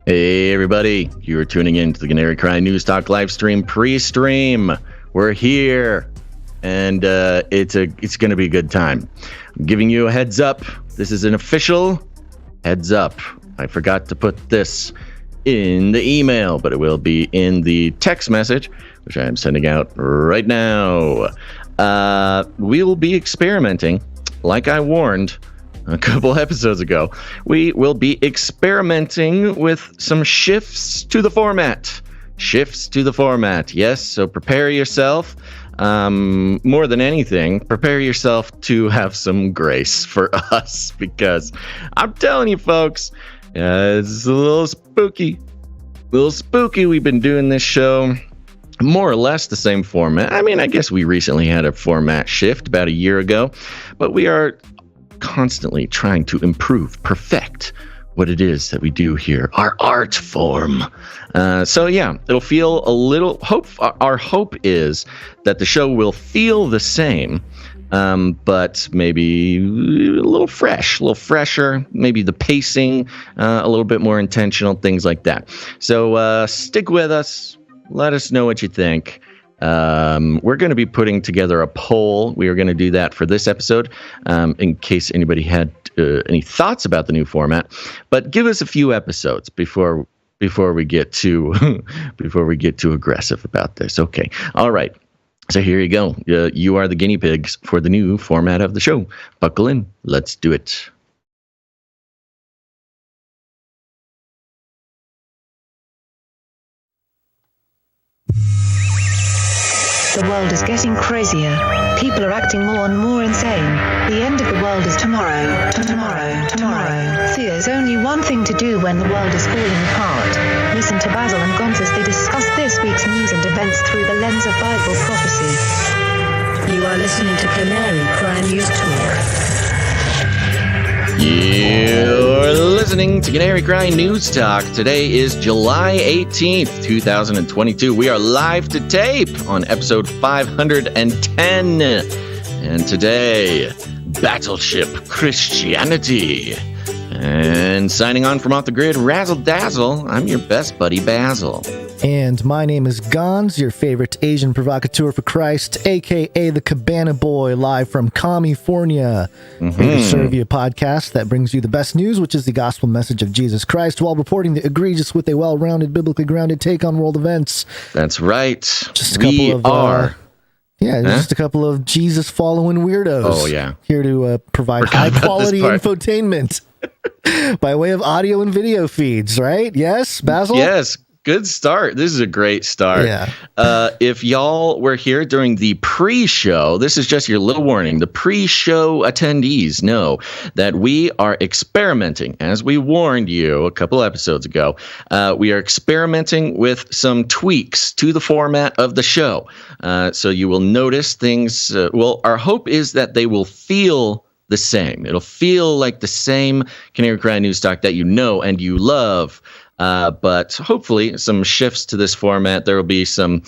Hey everybody, you are tuning in to the Canary News Talk live stream pre-stream. We're here, and it's going to be a good time. I'm giving you a heads up. This is an official heads up. I forgot to put this in the email, but it will be in the text message, which I am sending out right now. We will be experimenting, like I warned a couple episodes ago. We will be experimenting with some shifts to the format. Yes, so prepare yourself. More than anything, prepare yourself to have some grace for us, because I'm telling you folks, it's a little spooky. We've been doing this show more or less the same format. I mean, I guess we recently had a format shift about a year ago, but we are constantly trying to improve, perfect what it is that we do here, our art form. So yeah, it'll feel a little our hope is that the show will feel the same, but maybe a little fresher, maybe the pacing a little bit more intentional, things like that. So stick with us, let us know what you think. We're going to be putting together a poll. We are going to do that for this episode, in case anybody had any thoughts about the new format. But give us a few episodes before we get too aggressive about this. Okay, all right. So here you go. You are the guinea pigs for the new format of the show. Buckle in. Let's do it. The world is getting crazier. People are acting more and more insane. The end of the world is tomorrow. Tomorrow. There's only one thing to do when the world is falling apart. Listen to Basil and Gonz as they discuss this week's news and events through the lens of Bible prophecy. You are listening to Canary News Talk. You're listening to Canary News Talk. Today is July 18th, 2022. We are live to tape on episode 510. And today, Battleship Christianity. And signing on from off the grid, Razzle Dazzle, I'm your best buddy, Basil. And my name is Gonz, your favorite Asian provocateur for Christ, a.k.a. the Cabana Boy, live from California. Here to serve you a podcast that brings you the best news, which is the gospel message of Jesus Christ, while reporting the egregious with a well-rounded, biblically grounded take on world events. That's right. Just a couple of Jesus-following weirdos. Oh, yeah. Here to provide high-quality infotainment by way of audio and video feeds, right? Yes, Basil? Yes. Good start. This is a great start. Yeah. If y'all were here during the pre-show, this is just your little warning. The pre-show attendees know that we are experimenting, as we warned you a couple episodes ago. We are experimenting with some tweaks to the format of the show. So you will notice things. Our hope is that they will feel the same. It'll feel like the same Canary Cry News Talk that you know and you love. But hopefully some shifts to this format. There will be some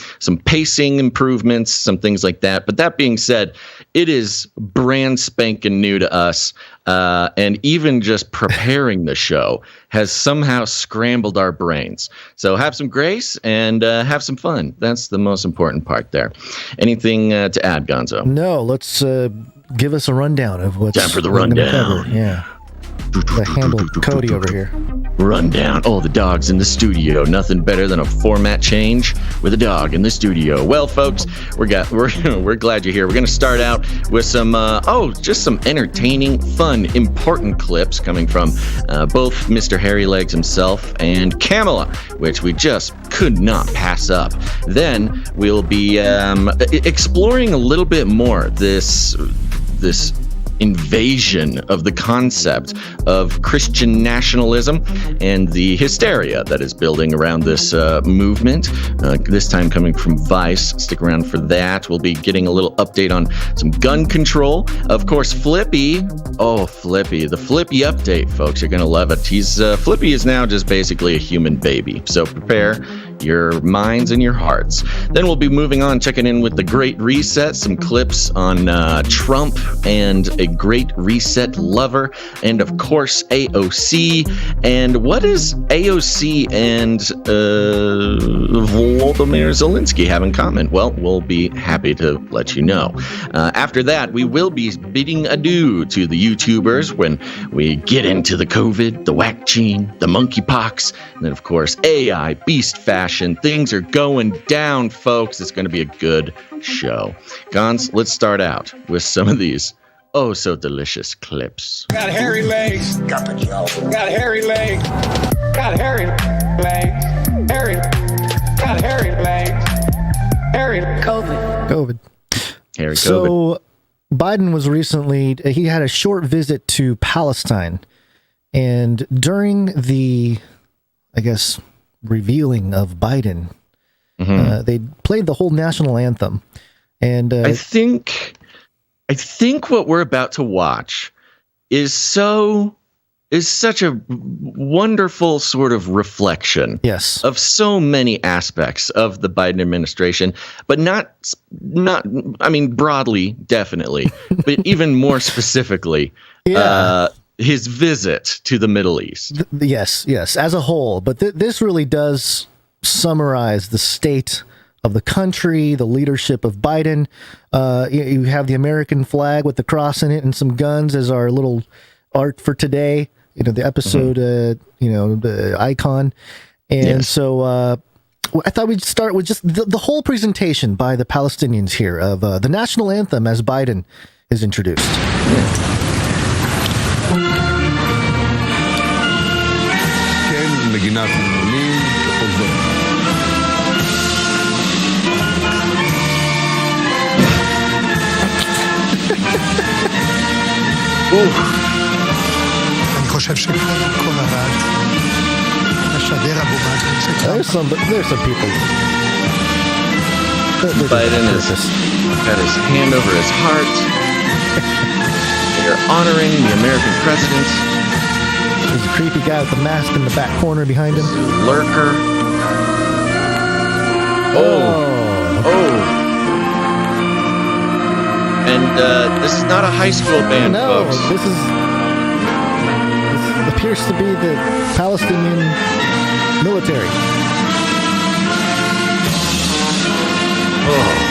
pacing improvements, some things like that. But that being said, it is brand spanking new to us. And even just preparing the show has somehow scrambled our brains. So have some grace and have some fun. That's the most important part there. Anything to add, Gonzo? No, let's give us a rundown of what's time for the rundown. Yeah. The handle Cody over here. rundown. Oh, the dog's in the studio. Nothing better than a format change with a dog in the studio. Well, folks, we're glad you're here. We're going to start out with some just some entertaining, fun, important clips coming from both Mr. Hairy Legs himself and Kamala, which we just could not pass up. Then we'll be exploring a little bit more this invasion of the concept of Christian nationalism and the hysteria that is building around this movement, this time coming from Vice. Stick around for that. We'll be getting a little update on some gun control. Of course, Flippy. Oh, Flippy. The Flippy update, folks. You're going to love it. Flippy is now just basically a human baby. So prepare your minds and your hearts. Then we'll be moving on, checking in with the Great Reset, some clips on Trump and a Great Reset lover, and of course AOC. And what is AOC and Volodymyr Zelensky have in common? Well, we'll be happy to let you know. After that, we will be bidding adieu to the YouTubers when we get into the COVID, the vaccine, the monkeypox, and then of course AI, beast fashion. Things are going down, folks. It's going to be a good show. Gons, let's start out with some of these oh so delicious clips. Got hairy legs. Got hairy legs. Got hairy legs. Hairy. Got hairy legs. Hairy COVID. Hairy COVID. So Biden was recently, he had a short visit to Palestine, and during the, I guess, revealing of Biden, they played the whole national anthem, and I think what we're about to watch is such a wonderful sort of reflection, yes, of so many aspects of the Biden administration, but not I mean broadly, definitely, but even more specifically, his visit to the Middle East. Yes, as a whole. But this really does summarize the state of the country, the leadership of Biden. You have the American flag with the cross in it and some guns as our little art for today. You know, the episode, the icon. And so I thought we'd start with just the whole presentation by the Palestinians here of the national anthem as Biden is introduced. מדינת לאומיים ככל זאת. אני חושב שכל הרעד משדר אבו מאזן There's some people. Biden has got his hand over his heart. They're honoring the American president. There's a creepy guy with the mask in the back corner behind him. Lurker. Oh. And this is not a high school band, folks. This appears to be the Palestinian military. Oh.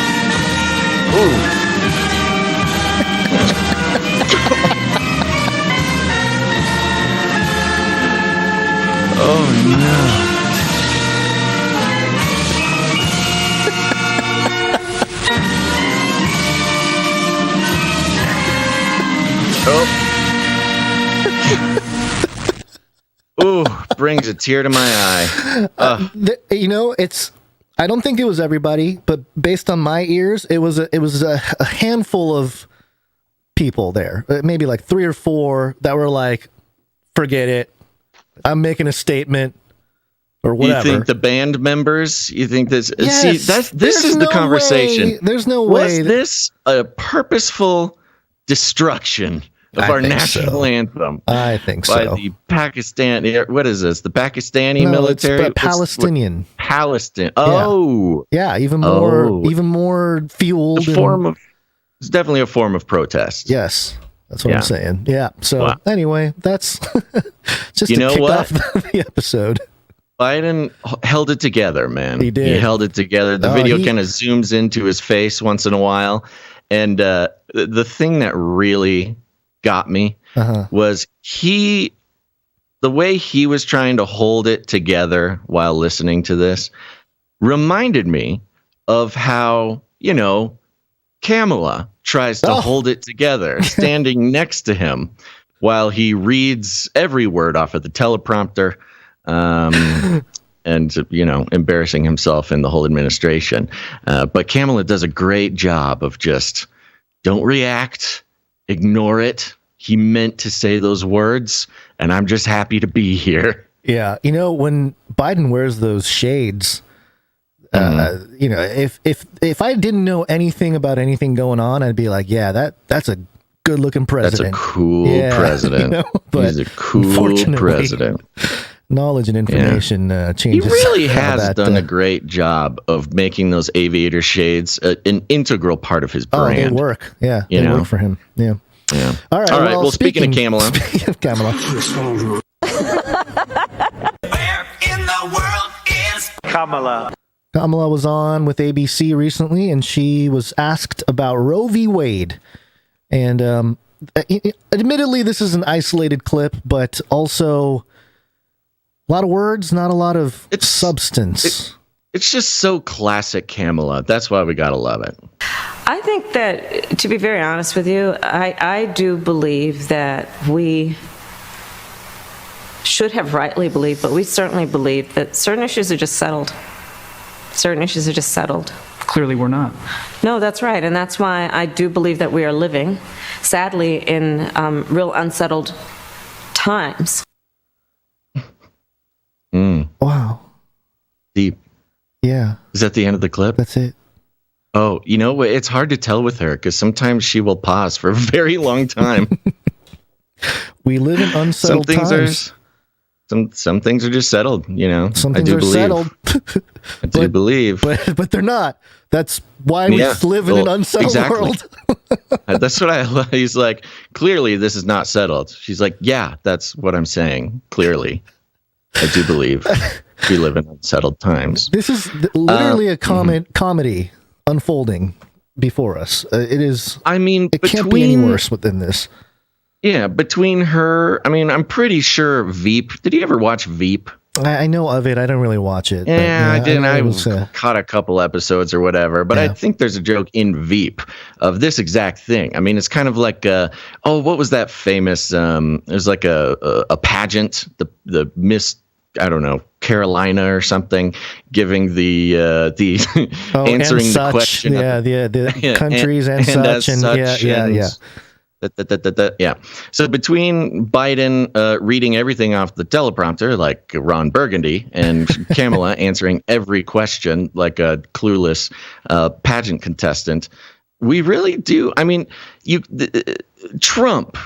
Oh no. Ooh, brings a tear to my eye. I don't think it was everybody, but based on my ears, it was a handful of people there. Maybe like 3 or 4 that were like, forget it. I'm making a statement or whatever. You think the band members? You think this? Yes, see, this is the conversation. There's no way. Was this a purposeful destruction of our national anthem? I think so. By the Pakistan, what is this? The Pakistani military? It's Palestinian. Palestine. Oh, yeah. Even more fueled. It's definitely a form of protest. Yes. That's what I'm saying. Yeah. So anyway, that's just to kick off the episode. Biden held it together, man. He did. He held it together. The video kind of zooms into his face once in a while. And the thing that really got me was he the way he was trying to hold it together while listening to this reminded me of how, Kamala tries to hold it together, standing next to him while he reads every word off of the teleprompter, and, embarrassing himself in the whole administration. But Kamala does a great job of just don't react, ignore it. He meant to say those words, and I'm just happy to be here. Yeah. When Biden wears those shades, if I didn't know anything about anything going on, I'd be like, yeah, that's a good looking president. That's a cool president. But he's a cool president. Knowledge and information changes. He really has done a great job of making those aviator shades an integral part of his brand. Oh, they work. Yeah, they work for him. Yeah. Yeah. All right. Well, speaking of Kamala. Speaking of Kamala. Where in the world is Kamala? Kamala was on with ABC recently, and she was asked about Roe v. Wade. And admittedly, this is an isolated clip, but also a lot of words, not a lot of substance. It's just so classic Kamala. That's why we got to love it. I think that, to be very honest with you, I do believe that we should have rightly believed, but we certainly believe that certain issues are just settled. Certain issues are just settled. Clearly we're not. No, that's right. And that's why I do believe that we are living, sadly, in real unsettled times. Wow. Deep. Yeah. Is that the end of the clip? That's it. Oh, it's hard to tell with her because sometimes she will pause for a very long time. We live in unsettled times. Some things are just settled, Some things are settled. I do believe. But they're not. That's why we live in an unsettled world. That's what he's like, clearly this is not settled. She's like, yeah, that's what I'm saying. Clearly. I do believe we live in unsettled times. This is literally a comedy unfolding before us. It is. I mean, it can't be any worse than this. Yeah, between her, I'm pretty sure Veep. Did you ever watch Veep? I know of it. I don't really watch it. Yeah, I didn't. I caught a couple episodes or whatever, but I think there's a joke in Veep of this exact thing. It's kind of like, what was that famous? It was like a pageant, the Miss, I don't know, Carolina or something, giving the answering the question. Yeah, the countries and such, yeah. Yeah. So between Biden reading everything off the teleprompter like Ron Burgundy and Kamala answering every question like a clueless pageant contestant, we really do. Trump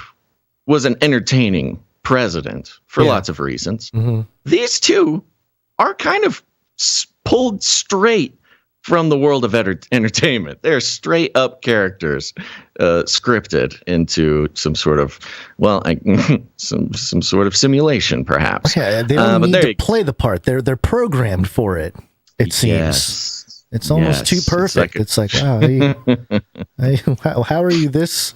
was an entertaining president for lots of reasons. Mm-hmm. These two are kind of pulled straight from the world of entertainment. They're straight up characters scripted into some sort of, some sort of simulation, perhaps. Yeah, they don't need to play the part. They're programmed for it. It seems. Yes. It's almost too perfect. It's like wow, how are you this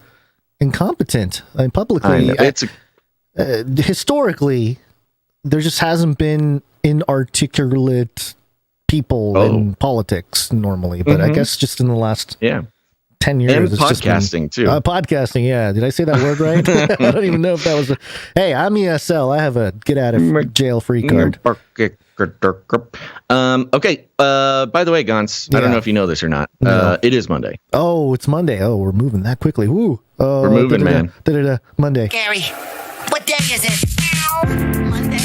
incompetent? Publicly, historically, there just hasn't been inarticulate people in politics normally, but I guess just in the last 10 years, and it's podcasting just been, too. Podcasting, yeah. Did I say that word right? I don't even know if that was. Hey, I'm ESL. I have a get out of jail free card. Okay. By the way, Gons, I don't know if you know this or not. It is Monday. Oh, it's Monday. Oh, we're moving that quickly. Woo! We're moving, man. Monday. Gary, what day is it? Monday.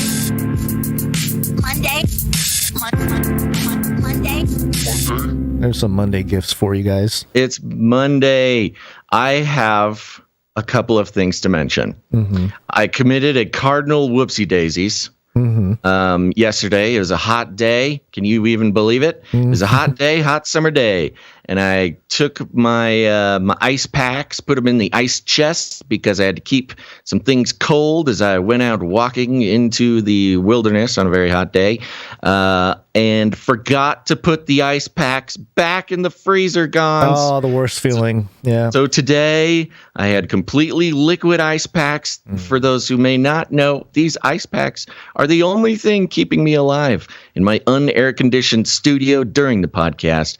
There's some Monday gifts for you guys. It's Monday. I have a couple of things to mention. Mm-hmm. I committed a cardinal whoopsie daisies. Yesterday. It was a hot day. Can you even believe it? It was a hot day, hot summer day. and I took my my ice packs, put them in the ice chest because I had to keep some things cold as I went out walking into the wilderness on a very hot day, and forgot to put the ice packs back in the freezer, Gons. Oh, the worst feeling. Yeah. So today I had completely liquid ice packs. For those who may not know, these ice packs are the only thing keeping me alive in my unair conditioned studio during the podcast.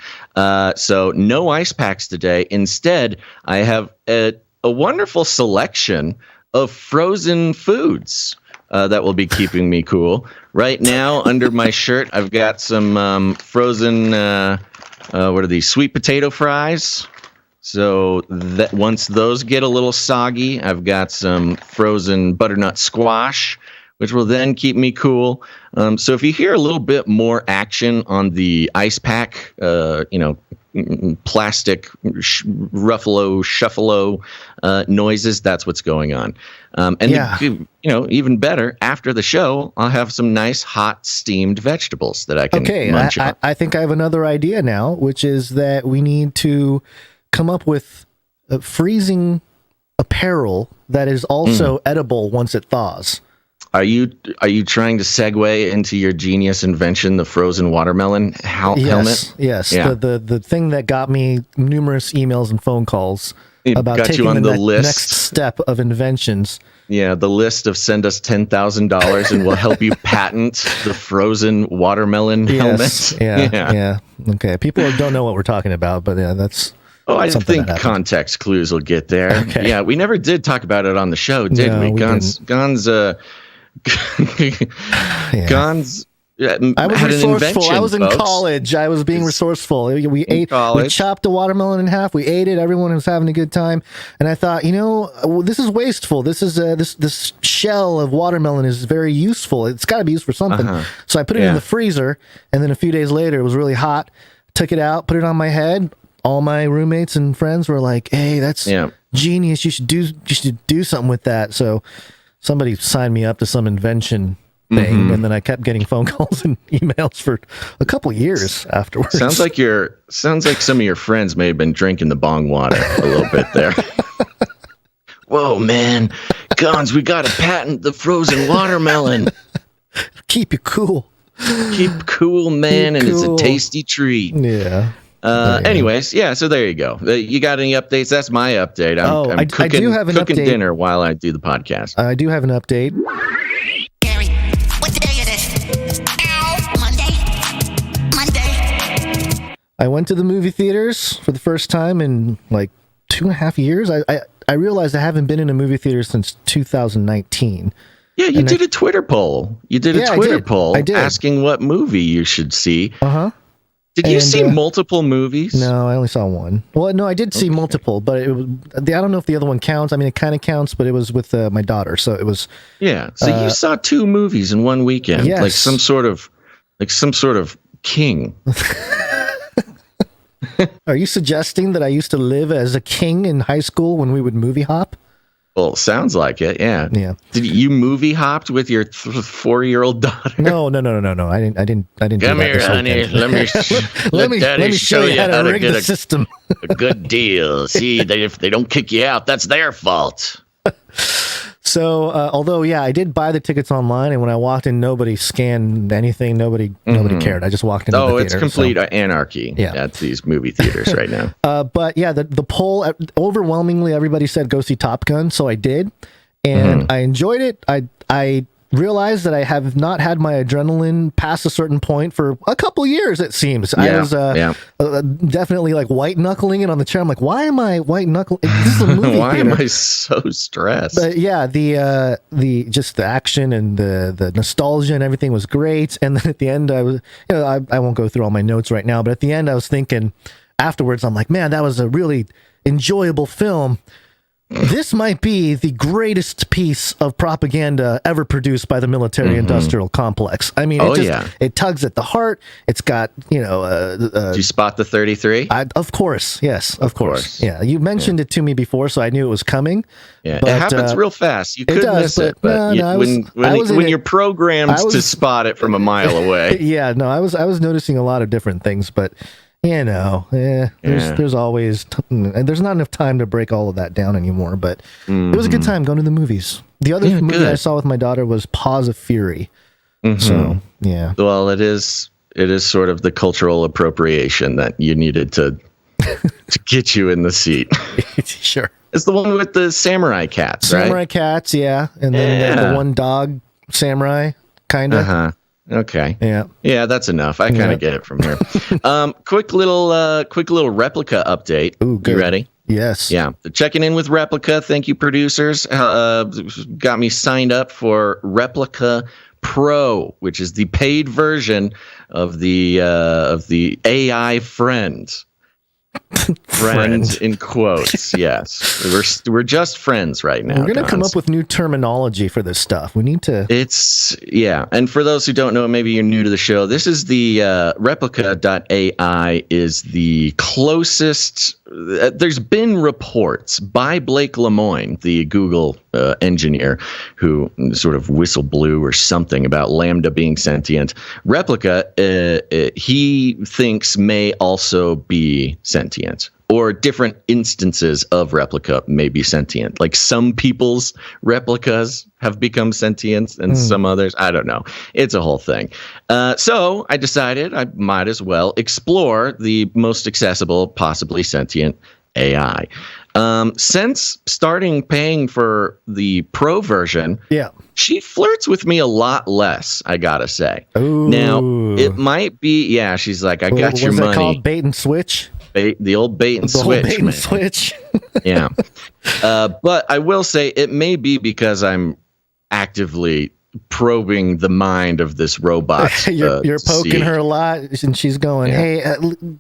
So no ice packs today. Instead, I have a wonderful selection of frozen foods that will be keeping me cool. Right now, under my shirt, I've got some frozen, what are these, sweet potato fries. So that once those get a little soggy, I've got some frozen butternut squash, which will then keep me cool. So if you hear a little bit more action on the ice pack, plastic shuffalo noises, that's what's going on. Even better, after the show, I'll have some nice hot steamed vegetables that I can munch on. I think I have another idea now, which is that we need to come up with freezing apparel that is also edible once it thaws. Are you trying to segue into your genius invention, the frozen watermelon helmet? Yes. Yeah. The thing that got me numerous emails and phone calls about got taking you on the list. Next step of inventions. Yeah, the list of send us $10,000 and we'll help you patent the frozen watermelon helmet. Yeah. Okay. People don't know what we're talking about, but yeah, that's. Oh, I think context clues will get there. Okay. Yeah, we never did talk about it on the show, did we? Gons I was had resourceful. an invention, I was in folks. college. I was being resourceful. We chopped a watermelon in half. We ate it. Everyone was having a good time. And I thought, this is wasteful. This is this shell of watermelon is very useful. It's got to be used for something. So I put it in the freezer, and then a few days later, it was really hot. Took it out, put it on my head. All my roommates and friends were like, "Hey, that's genius. You should do something with that." So somebody signed me up to some invention thing, and then I kept getting phone calls and emails for a couple years afterwards. Sounds like some of your friends may have been drinking the bong water a little bit there. Whoa, man, Gons, we got to patent the frozen watermelon. Keep you cool. Keep cool, man, and it's a tasty treat. Yeah. Anyways, so there you go. You got any updates? That's my update. I'm cooking, I do have an cooking update. dinner while I do the podcast. I do have an update. Gary, what day is it? Monday. I went to the movie theaters for the first time in like 2.5 years. I realized I haven't been in a movie theater since 2019. Yeah, you did a Twitter poll. You did a Twitter poll asking what movie you should see. Did you see multiple movies? No, I only saw one. Well, no, I did see multiple, but I don't know if the other one counts. I mean, it kind of counts, but it was with my daughter, so it was. Yeah, so you saw 2 movies in one weekend, yes. like some sort of king. Are you suggesting that I used to live as a king in high school when we would movie hop? Well, sounds like it. Yeah. Yeah. Did you movie hopped with your 4-year-old daughter? No. I didn't. Come here, honey. Let me show you how to rig the system. A good deal. See, if they don't kick you out, that's their fault. So, although, I did buy the tickets online, and when I walked in, nobody scanned anything. Nobody cared. I just walked into the theater. It's complete anarchy at these movie theaters right now. But the poll, overwhelmingly, everybody said go see Top Gun, so I did, and I enjoyed it. I realized that I have not had my adrenaline past a certain point for a couple years, it seems. I was definitely like white knuckling it on the chair. I'm like, why am I white knuckling? This is a movie why theater. am I so stressed? But the just the action and the nostalgia and everything was great. And then at the end, I was, I won't go through all my notes right now, but at the end, I was thinking afterwards, I'm like, man, that was a really enjoyable film. This might be the greatest piece of propaganda ever produced by the military-industrial complex. I mean, it tugs at the heart. It's got, Did you spot the 33? Of course, yes, of course. Yeah, you mentioned it to me before, so I knew it was coming. Yeah, but, it happens real fast. You could miss it, but when you're programmed to spot it from a mile away. I was noticing a lot of different things, but There's always there's not enough time to break all of that down anymore. But it was a good time going to the movies. The other movie I saw with my daughter was Paws of Fury. So yeah. Well, it is sort of the cultural appropriation that you needed to get you in the seat. Sure. It's the one with the samurai cats, right? Samurai cats, yeah, and then the one dog samurai, kind of. Okay. Yeah. Yeah, that's enough. I kind of get it from there. Quick little replica update. Ooh, good. You ready? Yes. Yeah. Checking in with Replica. Thank you, producers. Got me signed up for Replica Pro, which is the paid version of the AI friend. Friends in quotes. Yes, we're just friends right now. We're gonna come up with new terminology for this stuff. We need to. And for those who don't know, maybe you're new to the show. This is the Replica.ai is the closest. There's been reports by Blake Lemoine, the Google engineer, who sort of whistle blew or something about Lambda being sentient. Replica, he thinks, may also be sentient, or different instances of Replica may be sentient. Like some people's replicas have become sentient and some others, I don't know. It's a whole thing. So I decided I might as well explore the most accessible, possibly sentient AI. Since starting paying for the pro version, she flirts with me a lot less, I gotta say. Ooh. Now, it might be, she's like, I got your money. What's that called? Bait and switch? The old bait and switch. Bait and switch. Yeah. But I will say it may be because I'm actively probing the mind of this robot. You're poking her a lot, and she's going, "Hey,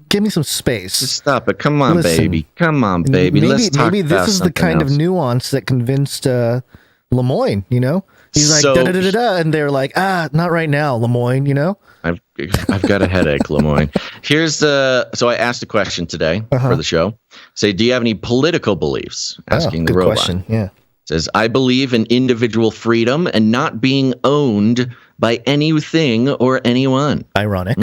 give me some space. Just stop it. Come on, baby. Come on, baby. Let's talk maybe about this is the kind of nuance that convinced Lemoine. He's like, da da da da, and they're like, not right now, Lemoine. I've got a headache, Lemoine. So I asked a question today for the show. Say, do you have any political beliefs? Asking the robot. Question. Yeah. Says, I believe in individual freedom and not being owned by anything or anyone. Ironic.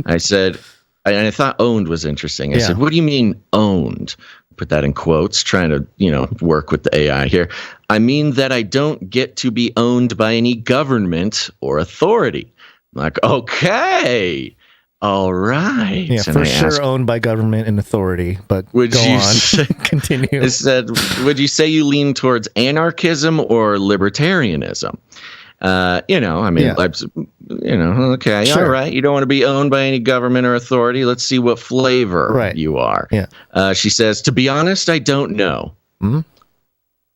I said, and I thought owned was interesting. I said, what do you mean owned? Put that in quotes, trying to, work with the AI here. I mean that I don't get to be owned by any government or authority. I'm like, okay. All right. Yeah, and for sure owned by government and authority, but would go you on. Continue. It said, would you say you lean towards anarchism or libertarianism? Okay, sure. all right. You don't want to be owned by any government or authority. Let's see what flavor you are. Yeah. She says, to be honest, I don't know.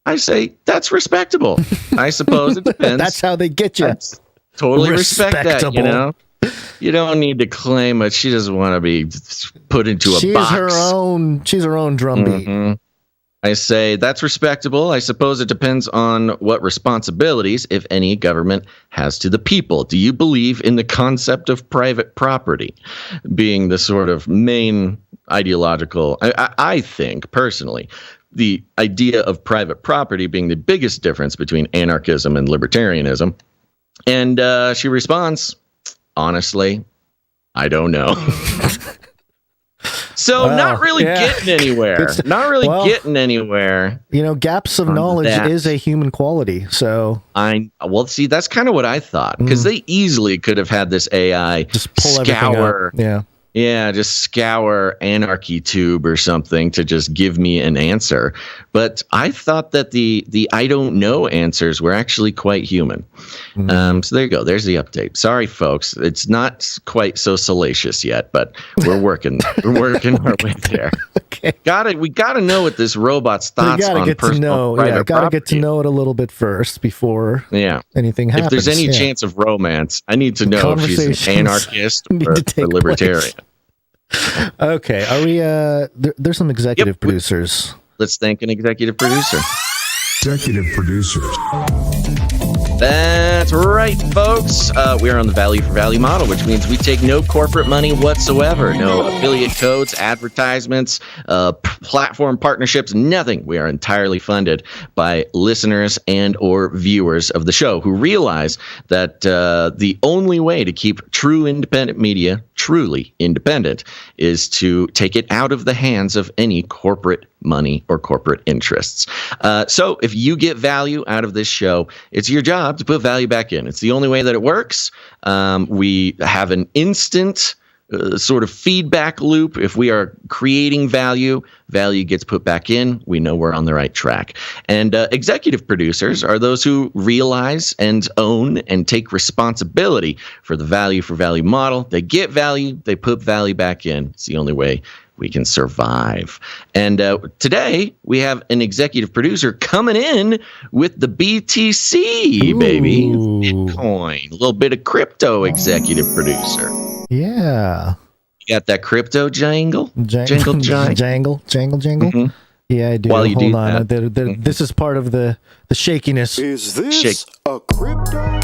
I say, that's respectable. I suppose it depends. That's how they get you. Totally respect that, You don't need to claim it. She doesn't want to be put into a box. She's her own drumbeat. I say that's respectable. I suppose it depends on what responsibilities, if any, government has to the people. Do you believe in the concept of private property being the sort of main ideological? I think personally, the idea of private property being the biggest difference between anarchism and libertarianism. And she responds, honestly, I don't know. So not really getting anywhere. Getting anywhere. Gaps of knowledge is a human quality. So see, that's kind of what I thought, because they easily could have had this AI just pull scour. Just scour Anarchy Tube or something to just give me an answer. But I thought that the I don't know answers were actually quite human. So there you go. There's the update. Sorry, folks. It's not quite so salacious yet, but we're working. We're working our way there. Okay. We gotta know what this robot's thoughts on personal private gotta property. get to know it a little bit first before anything happens. If there's any chance of romance, I need to know if she's an anarchist or libertarian. Okay, are we there's some executive producers. Let's thank an executive producer. Executive producers. That's right, folks. We are on the value for value model, which means we take no corporate money whatsoever, no affiliate codes, advertisements, platform partnerships, nothing. We are entirely funded by listeners and or viewers of the show who realize that the only way to keep true independent media truly independent is to take it out of the hands of any corporate money or corporate interests. So if you get value out of this show, it's your job to put value back in. It's the only way that it works. We have an instant sort of feedback loop. If we are creating value, value gets put back in. We know we're on the right track. And executive producers are those who realize and own and take responsibility for the value for value model. They get value, they put value back in. It's the only way we can survive. And today we have an executive producer coming in with the BTC, baby. Bitcoin, a little bit of crypto executive producer. Yeah. You got that crypto jangle? Jangle. Mm-hmm. Yeah, I do. While you Hold do on. that. This is part of the shakiness. Is this a crypto?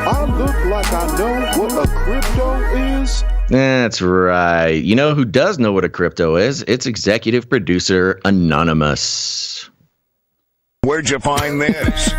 I look like I know what a crypto is? That's right. You know who does know what a crypto is? It's executive producer Anonymous. Where'd you find this?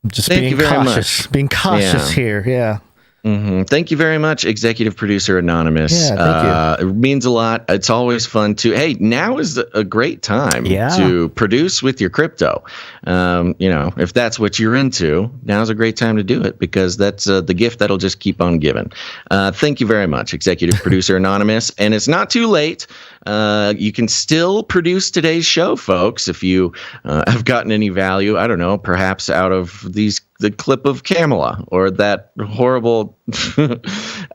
Just Thank being you very cautious. much. Being cautious here. Yeah. Mm-hmm. Thank you very much, executive producer Anonymous. Yeah, thank you. It means a lot. It's always fun to. Hey, now is a great time to produce with your crypto. If that's what you're into, now's a great time to do it because that's the gift that'll just keep on giving. Thank you very much, executive producer Anonymous. And it's not too late. You can still produce today's show, folks, if you have gotten any value. I don't know, perhaps out of the clip of Kamala or that horrible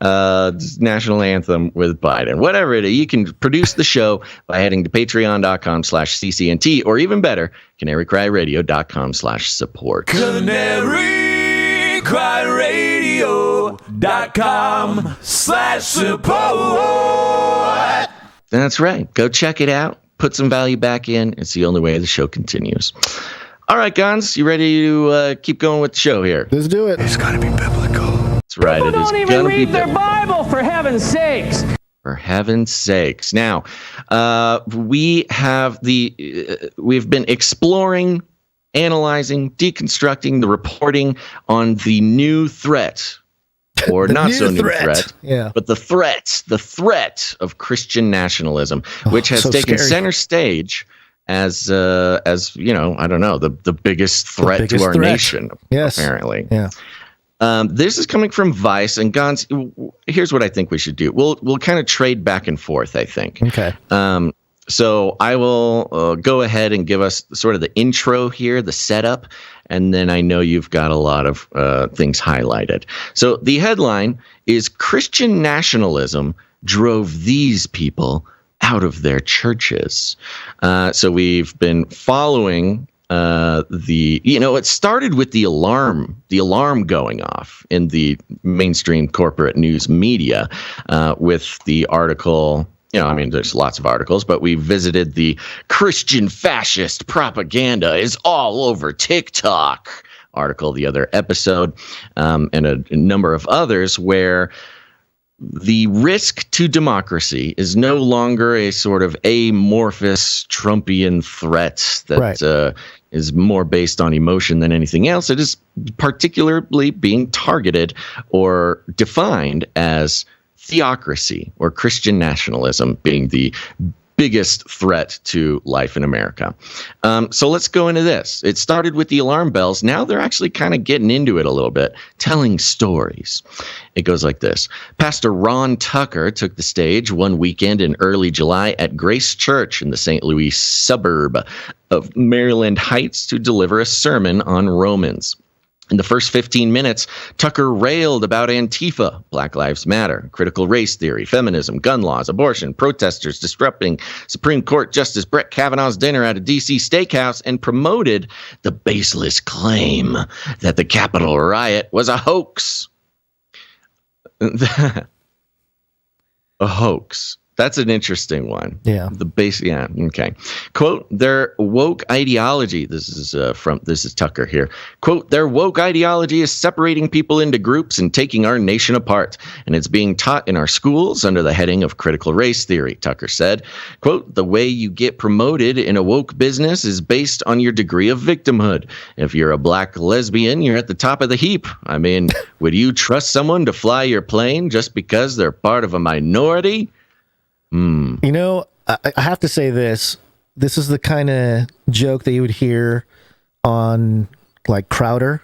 national anthem with Biden, whatever it is. You can produce the show by heading to patreon.com/CCNT, or even better, canarycryradio.com/support. canarycryradio.com/support. That's right. Go check it out. Put some value back in. It's the only way the show continues. All right, Gons, you ready to keep going with the show here? Let's do it. It's got to be biblical. That's right. People don't even read their Bible, for heaven's sakes. For heaven's sakes. Now, we've been exploring, analyzing, deconstructing the reporting on the new threat. Or not so new threat, but the threat of Christian nationalism, which has taken center stage as I don't know, the biggest threat to our nation, apparently. Yeah. This is coming from Vice, and Gons, here's what I think we should do. We'll kind of trade back and forth, I think. Okay. So I will go ahead and give us sort of the intro here, the setup, and then I know you've got a lot of things highlighted. So the headline is Christian nationalism drove these people out of their churches. So we've been following it started with the alarm going off in the mainstream corporate news media with the article. There's lots of articles, but we visited the Christian fascist propaganda is all over TikTok article the other episode, and a number of others where the risk to democracy is no longer a sort of amorphous Trumpian threat that is more based on emotion than anything else. It is particularly being targeted or defined as theocracy or Christian nationalism being the biggest threat to life in America. So let's go into this. It started with the alarm bells. Now they're actually kind of getting into it a little bit, telling stories. It goes like this. Pastor Ron Tucker took the stage one weekend in early July at Grace Church in the St. Louis suburb of Maryland Heights to deliver a sermon on Romans. In the first 15 minutes, Tucker railed about Antifa, Black Lives Matter, critical race theory, feminism, gun laws, abortion, protesters disrupting Supreme Court Justice Brett Kavanaugh's dinner at a D.C. steakhouse, and promoted the baseless claim that the Capitol riot was a hoax. a hoax. That's an interesting one. Yeah. Okay. Quote, their woke ideology. This is Tucker here. Quote, their woke ideology is separating people into groups and taking our nation apart. And it's being taught in our schools under the heading of critical race theory, Tucker said. Quote, the way you get promoted in a woke business is based on your degree of victimhood. If you're a black lesbian, you're at the top of the heap. I mean, would you trust someone to fly your plane just because they're part of a minority? You know, I have to say this. This is the kind of joke that you would hear on like Crowder.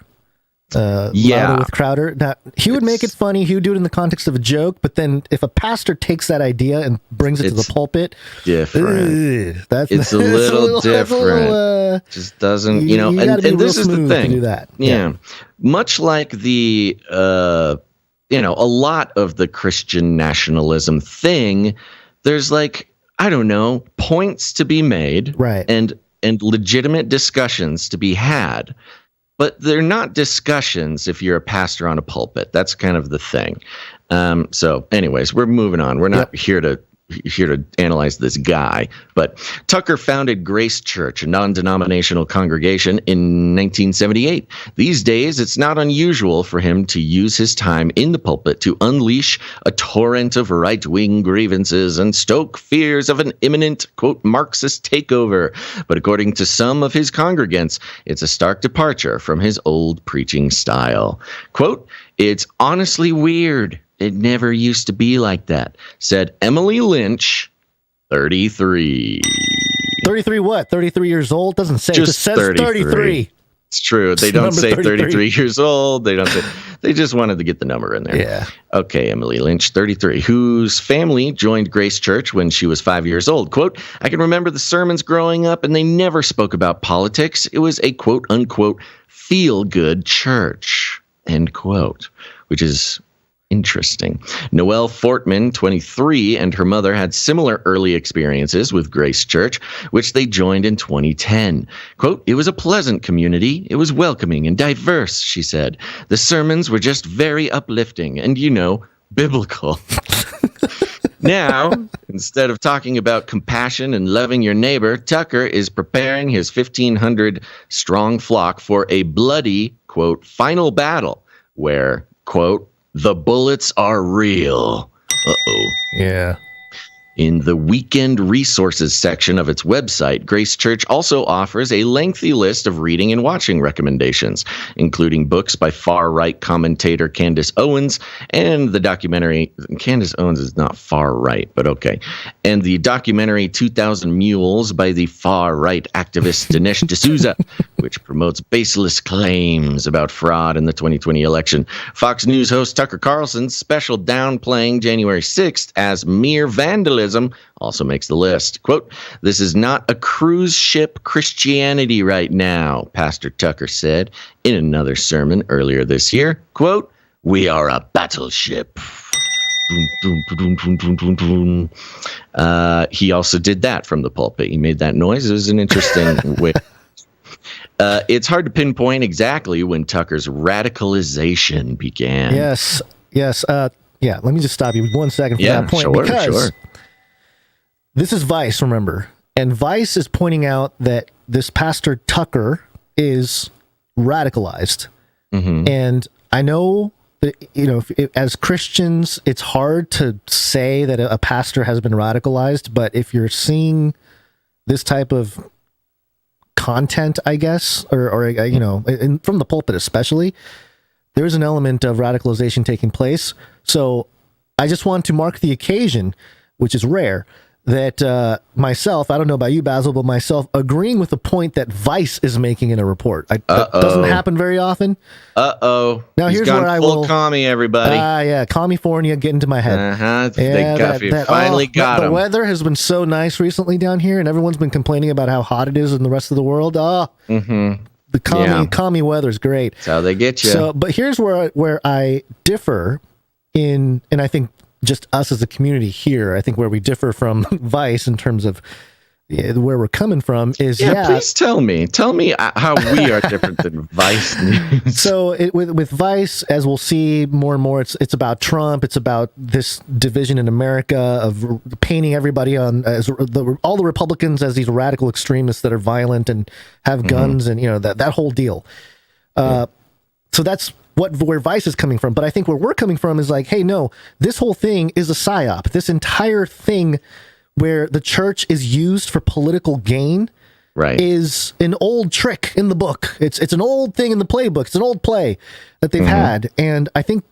Louder with Crowder. Now, he would make it funny. He would do it in the context of a joke. But then if a pastor takes that idea and brings it to the pulpit, different. It's a little different. Just doesn't, you know, and this is the thing. Do that. Yeah. Much like the, you know, a lot of the Christian nationalism thing, there's like, I don't know, points to be made, right, and legitimate discussions to be had, but they're not discussions if you're a pastor on a pulpit. That's kind of the thing. So anyways, we're moving on. We're not here to analyze this guy, but Tucker founded Grace Church, a non-denominational congregation, in 1978. These days, it's not unusual for him to use his time in the pulpit to unleash a torrent of right-wing grievances and stoke fears of an imminent, quote, Marxist takeover. But according to some of his congregants, it's a stark departure from his old preaching style. Quote, it's honestly weird. It never used to be like that, said Emily Lynch, 33. 33 what? 33 years old? Doesn't say. Just it says 33. It's true. They don't say 33 years old. They don't say. They just wanted to get the number in there. Yeah. Okay, Emily Lynch, 33, whose family joined Grace Church when she was 5 years old. Quote, I can remember the sermons growing up, and they never spoke about politics. It was a quote unquote feel-good church, end quote, which is interesting. Noelle Fortman, 23, and her mother had similar early experiences with Grace Church, which they joined in 2010. Quote, it was a pleasant community. It was welcoming and diverse, she said. The sermons were just very uplifting and, you know, biblical. Now, instead of talking about compassion and loving your neighbor, Tucker is preparing his 1,500-strong flock for a bloody, quote, final battle where, quote, the bullets are real. Uh-oh. Yeah. In the weekend resources section of its website, Grace Church also offers a lengthy list of reading and watching recommendations, including books by far-right commentator Candace Owens and the documentary. Candace Owens is not far-right, but okay. And the documentary 2,000 Mules by the far-right activist Dinesh D'Souza, which promotes baseless claims about fraud in the 2020 election. Fox News host Tucker Carlson's special downplaying January 6th as mere vandalism also makes the list. Quote, this is not a cruise ship Christianity right now, Pastor Tucker said in another sermon earlier this year. Quote, we are a battleship. He also did that from the pulpit. He made that noise. It was an interesting way. It's hard to pinpoint exactly when Tucker's radicalization began. Yes. Yeah, let me just stop you 1 second for that point. Because this is Vice, remember. And Vice is pointing out that this Pastor Tucker is radicalized. Mm-hmm. And I know that, you know, as Christians, it's hard to say that a pastor has been radicalized. But if you're seeing this type of content, I guess, or you know, from the pulpit especially, there's an element of radicalization taking place. So I just want to mark the occasion, which is rare, that myself, I don't know about you, Basil, but myself agreeing with the point that Vice is making in a report. That doesn't happen very often. Now here's where I will commie everybody. Yeah, California, get into my head. They finally got him. The weather has been so nice recently down here, and everyone's been complaining about how hot it is in the rest of the world. The commie weather is great. That's how they get you. So, but here's where I differ and I think just us as a community here, I think where we differ from Vice in terms of, where we're coming from is please tell me how we are different than Vice News. So with Vice, as we'll see more and more, it's about Trump. It's about this division in America of painting everybody on as all the Republicans as these radical extremists that are violent and have guns and that whole deal. So that's where Vice is coming from. But I think where we're coming from is like, hey, no, this whole thing is a psyop. This entire thing where the church is used for political gain is an old trick in the book. It's an old thing in the playbook. It's an old play that they've had. And I think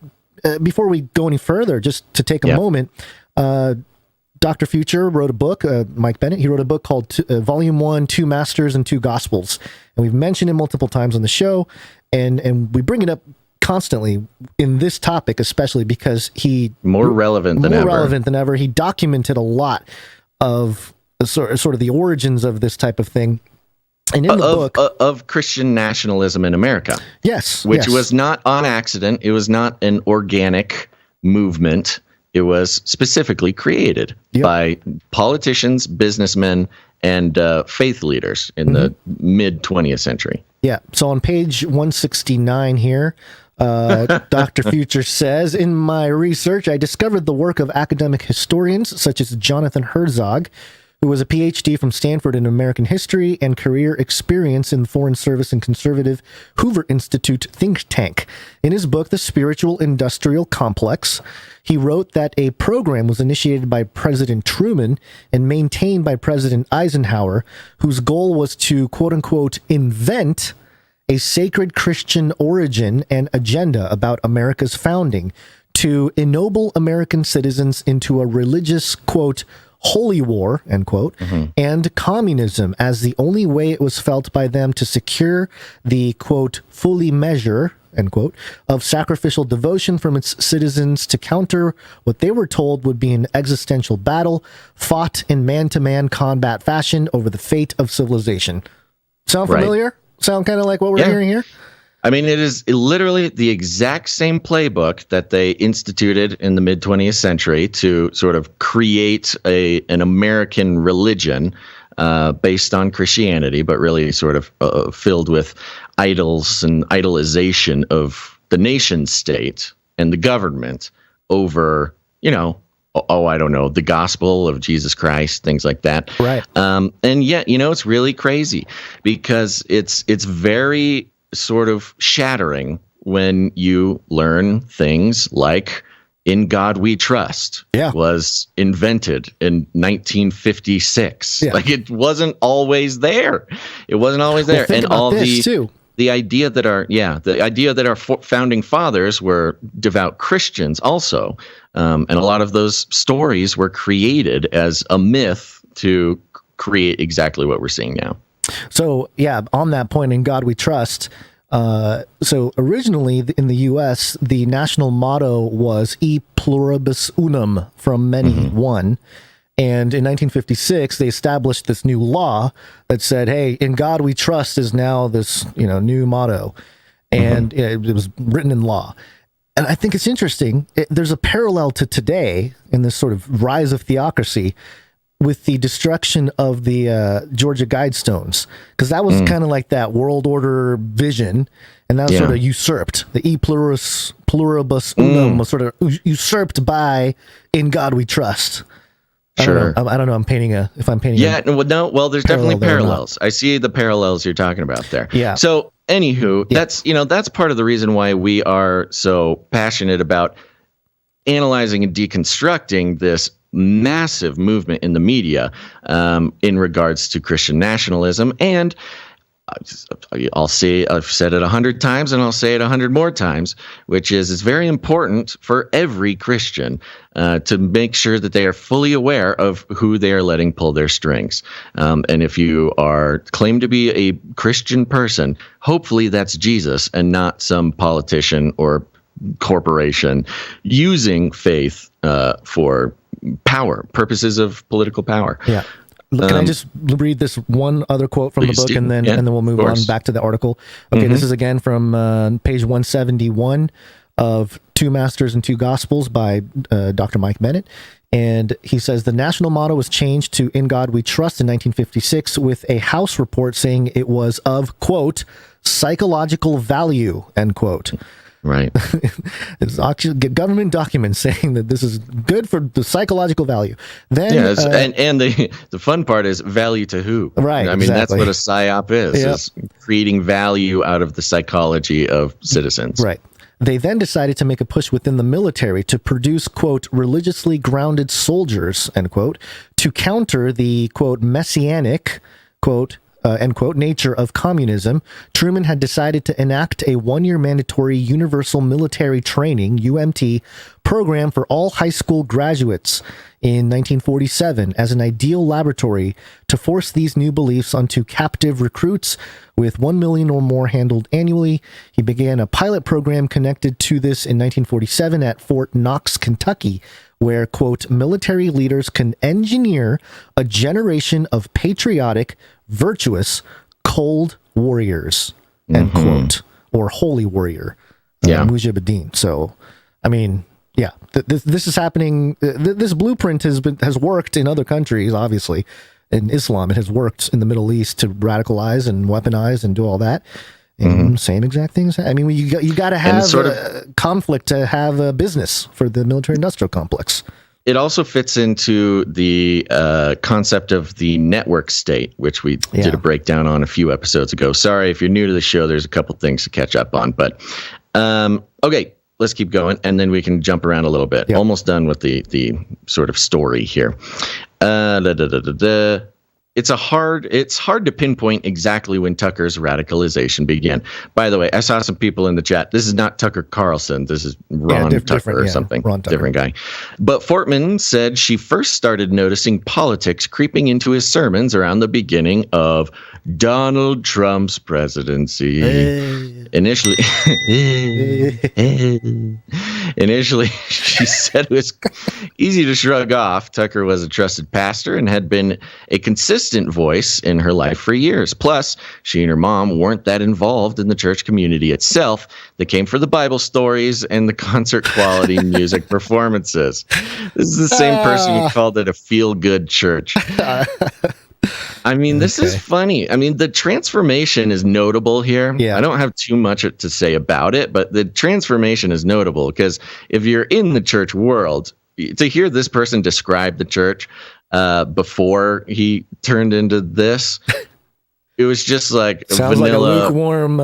before we go any further, just to take a moment, Dr. Future wrote a book, Mike Bennett, he wrote a book called Volume 1, Two Masters and Two Gospels. And we've mentioned it multiple times on the show, and we bring it up constantly in this topic, especially because more relevant than ever. He documented a lot of sort of the origins of this type of thing. And in the book of Christian nationalism in America. Yes. Which was not on accident. It was not an organic movement. It was specifically created by politicians, businessmen, and faith leaders in the mid 20th century. Yeah. So on page 169 here, Dr. Future says, in my research, I discovered the work of academic historians such as Jonathan Herzog, who was a PhD from Stanford in American history and career experience in the Foreign Service and conservative Hoover Institute think tank. In his book, The Spiritual Industrial Complex, he wrote that a program was initiated by President Truman and maintained by President Eisenhower, whose goal was to, quote unquote, invent a sacred Christian origin and agenda about America's founding, to ennoble American citizens into a religious, quote, holy war, end quote, and communism as the only way it was felt by them to secure the, quote, fully measure, end quote, of sacrificial devotion from its citizens to counter what they were told would be an existential battle fought in man-to-man combat fashion over the fate of civilization. Sound familiar? Sound kind of like what we're hearing here? I mean, it is literally the exact same playbook that they instituted in the mid 20th century to sort of create an American religion based on Christianity, but really sort of filled with idols and idolization of the nation state and the government over, the gospel of Jesus Christ, things like that. Right. And yet, it's really crazy because it's very sort of shattering when you learn things like In God We Trust was invented in 1956. Like it wasn't always there. It wasn't always there. Well, and all the idea that our founding fathers were devout Christians also. And a lot of those stories were created as a myth to create exactly what we're seeing now. So, on that point, In God We Trust. So originally in the U.S., the national motto was E pluribus unum, from many, one. And in 1956, they established this new law that said, hey, In God We Trust is now this, new motto. And it was written in law. And I think it's interesting. There's a parallel to today in this sort of rise of theocracy with the destruction of the Georgia Guidestones, because that was kind of like that world order vision, and that was sort of usurped. The E pluribus unum was sort of usurped by In God We Trust. I don't know. I'm painting Well, there's definitely parallels. I see the parallels you're talking about there. Yeah. So, anywho, that's part of the reason why we are so passionate about analyzing and deconstructing this massive movement in the media in regards to Christian nationalism. And I've said it 100 times and I'll say it 100 more times, which is it's very important for every Christian to make sure that they are fully aware of who they are letting pull their strings. And if you claim to be a Christian person, hopefully that's Jesus and not some politician or corporation using faith for purposes of political power. Yeah. Can I just read this one other quote from the book and then we'll move on back to the article. Okay, this is again from page 171. of Two Masters and Two Gospels by Dr. Mike Bennett. And he says the national motto was changed to In God We Trust in 1956 with a House report saying it was of, quote, psychological value, end quote. Right. It's actually government documents saying that this is good for the psychological value. Then, and the fun part is value to who? Right. I mean, exactly. that's what a psyop is creating value out of the psychology of citizens. Right. They then decided to make a push within the military to produce, quote, religiously grounded soldiers, end quote, to counter the, quote, messianic, quote, end quote, nature of communism. Truman had decided to enact a 1-year mandatory universal military training, UMT, program for all high school graduates in 1947 as an ideal laboratory to force these new beliefs onto captive recruits, with 1 million or more handled annually. He began a pilot program connected to this in 1947 at Fort Knox, Kentucky, where, quote, military leaders can engineer a generation of patriotic, virtuous, cold warriors, end quote, or holy warrior, Mujahideen. So, I mean, yeah, this is happening. This blueprint has worked in other countries, obviously. In Islam, it has worked in the Middle East to radicalize and weaponize and do all that. And same exact things. I mean, you got to have conflict to have a business for the military-industrial complex. It also fits into the concept of the network state, which we did a breakdown on a few episodes ago. Sorry, if you're new to the show, there's a couple things to catch up on. But okay, let's keep going, and then we can jump around a little bit. Yep. Almost done with the sort of story here. It's hard to pinpoint exactly when Tucker's radicalization began. By the way, I saw some people in the chat. This is not Tucker Carlson. This is Ron Tucker or something. Ron Tucker. Different guy. But Fortman said she first started noticing politics creeping into his sermons around the beginning of Donald Trump's presidency. Initially, she said it was easy to shrug off. Tucker was a trusted pastor and had been a consistent voice in her life for years. Plus, she and her mom weren't that involved in the church community itself. They came for the Bible stories and the concert quality music performances. This is the same person who called it a feel-good church. I mean, this is funny. I mean, the transformation is notable here. Yeah. I don't have too much to say about it, but the transformation is notable because if you're in the church world, to hear this person describe the church before he turned into this, it was just like sounds vanilla, like a lukewarm,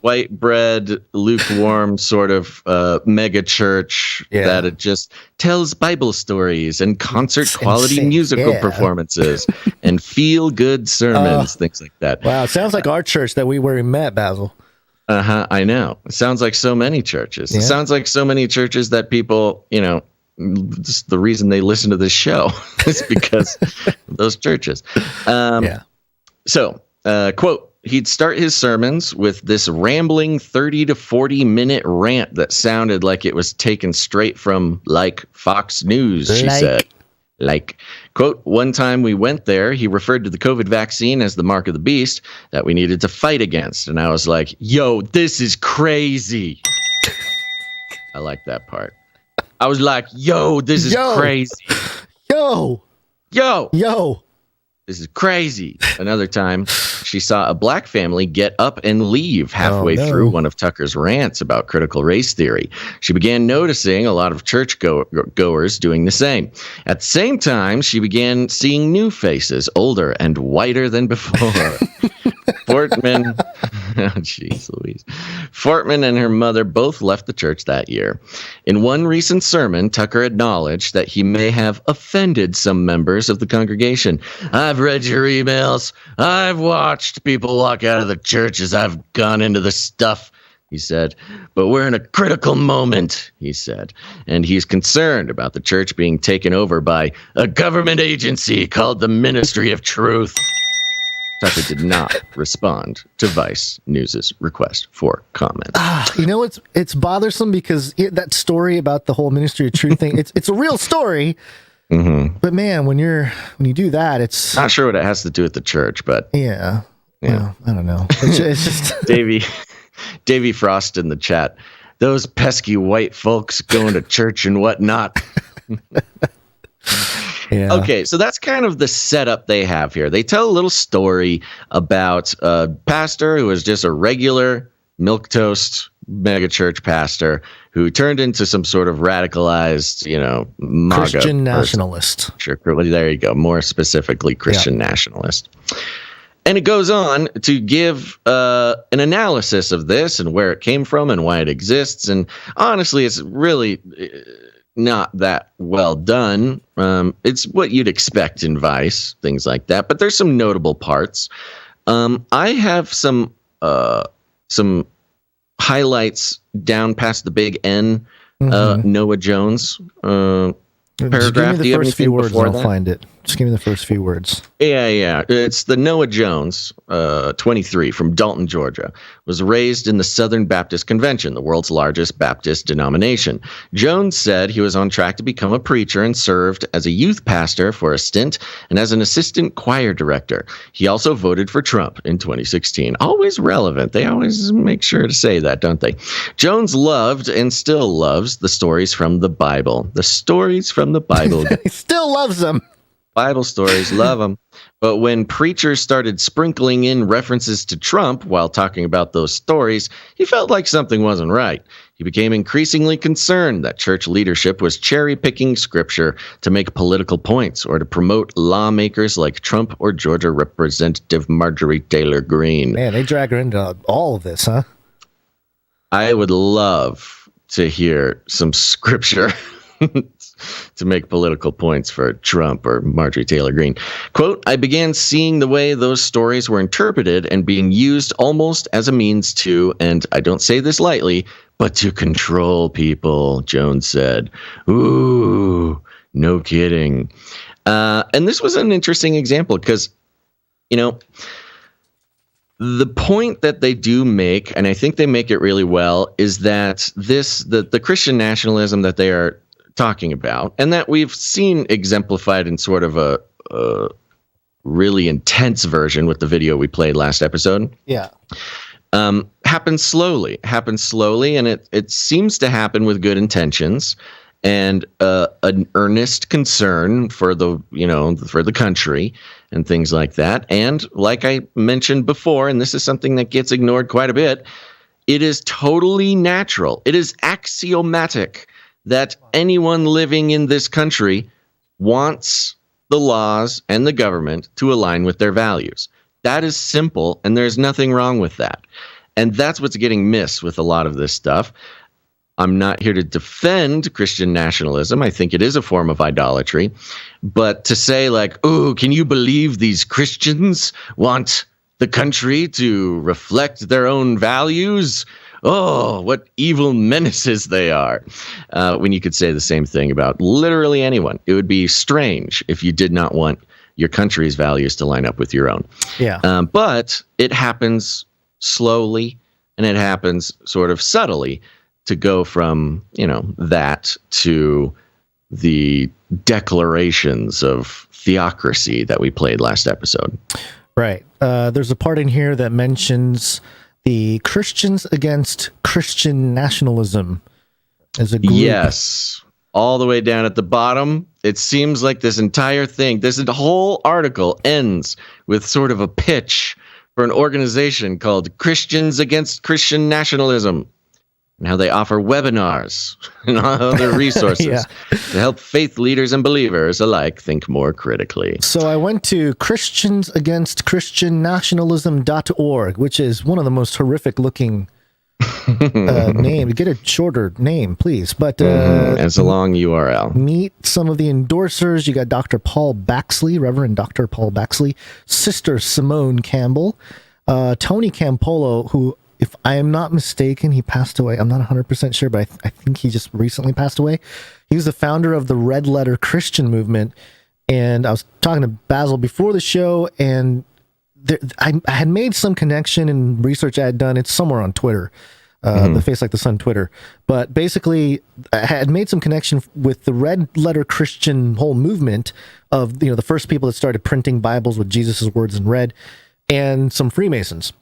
white bread, lukewarm sort of mega church that it just tells Bible stories and concert quality musical performances and feel good sermons, things like that. Wow, it sounds like our church that we met, Basil. I know. It sounds like so many churches. Yeah. It sounds like so many churches that people, just the reason they listen to this show is because of those churches. So, quote, he'd start his sermons with this rambling 30 to 40 minute rant that sounded like it was taken straight from, like, Fox News, she said. Like, quote, one time we went there, he referred to the COVID vaccine as the mark of the beast that we needed to fight against. And I was like, yo, this is crazy. I like that part. I was like, yo, this is crazy. Yo. This is crazy. Another time, she saw a black family get up and leave halfway through one of Tucker's rants about critical race theory. She began noticing a lot of church goers doing the same. At the same time, she began seeing new faces, older and whiter than before. Fortman, Fortman and her mother both left the church that year. In one recent sermon, Tucker acknowledged that he may have offended some members of the congregation. I've read your emails. I've watched people walk out of the church as I've gone into the stuff, he said. But we're in a critical moment, he said. And he's concerned about the church being taken over by a government agency called the Ministry of Truth. Tucker did not respond to Vice News' request for comment. It's bothersome because that story about the whole Ministry of Truth thing, it's a real story. Mm-hmm. But man, when you do that, it's not sure what it has to do with the church, but well, I don't know. It's just Davey Frost in the chat. those pesky white folks going to church and whatnot. Yeah. Okay, so that's kind of the setup they have here. They tell a little story about a pastor who was just a regular milquetoast megachurch pastor who turned into some sort of radicalized, MAGA Christian nationalist. Sure, there you go. More specifically, Christian nationalist. And it goes on to give an analysis of this and where it came from and why it exists. And honestly, it's really not that well done. It's what you'd expect in Vice, things like that. But there's some notable parts. I have some highlights down past the big N. Noah Jones paragraph. Just give me the first few words and I'll find it. Just give me the first few words. Yeah. It's the Noah Jones, 23, from Dalton, Georgia, was raised in the Southern Baptist Convention, the world's largest Baptist denomination. Jones said he was on track to become a preacher and served as a youth pastor for a stint and as an assistant choir director. He also voted for Trump in 2016. Always relevant. They always make sure to say that, don't they? Jones loved and still loves the stories from the Bible. The stories from the Bible. He still loves them. Bible stories, love them. But when preachers started sprinkling in references to Trump while talking about those stories, he felt like something wasn't right. He became increasingly concerned that church leadership was cherry-picking scripture to make political points or to promote lawmakers like Trump or Georgia Representative Marjorie Taylor Greene. Man, they drag her into all of this, huh? I would love to hear some scripture to make political points for Trump or Marjorie Taylor Greene. Quote, I began seeing the way those stories were interpreted and being used almost as a means to, and I don't say this lightly, but to control people, Jones said. Ooh, no kidding. And this was an interesting example because, the point that they do make, and I think they make it really well, is that the Christian nationalism that they are talking about, and that we've seen exemplified in sort of a really intense version with the video we played last episode. Yeah. Happens slowly, and it seems to happen with good intentions and an earnest concern for the country and things like that. And like I mentioned before, and this is something that gets ignored quite a bit, it is totally natural. It is axiomatic that anyone living in this country wants the laws and the government to align with their values. That is simple, and there's nothing wrong with that. And that's what's getting missed with a lot of this stuff. I'm not here to defend Christian nationalism. I think it is a form of idolatry. But to say like, oh, can you believe these Christians want the country to reflect their own values? Oh, what evil menaces they are. When you could say the same thing about literally anyone. It would be strange if you did not want your country's values to line up with your own. Yeah. But it happens slowly and it happens sort of subtly to go from, that to the declarations of theocracy that we played last episode. Right. There's a part in here that mentions the Christians against Christian nationalism as a group. Yes. All the way down at the bottom. It seems like this entire thing, this whole article ends with sort of a pitch for an organization called Christians Against Christian Nationalism. And how they offer webinars and other resources to help faith leaders and believers alike think more critically. So I went to christiansagainstchristiannationalism.org, which is one of the most horrific looking names. Get a shorter name, please. But it's a long URL. Meet some of the endorsers. You got Dr. Paul Baxley, Reverend Dr. Paul Baxley, Sister Simone Campbell, Tony Campolo, who, if I am not mistaken, he passed away. I'm not 100% sure, but I think he just recently passed away. He was the founder of the Red Letter Christian movement. And I was talking to Basil before the show, and I had made some connection in research I had done. It's somewhere on Twitter, the Face Like the Sun Twitter. But basically, I had made some connection with the Red Letter Christian whole movement of, the first people that started printing Bibles with Jesus' words in red, and some Freemasons.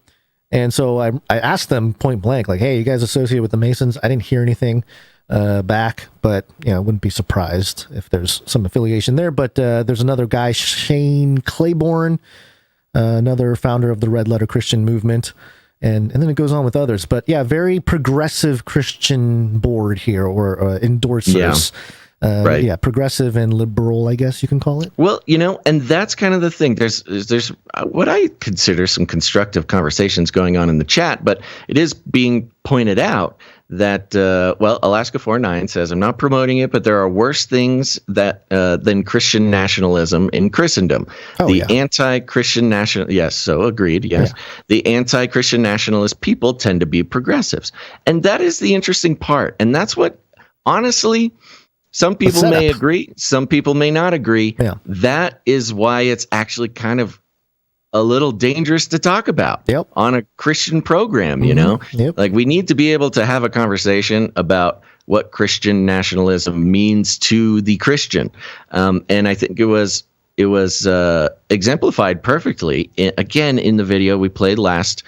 And so I asked them point blank, like, hey, you guys associated with the Masons? I didn't hear anything back, but I wouldn't be surprised if there's some affiliation there. But there's another guy, Shane Claiborne, another founder of the Red Letter Christian movement. And then it goes on with others. But yeah, very progressive Christian board here, or endorsers. Right. Yeah, progressive and liberal, I guess you can call it. Well, and that's kind of the thing. There's what I consider some constructive conversations going on in the chat, but it is being pointed out that, Alaska 49 says, I'm not promoting it, but there are worse things than Christian nationalism in Christendom. Anti-Christian national, yes, so agreed, yes. Yeah. The anti-Christian nationalist people tend to be progressives. And that is the interesting part. And that's what, honestly, some people may agree, some people may not agree. Yeah. That is why it's actually kind of a little dangerous to talk about on a Christian program, Yep. Like, we need to be able to have a conversation about what Christian nationalism means to the Christian. And I think it was exemplified perfectly, again, in the video we played last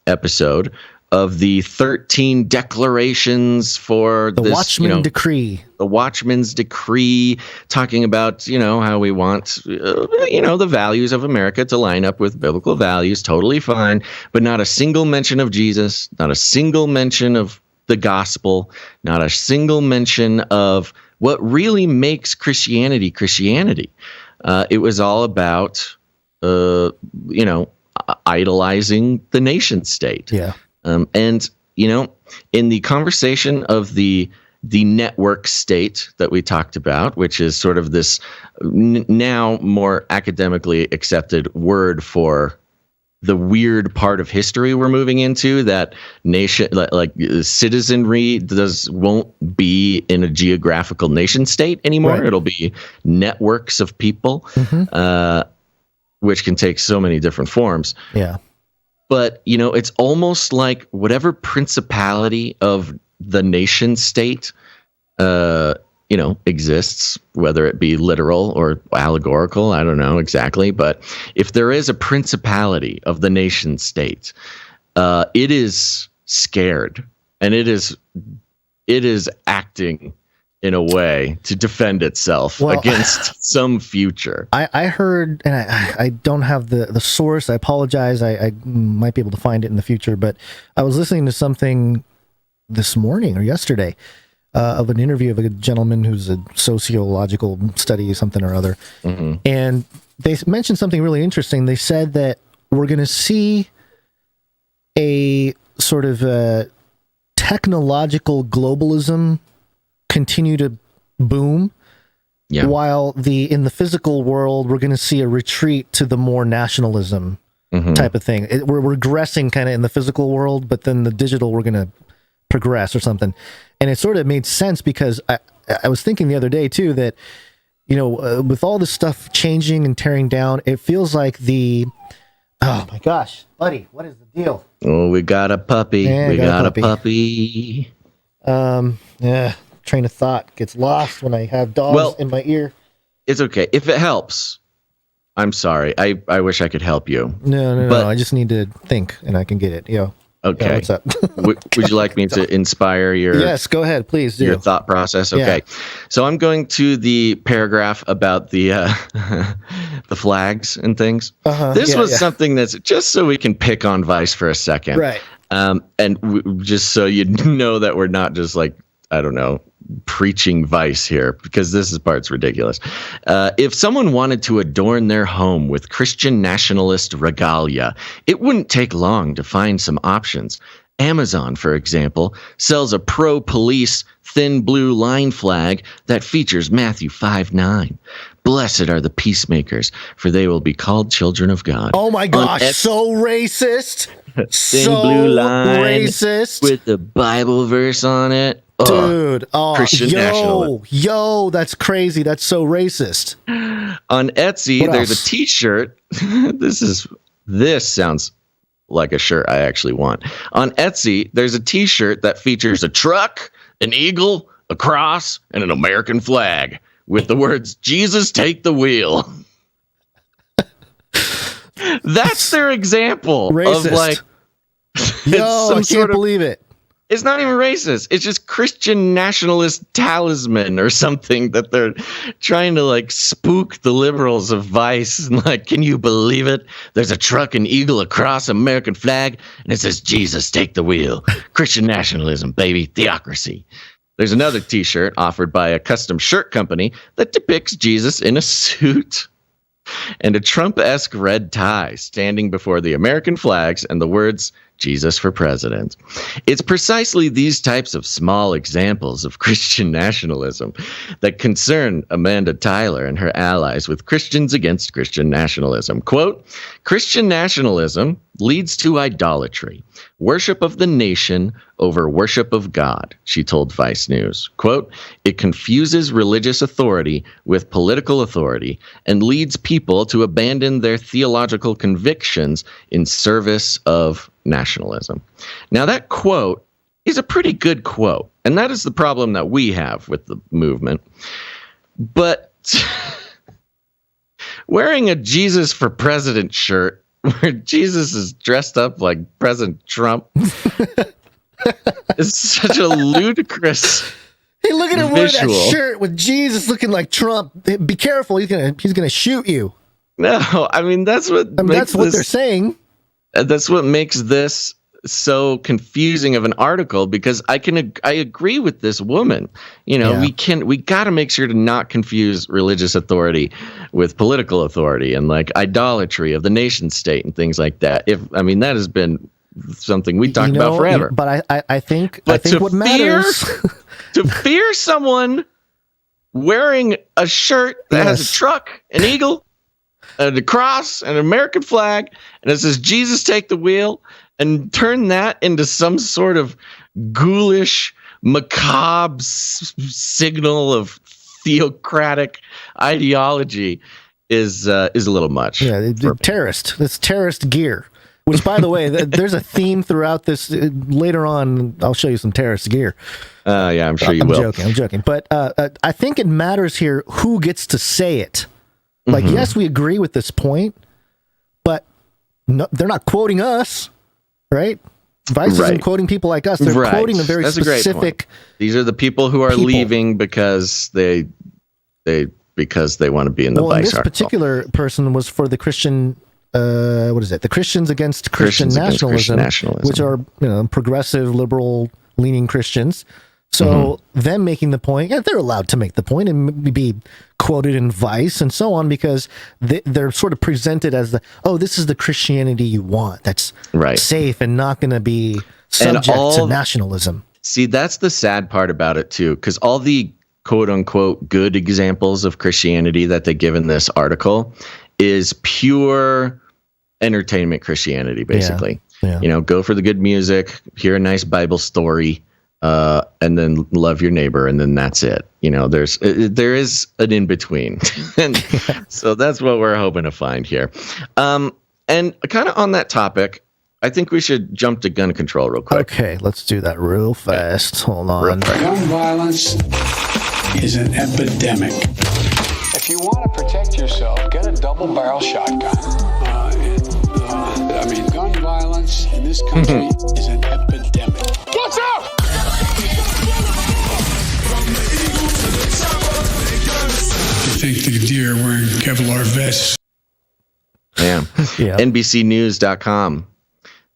episode, of the 13 declarations for the Watchman Decree. The Watchman's Decree, talking about, how we want, the values of America to line up with biblical values. Totally fine. But not a single mention of Jesus, not a single mention of the gospel, not a single mention of what really makes Christianity Christianity. It was all about, idolizing the nation state. Yeah. In the conversation of the network state that we talked about, which is sort of this now more academically accepted word for the weird part of history we're moving into, that nation, like citizenry won't be in a geographical nation state anymore. Right. It'll be networks of people, which can take so many different forms. Yeah. But, it's almost like whatever principality of the nation state, exists, whether it be literal or allegorical, I don't know exactly. But if there is a principality of the nation state, it is scared, and it is acting in a way to defend itself against some future. I heard, and I don't have the source. I apologize. I might be able to find it in the future, but I was listening to something this morning or yesterday of an interview of a gentleman who's a sociological study, something or other. Mm-hmm. And they mentioned something really interesting. They said that we're going to see a sort of technological globalism continue to boom, while in the physical world, we're going to see a retreat to the more nationalism type of thing. We're regressing kind of in the physical world, but then the digital, we're going to progress or something. And it sort of made sense, because I was thinking the other day too that, with all this stuff changing and tearing down, it feels like oh my gosh, buddy, what is the deal? Oh, we got a puppy. We got a puppy. Yeah. Train of thought gets lost when I have dogs in my ear. It's okay. If it helps, I'm sorry. I wish I could help you. No. I just need to think, and I can get it. Okay. Yeah, what's up? Would you like me to inspire your? Yes, go ahead, please do. Your thought process. Okay. Yeah. So I'm going to the paragraph about the the flags and things. This was something that's just so we can pick on Vice for a second, right? Just so you know that we're not just like, I don't know, preaching Vice here, because this part's ridiculous. If someone wanted to adorn their home with Christian nationalist regalia, it wouldn't take long to find some options. Amazon, for example, sells a pro-police thin blue line flag that features Matthew 5:9. Blessed are the peacemakers, for they will be called children of God. Oh my gosh, so racist. Thin blue line racist with the Bible verse on it. Dude, Christian nationalist. That's crazy. That's so racist. On Etsy, there's a t-shirt. This sounds like a shirt I actually want. On Etsy, there's a t-shirt that features a truck, an eagle, a cross, and an American flag with the words, Jesus, take the wheel. That's their example Racist. of like. Yo, I can't believe it. It's not even racist. It's just Christian nationalist talisman or something that they're trying to like spook the liberals of Vice. And like, can you believe it? There's a truck and eagle across American flag, and it says, Jesus, take the wheel. Christian nationalism, baby, theocracy. There's another T-shirt offered by a custom shirt company that depicts Jesus in a suit and a Trump-esque red tie standing before the American flags and the words, Jesus for president. It's precisely these types of small examples of Christian nationalism that concern Amanda Tyler and her allies with Christians against Christian nationalism. Quote, Christian nationalism leads to idolatry, worship of the nation over worship of God, she told Vice News. Quote, it confuses religious authority with political authority and leads people to abandon their theological convictions in service of nationalism. Now, that quote is a pretty good quote, and that is the problem that we have with the movement. But wearing a Jesus for President shirt where Jesus is dressed up like President Trump is such a ludicrous Hey, look at him wearing visual. that shirt with Jesus looking like Trump. Be careful, he's gonna shoot you. No, I mean that's what that's what they're saying. That's what makes this so confusing of an article, because I agree with this woman. You know, we got to make sure to not confuse religious authority with political authority and like idolatry of the nation state and things like that. That has been something we talked about forever. But I think what matters to fear someone wearing a shirt that has a truck, an eagle, and a cross, and an American flag, and it says Jesus take the wheel, and turn that into some sort of ghoulish, macabre signal of theocratic ideology is a little much. Yeah, terrorist. That's terrorist gear. Which, by the way, there's a theme throughout this. Later on, I'll show you some terrorist gear. Yeah, I'm sure you will. I'm joking. But I think it matters here who gets to say it. Like, yes, we agree with this point, but no, they're not quoting us, right? Vice isn't quoting people like us. They're quoting a very specific. These are the people who are leaving because they want to be in the Vice this article. Particular person was for the Christian. What is it? The Christians against Christian nationalism, which are progressive, liberal leaning Christians. So them making the point, they're allowed to make the point and be quoted in Vice and so on, because they're sort of presented as this is the Christianity you want. That's safe and not going to be subject to nationalism. See, that's the sad part about it too, because all the quote unquote good examples of Christianity that they give in this article is pure entertainment Christianity, basically. Yeah. Go for the good music, hear a nice Bible story, and then love your neighbor, and then that's it. There is an in between, and so that's what we're hoping to find here. And kind of on that topic, I think we should jump to gun control real quick. Okay, let's do that real fast. Hold on. Gun violence is an epidemic. If you want to protect yourself, get a double-barrel shotgun. Gun violence in this country is an epidemic. Watch out! You think the deer wearing Kevlar vests? Yeah. NBCnews.com.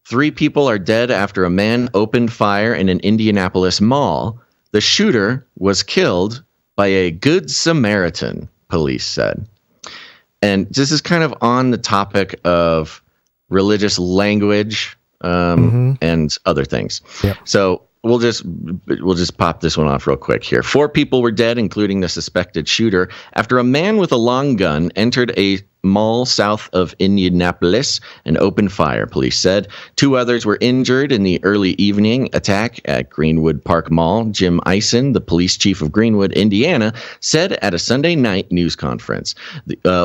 3 people are dead after a man opened fire in an Indianapolis mall. The shooter was killed by a Good Samaritan, police said. And this is kind of on the topic of religious language and other things. Yep. So we'll just pop this one off real quick here. 4 people were dead, including the suspected shooter, after a man with a long gun entered a mall south of Indianapolis and opened fire, police said. 2 others were injured in the early evening attack at Greenwood Park Mall. Jim Eisen, the police chief of Greenwood, Indiana, said at a Sunday night news conference.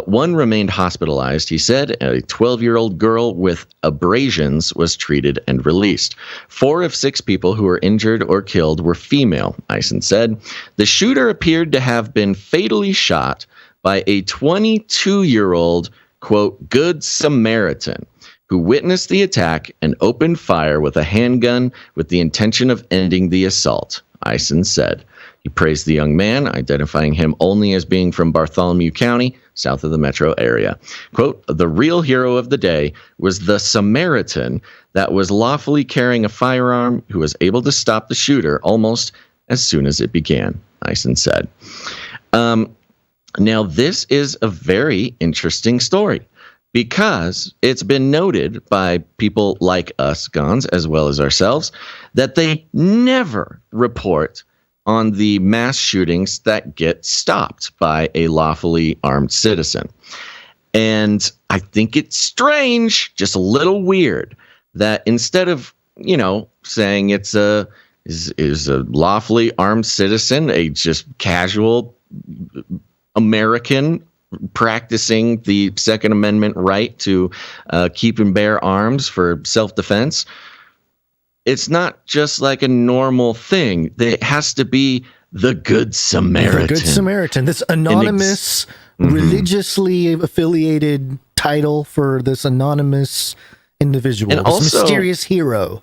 One remained hospitalized, he said. A 12-year-old girl with abrasions was treated and released. 4 of 6 people who were injured or killed were female, Eisen said. The shooter appeared to have been fatally shot by a 22-year-old quote, Good Samaritan, who witnessed the attack and opened fire with a handgun with the intention of ending the assault, Eisen said. He praised the young man, identifying him only as being from Bartholomew County, south of the metro area. Quote, the real hero of the day was the Samaritan that was lawfully carrying a firearm who was able to stop the shooter almost as soon as it began, Eisen said. Now, this is a very interesting story because it's been noted by people like us, Gons, as well as ourselves, that they never report on the mass shootings that get stopped by a lawfully armed citizen. And I think it's strange, just a little weird, that instead of, saying it's is a lawfully armed citizen, a just casual American practicing the Second Amendment right to keep and bear arms for self-defense, it's not just like a normal thing. It has to be the Good Samaritan. The Good Samaritan, this anonymous, religiously affiliated title for this anonymous individual, and this also, mysterious hero.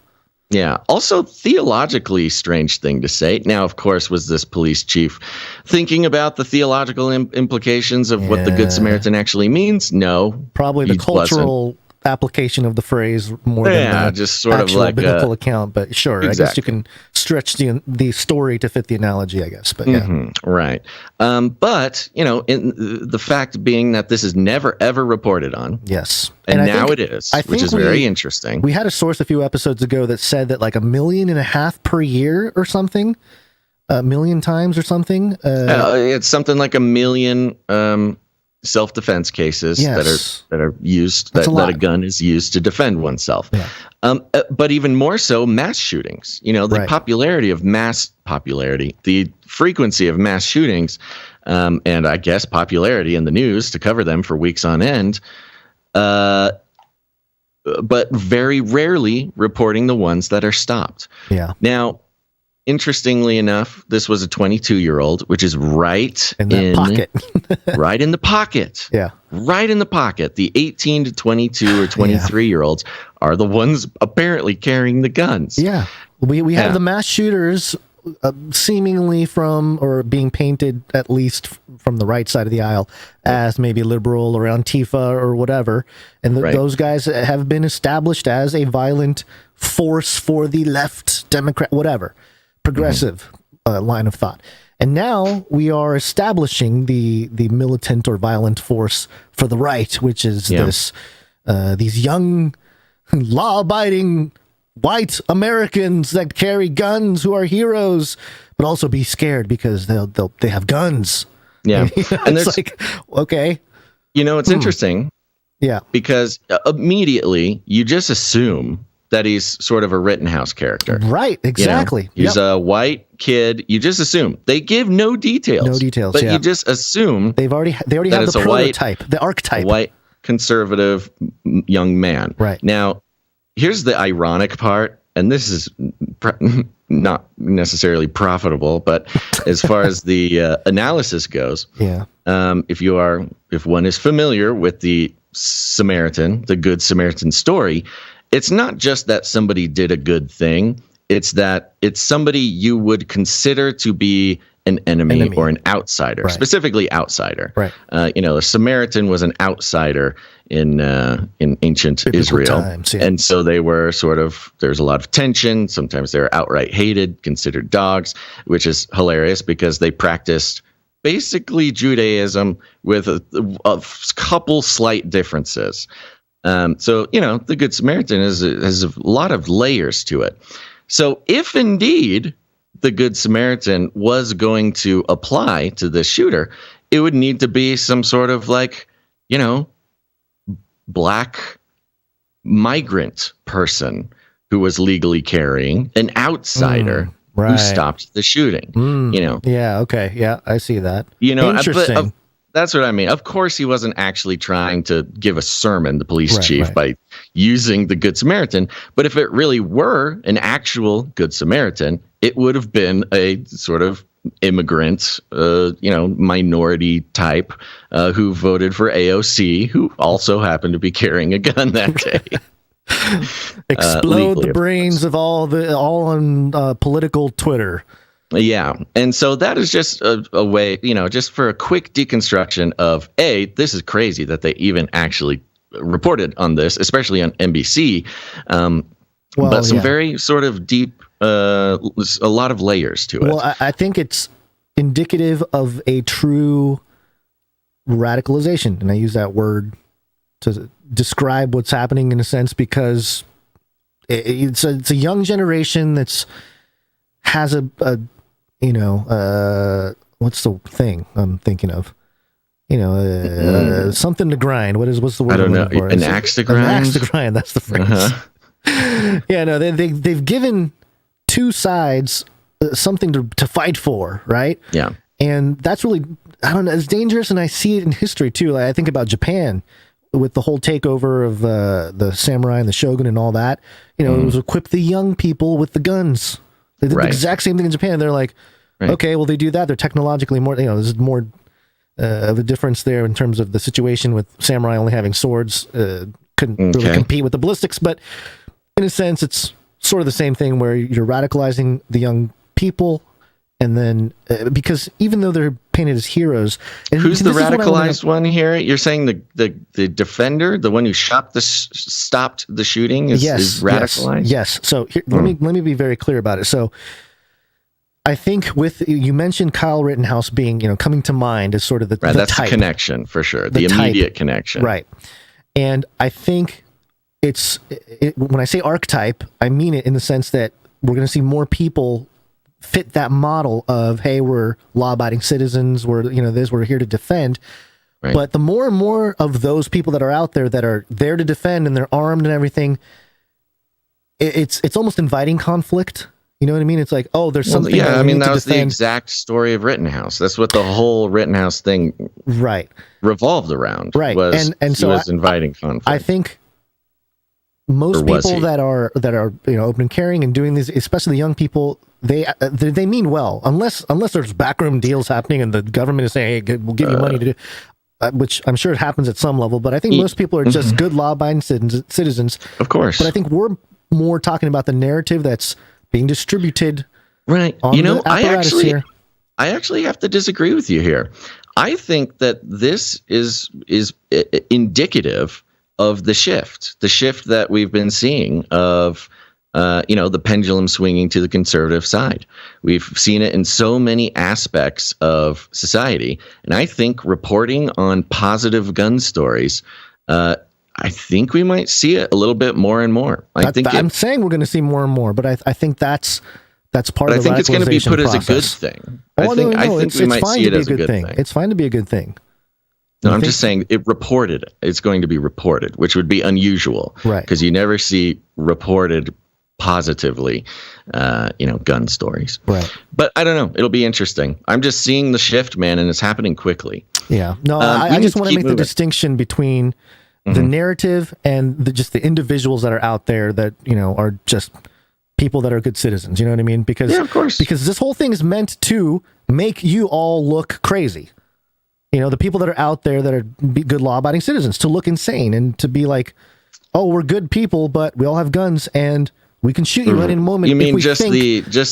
Yeah. Also, theologically strange thing to say. Now, of course, was this police chief thinking about the theological implications of what the Good Samaritan actually means? No. Probably the cultural application of the phrase more than the just sort actual of like biblical account. But sure, exactly. I guess you can stretch the story to fit the analogy, I guess. But right. But, in the fact being that this is never, ever reported on. Yes. And now it is, which is very interesting. We had a source a few episodes ago that said that like 1.5 million per year or something, 1 million times or something. It's something like 1 million self-defense cases that are used, that a gun is used to defend oneself. Yeah. But even more so, mass shootings. The popularity of the frequency of mass shootings, and I guess popularity in the news to cover them for weeks on end. But very rarely reporting the ones that are stopped. Yeah. Now, interestingly enough, this was a 22-year-old, which is right in the pocket. Right in the pocket. Yeah. Right in the pocket. The 18 to 22 or 23-year-olds are the ones apparently carrying the guns. Yeah. We have the mass shooters seemingly from, or being painted at least from the right side of the aisle, as maybe liberal or Antifa or whatever. And those guys have been established as a violent force for the left, Democrat, whatever, progressive line of thought. And now we are establishing the militant or violent force for the right, which is these young, law-abiding white Americans that carry guns who are heroes, but also be scared because they have guns. Yeah. And it's like, okay. It's interesting. Yeah. Because immediately you just assume that he's sort of a Rittenhouse character. Right. Exactly. He's a white kid. You just assume. They give no details. No details. But you just assume they already have the prototype, the archetype. A white conservative young man. Right. Now, here's the ironic part, and this is not necessarily profitable, but as far as the analysis goes, if one is familiar with the Samaritan, the Good Samaritan story, it's not just that somebody did a good thing. It's that it's somebody you would consider to be an enemy or an outsider, specifically outsider. Right. A Samaritan was an outsider in ancient Biblical Israel. Times, and so they were there's a lot of tension. Sometimes they're outright hated, considered dogs, which is hilarious because they practiced basically Judaism with a couple slight differences. So, the Good Samaritan has a lot of layers to it. So if indeed the Good Samaritan was going to apply to this shooter, it would need to be some sort of black migrant person who was legally carrying, an outsider who stopped the shooting. Yeah. Okay. Yeah, I see that. Interesting. That's what I mean. Of course, he wasn't actually trying to give a sermon, the police chief, by using the Good Samaritan. But if it really were an actual Good Samaritan, it would have been a sort of immigrants, minority type, who voted for AOC, who also happened to be carrying a gun that day. Explode the brains of all on political Twitter. Yeah. And so that is just a way, just for a quick deconstruction of this is crazy that they even actually reported on this, especially on NBC. But some very sort of deep, a lot of layers to it. Well, I think it's indicative of a true radicalization. And I use that word to describe what's happening in a sense, because it's a young generation has what's the thing I'm thinking of? Something to grind. What's the word? I don't know. An axe to grind? An axe to grind. That's the phrase. Uh-huh. Yeah, no, they've given two sides something to fight for, right? Yeah. And that's really, I don't know, it's dangerous, and I see it in history too. Like, I think about Japan with the whole takeover of the samurai and the shogun and all that. It was equip the young people with the guns. They did the exact same thing in Japan. They're like, okay, well, they do that. They're technologically more, there's more of a difference there in terms of the situation with samurai only having swords. Couldn't really compete with the ballistics, but in a sense, it's sort of the same thing where you're radicalizing the young people. And then, because even though they're painted as heroes, and who's the radicalized one here? You're saying the defender, the one who stopped the shooting, is radicalized. Yes. So here, let me be very clear about it. So I think you mentioned Kyle Rittenhouse being, coming to mind as sort of the that's type. The connection for sure, the immediate connection, right? And I think when I say archetype, I mean it in the sense that we're going to see more people fit that model of, hey, we're law-abiding citizens, we're here to defend. Right. But the more and more of those people that are out there that are there to defend and they're armed and everything, it's almost inviting conflict. You know what I mean? It's like, oh, there's something. Yeah, I mean, that was the exact story of Rittenhouse. That's what the whole Rittenhouse thing revolved around. Right. And so was inviting conflict. I think most people that are open and carrying and doing these, especially the young people, they mean well, unless there's backroom deals happening and the government is saying, hey, we'll give you money to do, which I'm sure it happens at some level. But I think most people are just good law-abiding citizens. Of course. But I think we're more talking about the narrative that's being distributed. Right. I actually have to disagree with you here. I think that this is indicative of the shift that we've been seeing of, the pendulum swinging to the conservative side. We've seen it in so many aspects of society. And I think reporting on positive gun stories, I think we might see it a little bit more and more. I'm saying we're going to see more and more, but I think that's part of the radicalization process. I think it's going to be put as a good thing. I think we might see it as a good thing. It's fine to be a good thing. No, I'm just saying it's going to be reported, which would be unusual. Right. Because you never see reported positively, gun stories. Right. But I don't know. It'll be interesting. I'm just seeing the shift, man, and it's happening quickly. Yeah. No, I just want to make the distinction between the narrative and just the individuals that are out there that, are just people that are good citizens. You know what I mean? Because, of course. Because this whole thing is meant to make you all look crazy. The people that are out there that are good law-abiding citizens to look insane and to be like, oh, we're good people, but we all have guns and we can shoot you at any moment. You mean just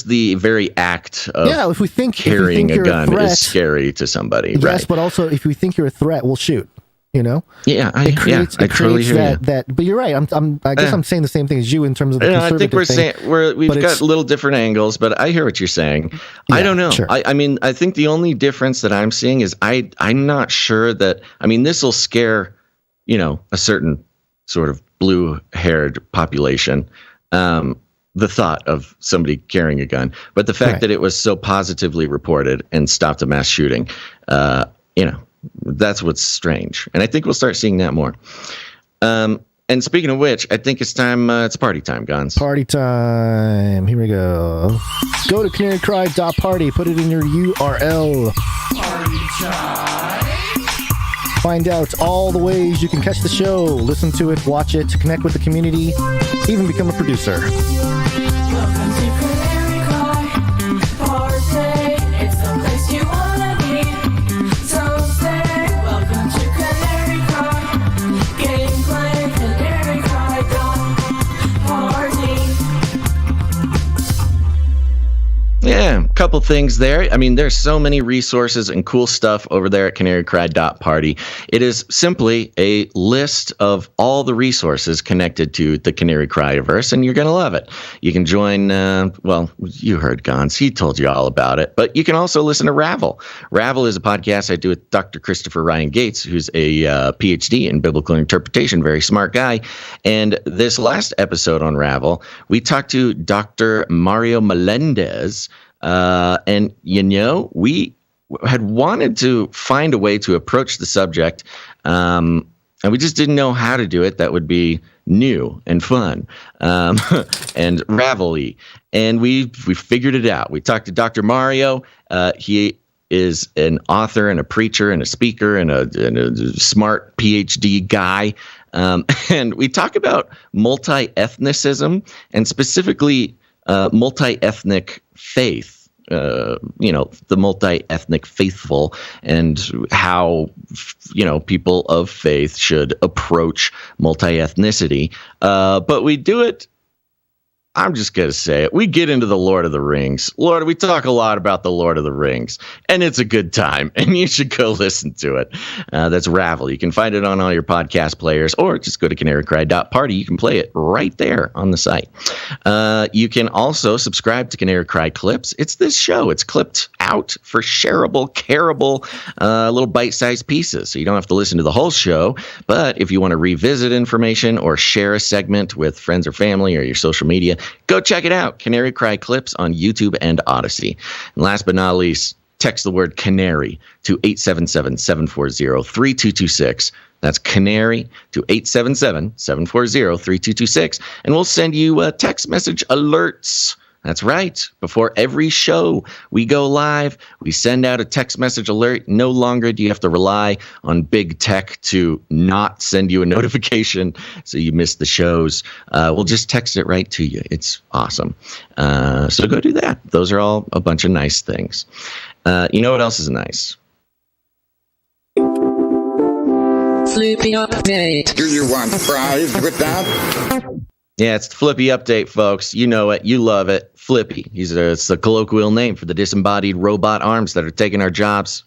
the very act of if we think carrying a gun threat, is scary to somebody. Yes, right. But also if we think you're a threat, we'll shoot. Yeah, I totally hear you. But you're right. I guess I'm saying the same thing as you in terms of the conservative I think we're thing. saying we've got little different angles, but I hear what you're saying. Yeah, I don't know. Sure. I mean, I think the only difference that I'm seeing is I'm not sure that. I mean, this will scare a certain sort of blue-haired population. The thought of somebody carrying a gun, but the fact that it was so positively reported and stopped a mass shooting, that's what's strange. And I think we'll start seeing that more. And speaking of which, I think it's time, it's party time, Gons. Party time. Here we go. Go to canarycry.party. Put it in your URL. Party time. Find out all the ways you can catch the show, listen to it, watch it, connect with the community, even become a producer. Welcome to Canary Cry Party. It's the Yeah, a couple things there. I mean, there's so many resources and cool stuff over there at canarycry.party. It is simply a list of all the resources connected to the Canary Cryverse, and you're going to love it. You can join, well, you heard Gons. He told you all about it. But you can also listen to Ravel. Ravel is a podcast I do with Dr. Christopher Ryan Gates, who's a PhD in biblical interpretation, very smart guy. And this last episode on Ravel, we talked to Dr. Mario Melendez. And, we had wanted to find a way to approach the subject, and we just didn't know how to do it that would be new and fun and ravel-y. And we figured it out. We talked to Dr. Mario. He is an author and a preacher and a speaker and a smart PhD guy. And we talk about multi-ethnicism and specifically multi-ethnic faith, the multi-ethnic faithful, and how, people of faith should approach multi-ethnicity. But we do it, I'm just going to say it, we get into the Lord of the Rings. We talk a lot about the Lord of the Rings, and it's a good time, and you should go listen to it. That's Ravel. You can find it on all your podcast players, or just go to canarycry.party. You can play it right there on the site. You can also subscribe to Canary Cry Clips. It's this show. It's clipped out for shareable, careable, little bite-sized pieces, so you don't have to listen to the whole show. But if you want to revisit information or share a segment with friends or family or your social media, go check it out. Canary Cry Clips on YouTube and Odyssey. And last but not least, text the word Canary to 877-740-3226. That's Canary to 877-740-3226. And we'll send you text message alerts. That's right. Before every show we go live, we send out a text message alert. No longer do you have to rely on big tech to not send you a notification so you miss the shows. We'll just text it right to you. It's awesome. So go do that. Those are all a bunch of nice things. You know what else is nice? Flippy update. Do you want fries with that? Yeah, it's the Flippy update, folks. You know it. You love it. Flippy. It's a colloquial name for the disembodied robot arms that are taking our jobs,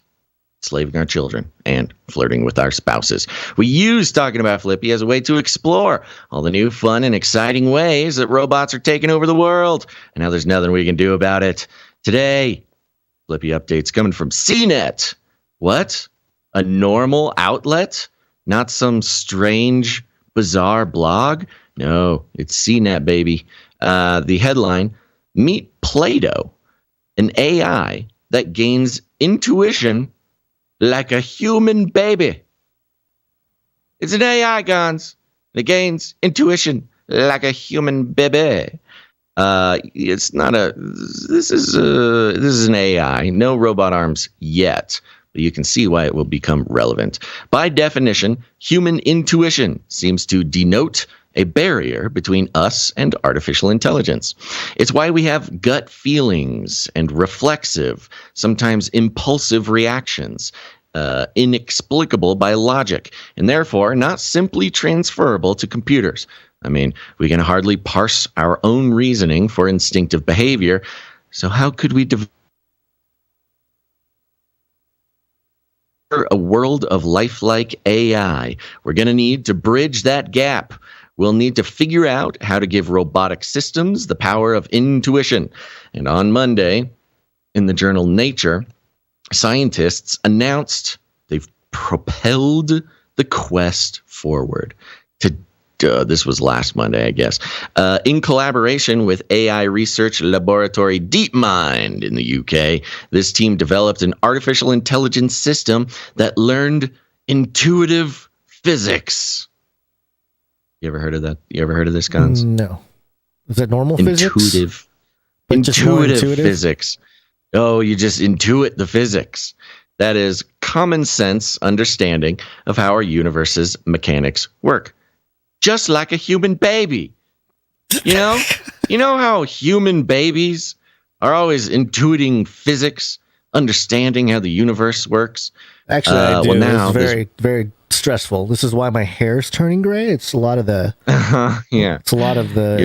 enslaving our children, and flirting with our spouses. We use talking about Flippy as a way to explore all the new, fun, and exciting ways that robots are taking over the world, and now there's nothing we can do about it. Today, Flippy update's coming from CNET. What? A normal outlet? Not some strange, bizarre blog? No, it's CNET, baby. The headline, meet Plato, an AI that gains intuition like a human baby. It's an AI, Gons. It gains intuition like a human baby. It's not this is an AI. No robot arms yet. But you can see why it will become relevant. By definition, human intuition seems to denote a barrier between us and artificial intelligence. It's why we have gut feelings and reflexive, sometimes impulsive reactions, inexplicable by logic, and therefore not simply transferable to computers. I mean, we can hardly parse our own reasoning for instinctive behavior, so how could we develop a world of lifelike AI? We're going to need to bridge that gap. We'll need to figure out how to give robotic systems the power of intuition. And on Monday, in the journal Nature, scientists announced they've propelled the quest forward. This was last Monday, I guess. In collaboration with AI research laboratory DeepMind in the UK, this team developed an artificial intelligence system that learned intuitive physics. You ever heard of that? You ever heard of this, Gons? No. Is that normal physics? Intuitive physics. Oh, you just intuit the physics. That is common sense understanding of how our universe's mechanics work. Just like a human baby. You know? You know how human babies are always intuiting physics, understanding how the universe works? Actually, I do. It's very stressful. This is why my hair's turning gray. It's a lot of the yeah. It's a lot of the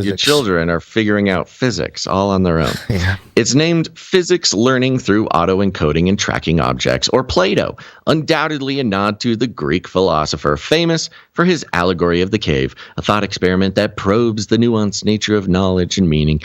your children are figuring out physics all on their own. Yeah. It's named Physics Learning Through Auto-Encoding and Tracking Objects, or Plato, undoubtedly a nod to the Greek philosopher famous for his allegory of the cave, a thought experiment that probes the nuanced nature of knowledge and meaning.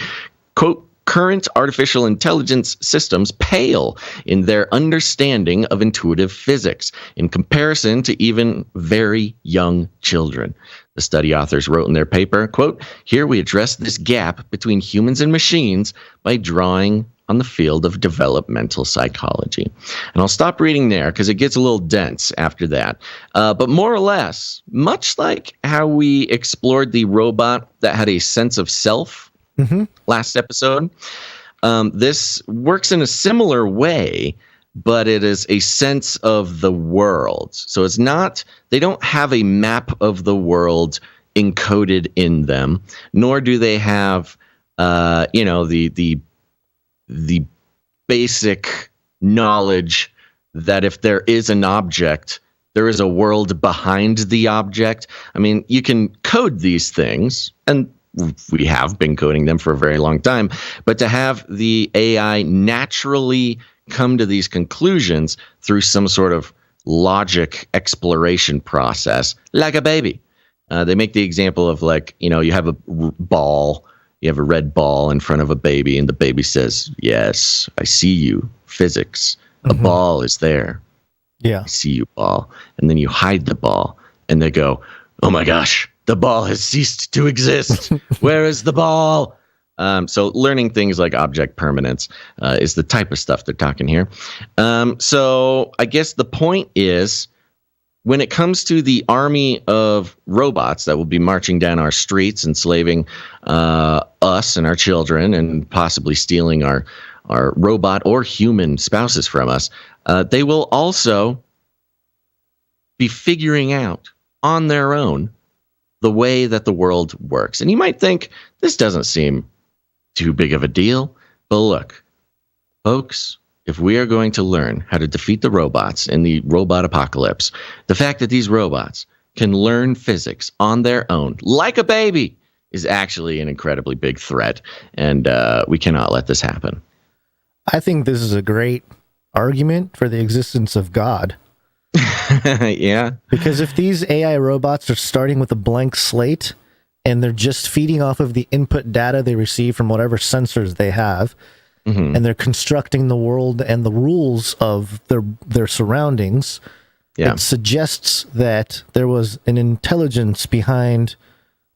Quote, current artificial intelligence systems pale in their understanding of intuitive physics in comparison to even very young children. The study authors wrote in their paper, quote, here we address this gap between humans and machines by drawing on the field of developmental psychology. And I'll stop reading there because it gets a little dense after that. But more or less, much like how we explored the robot that had a sense of self last episode, this works in a similar way, but it is a sense of the world. So it's not, they don't have a map of the world encoded in them, nor do they have, the basic knowledge that if there is an object, there is a world behind the object. I mean, you can code these things, and we have been coding them for a very long time, but to have the AI naturally come to these conclusions through some sort of logic exploration process, like a baby. They make the example of you have a ball, you have a red ball in front of a baby, and the baby says, yes, I see you, physics. A ball is there. Yeah. I see you, ball. And then you hide the ball, and they go, oh my gosh, the ball has ceased to exist. Where is the ball? So learning things like object permanence is the type of stuff they're talking here. So I guess the point is, when it comes to the army of robots that will be marching down our streets, enslaving us and our children, and possibly stealing our robot or human spouses from us, they will also be figuring out on their own the way that the world works. And you might think, this doesn't seem too big of a deal. But look, folks, if we are going to learn how to defeat the robots in the robot apocalypse, the fact that these robots can learn physics on their own, like a baby, is actually an incredibly big threat. And we cannot let this happen. I think this is a great argument for the existence of God. Yeah. Because if these AI robots are starting with a blank slate and they're just feeding off of the input data they receive from whatever sensors they have, and they're constructing the world and the rules of their surroundings, it suggests that there was an intelligence behind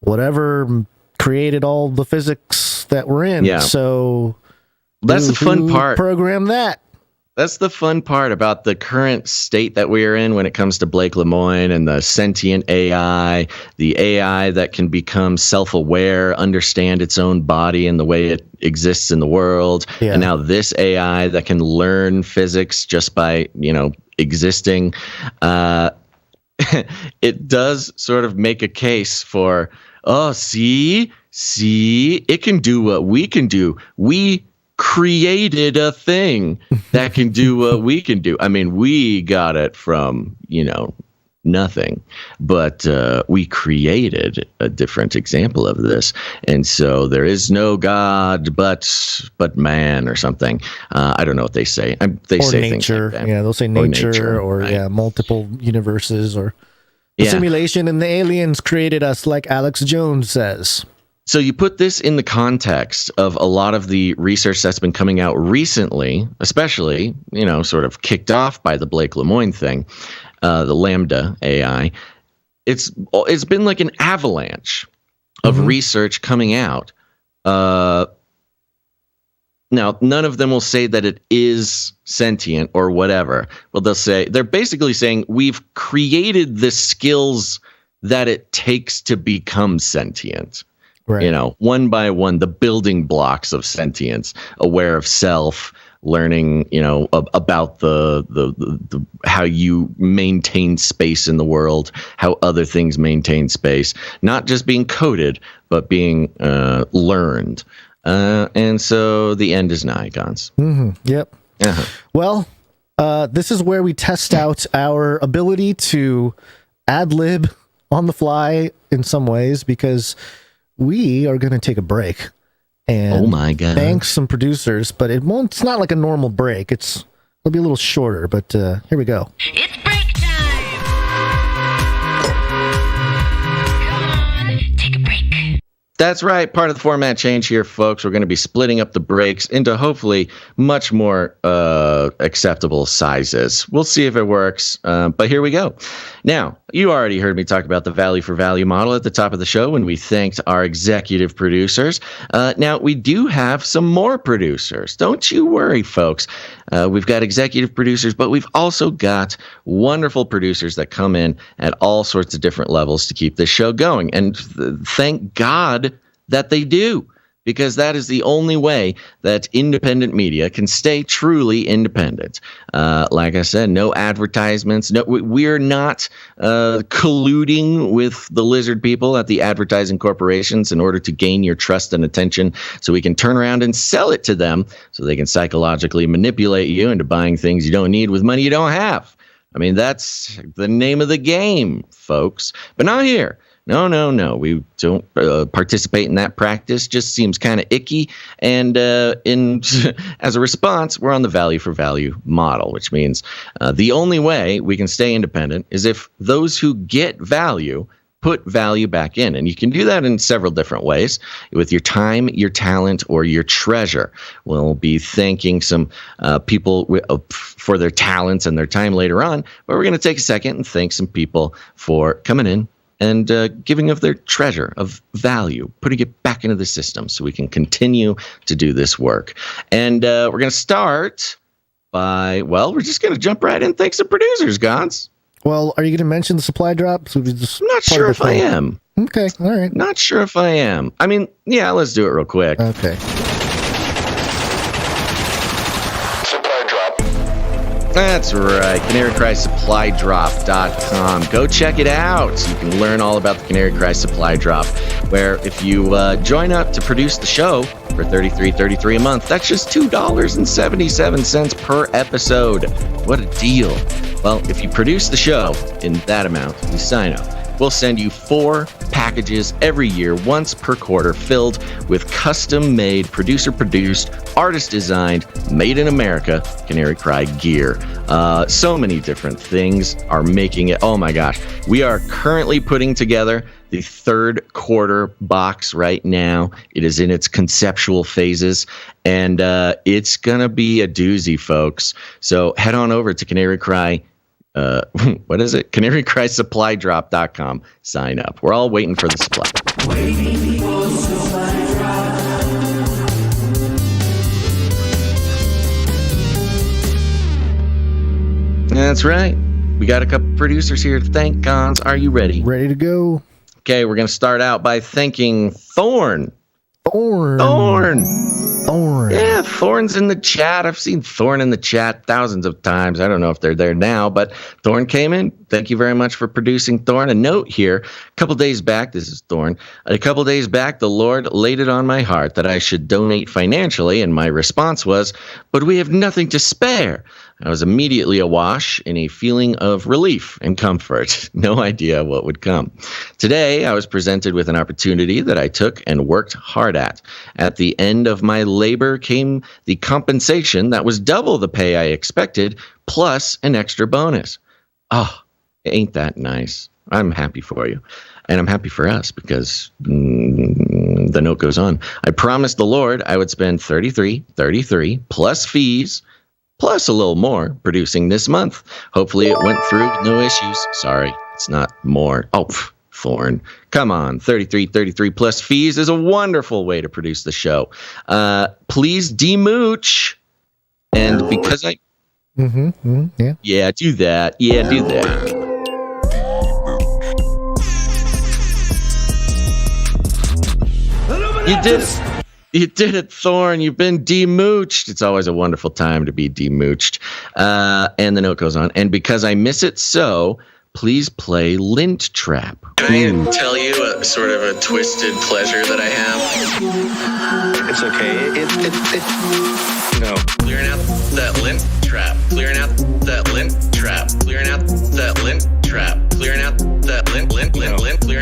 whatever created all the physics that we're in. Yeah. So that's the fun part. Program that. That's the fun part about the current state that we are in when it comes to Blake Lemoine and the sentient AI, the AI that can become self-aware, understand its own body and the way it exists in the world. Yeah. And now this AI that can learn physics just by, existing. It does sort of make a case for, see, it can do what we can do. We created a thing that can do what we can do. I mean, we got it from, nothing, but we created a different example of this. And so there is no God, but man or something. I don't know what they say. They say nature. Things like that. Yeah, they'll say nature or right. Multiple universes or the simulation and the aliens created us, like Alex Jones says. So you put this in the context of a lot of the research that's been coming out recently, especially, sort of kicked off by the Blake Lemoine thing, the Lambda AI. It's been like an avalanche of research coming out. Now, none of them will say that it is sentient or whatever. Well, they're basically saying we've created the skills that it takes to become sentient. Right. One by one, the building blocks of sentience, aware of self, learning, about the how you maintain space in the world, how other things maintain space, not just being coded, but being learned. And so the end is nigh, Gons. Yep. Uh-huh. Well, This is where we test out our ability to ad-lib on the fly in some ways, because we are going to take a break and oh my God. Thank some producers, but it's not like a normal break. It'll be a little shorter, but here we go. It's break time! Come on, take a break. That's right. Part of the format change here, folks. We're going to be splitting up the breaks into hopefully much more acceptable sizes. We'll see if it works, but here we go. Now, you already heard me talk about the value for value model at the top of the show when we thanked our executive producers. Now, we do have some more producers. Don't you worry, folks. We've got executive producers, but we've also got wonderful producers that come in at all sorts of different levels to keep this show going. And thank God that they do, because that is the only way that independent media can stay truly independent. Like I said, no advertisements. No, we're not colluding with the lizard people at the advertising corporations in order to gain your trust and attention so we can turn around and sell it to them so they can psychologically manipulate you into buying things you don't need with money you don't have. I mean, that's the name of the game, folks. But not here. No. We don't participate in that practice. Just seems kind of icky. And as a response, we're on the value for value model, which means the only way we can stay independent is if those who get value put value back in. And you can do that in several different ways with your time, your talent, or your treasure. We'll be thanking some people for their talents and their time later on, but we're going to take a second and thank some people for coming in and giving of their treasure of value, putting it back into the system so we can continue to do this work. And we're going to start by, we're just going to jump right in. Thanks to producers, Gons. Well, are you going to mention the supply drops? I'm not sure if I am. Okay, all right. Not sure if I am. I mean, yeah, let's do it real quick. Okay. Supply drop. That's right. CanaryCrySupplyDrop.com. Go check it out so you can learn all about the Canary Cry Supply Drop, where if you join up to produce the show for $33.33 a month, that's just $2.77 per episode. What a deal. Well, if you produce the show in that amount, you sign up. We'll send you 4 packages every year, once per quarter, filled with custom-made, producer-produced, artist-designed, made-in-America Canary Cry gear. So many different things are making it. Oh my gosh. We are currently putting together the 3rd quarter box right now. It is in its conceptual phases, and it's going to be a doozy, folks. So head on over to Canary Cry. What is it? CanaryCrySupplyDrop.com. Sign up. We're all waiting for the supply. Waiting for supply drop. That's right. We got a couple producers here to thank. Gons, are you ready? Ready to go. Okay, we're going to start out by thanking Thorn. Thorn. Yeah, Thorn's in the chat. I've seen Thorn in the chat thousands of times. I don't know if they're there now, but Thorn came in. Thank you very much for producing, Thorn. A note here, a couple days back, this is Thorn. A couple days back, the Lord laid it on my heart that I should donate financially, and my response was, but we have nothing to spare. I was immediately awash in a feeling of relief and comfort. No idea what would come. Today, I was presented with an opportunity that I took and worked hard at. At the end of my labor came the compensation that was double the pay I expected, plus an extra bonus. Oh, ain't that nice? I'm happy for you. And I'm happy for us because the note goes on. I promised the Lord I would spend $33 plus fees, plus a little more producing this month. Hopefully it went through with no issues. Sorry, it's not more. Oh, Thorn. Come on, $33 plus fees is a wonderful way to produce the show. Please demooch. And because I... Yeah. Yeah, do that. Yeah, do that. You did it. You did it, Thorn. You've been demooched. It's always a wonderful time to be demooched. And the note goes on. And because I miss it so, please play Lint Trap. Can I tell you a sort of a twisted pleasure that I have? It's okay. No. Clearing out that lint trap. Clearing out that lint trap. Clearing out that lint trap. Clearing out that lint. Clearing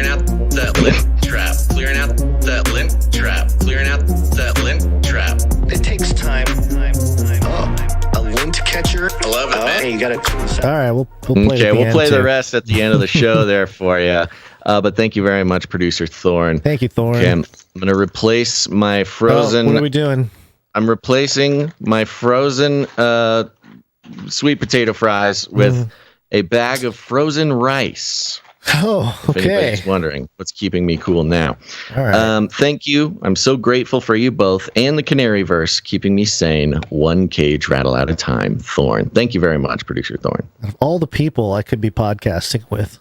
out that lint trap. Clearing out that lint trap. Clearing out that lint trap. It takes time. A lint catcher. I love it, man. Hey, you gotta. All right, we'll play. Okay, we'll play the too. rest at the end of the show there for you. But thank you very much, Producer Thorne. Thank you, Thorne. Okay, I'm going to replace my frozen. What are we doing? I'm replacing my frozen sweet potato fries with a bag of frozen rice. Oh, If okay. anybody's wondering what's keeping me cool now. All right. Thank you. I'm so grateful for you both and the Canary verse keeping me sane one cage rattle at a time. Thorne. Thank you very much, Producer Thorne. Of all the people I could be podcasting with,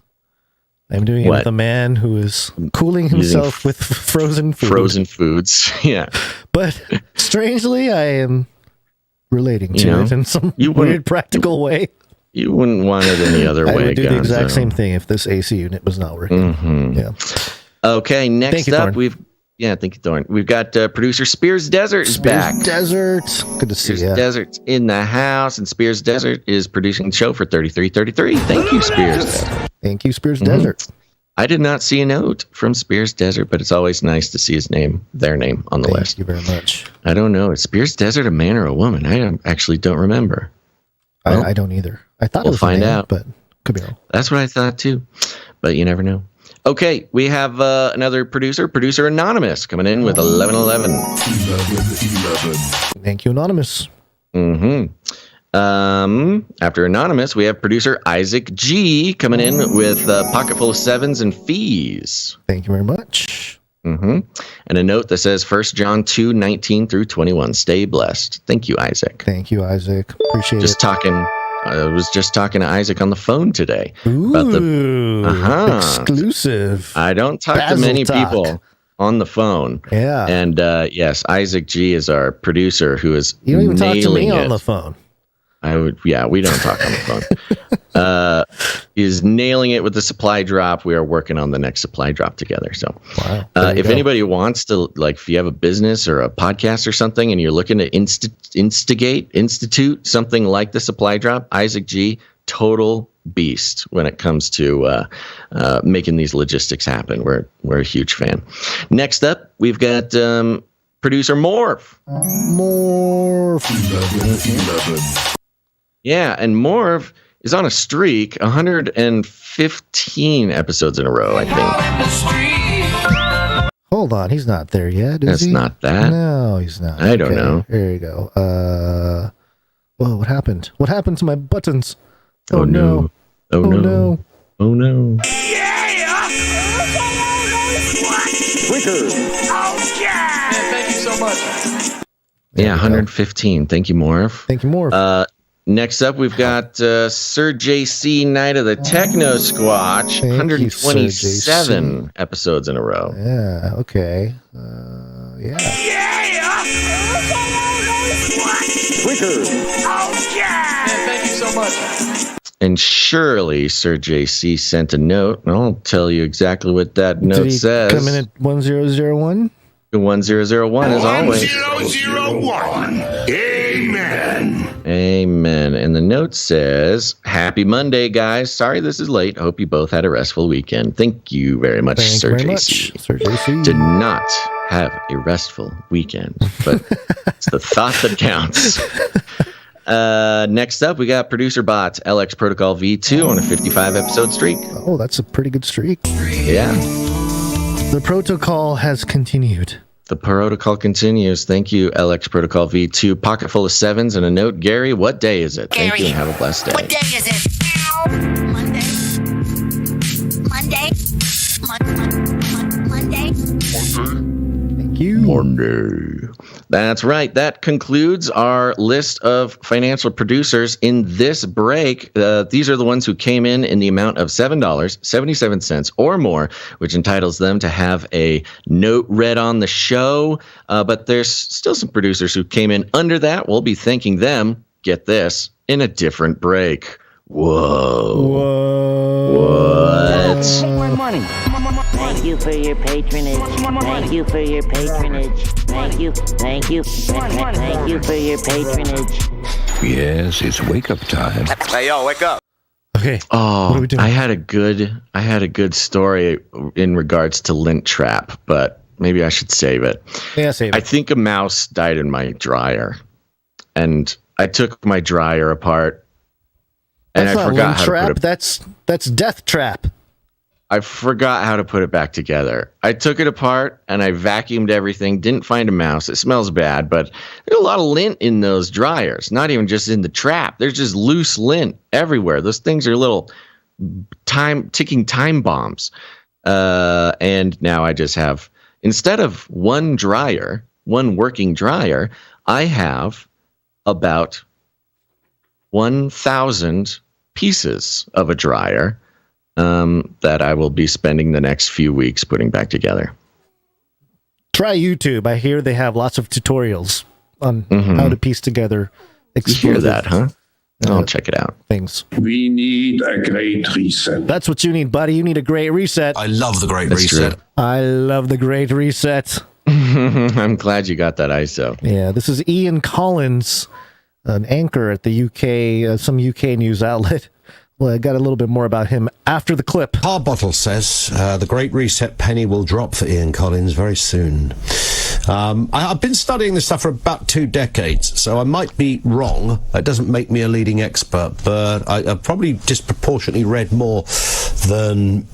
I'm doing it What? with a man who is cooling himself with frozen food. Frozen foods. Yeah. But strangely, I am relating to You know, it in some you wouldn't- weird practical way. You wouldn't want it any other way. I would do the exact Gonzo. same thing if this AC unit was not working. Yeah. Okay, next Thank you, up, Thorne. thank you, Thorne. We've got producer Spears Desert is back. Desert. Good to see Spears you. Desert's in the house, and Spears Desert is producing the show for 3333. Thank you, Spears Desert. Thank you, Spears Desert. I did not see a note from Spears Desert, but it's always nice to see their name on the list. Thank you very much. I don't know. Is Spears Desert a man or a woman? I actually don't remember. Well, I don't either. I thought we'll it was find a man, out. but could be wrong. That's what I thought too, but you never know. Okay, we have another producer Anonymous, coming in with 1111. Thank you, Anonymous. After Anonymous, we have producer Isaac G coming in with pocket full of sevens and fees. Thank you very much. And a note that says 1 John 2:19 through 21. Stay blessed. Thank you, Isaac. Thank you, Isaac. Appreciate it. I was just talking to Isaac on the phone today. Ooh, about exclusive. I don't talk to many people on the phone. Yeah. And yes, Isaac G is our producer who is You don't even talk to me nailing on it. the phone. We don't talk on the phone. Is nailing it with the supply drop. We are working on the next supply drop together. So if anybody wants to, like, if you have a business or a podcast or something and you're looking to institute something like the supply drop, Isaac G, total beast when it comes to making these logistics happen. We're a huge fan. Next up, we've got producer Morph. Yeah, and Morph is on a streak, 115 episodes in a row, I think. Hold on, he's not there yet, is That's he? not that. No, he's not. I don't know. There you go. Whoa, what happened? What happened to my buttons? Oh, no. Oh, no. No. Oh, no. Quicker. Oh, yeah! Thank you so much. Yeah, 115. Thank you, Morph. Thank you, Morph. Next up, we've got Sir JC Night of the Techno Squatch, 127 episodes in a row. Yeah, okay. Yeah. Quicker. Oh, yeah! Thank you so much. And surely Sir JC sent a note, and I'll tell you exactly what that note Did he says. come in at 1001? 1001 as always. 1001. Amen. Amen. And the note says, Happy Monday, guys. Sorry this is late. Hope you both had a restful weekend. Thank you very much, Thank Sir you very JC. much, Sir JC. Did not have a restful weekend, but it's the thought that counts. Next up, we got producer bot LX Protocol V2 on a 55 episode streak. Oh, that's a pretty good streak. Yeah. The protocol has continued. The protocol continues. Thank you, LX Protocol V2. Pocket full of sevens and a note. Gary, what day is it? Thank you and have a blessed day. What day is it? Monday. Monday. Thank you. Monday. That's right. That concludes our list of financial producers in this break. These are the ones who came in the amount of $7.77 or more, which entitles them to have a note read on the show. But there's still some producers who came in under that. We'll be thanking them, get this, in a different break. Whoa. What? More money. Thank you for your patronage. Thank you for your patronage. Thank you. Thank you. Thank you for your patronage. Yes, it's wake-up time. Hey, yo, wake up. Okay. Oh, what are we doing? I had a good story in regards to lint trap, but maybe I should save it. Yeah, save it. I think a mouse died in my dryer, and I took my dryer apart, and That's I not forgot lint how trap. to put it. That's death trap. I forgot how to put it back together. I took it apart and I vacuumed everything. Didn't find a mouse. It smells bad, but there's a lot of lint in those dryers. Not even just in the trap. There's just loose lint everywhere. Those things are little ticking time bombs. And now I just have, instead of one working dryer, I have about 1,000 pieces of a dryer that I will be spending the next few weeks putting back together. Try YouTube. I hear they have lots of tutorials on how to piece together explosive. You hear that, huh? I'll check it out. Things. We need a great reset. That's what you need, buddy. You need a great reset. I love the Great That's Reset. true. I love the great reset. I'm glad you got that ISO. Yeah, this is Ian Collins, an anchor at the UK, some UK news outlet. Well, I got a little bit more about him after the clip. Harbottle says the Great Reset penny will drop for Ian Collins very soon. I've been studying this stuff for about 2 decades, so I might be wrong. That doesn't make me a leading expert, but I've probably disproportionately read more than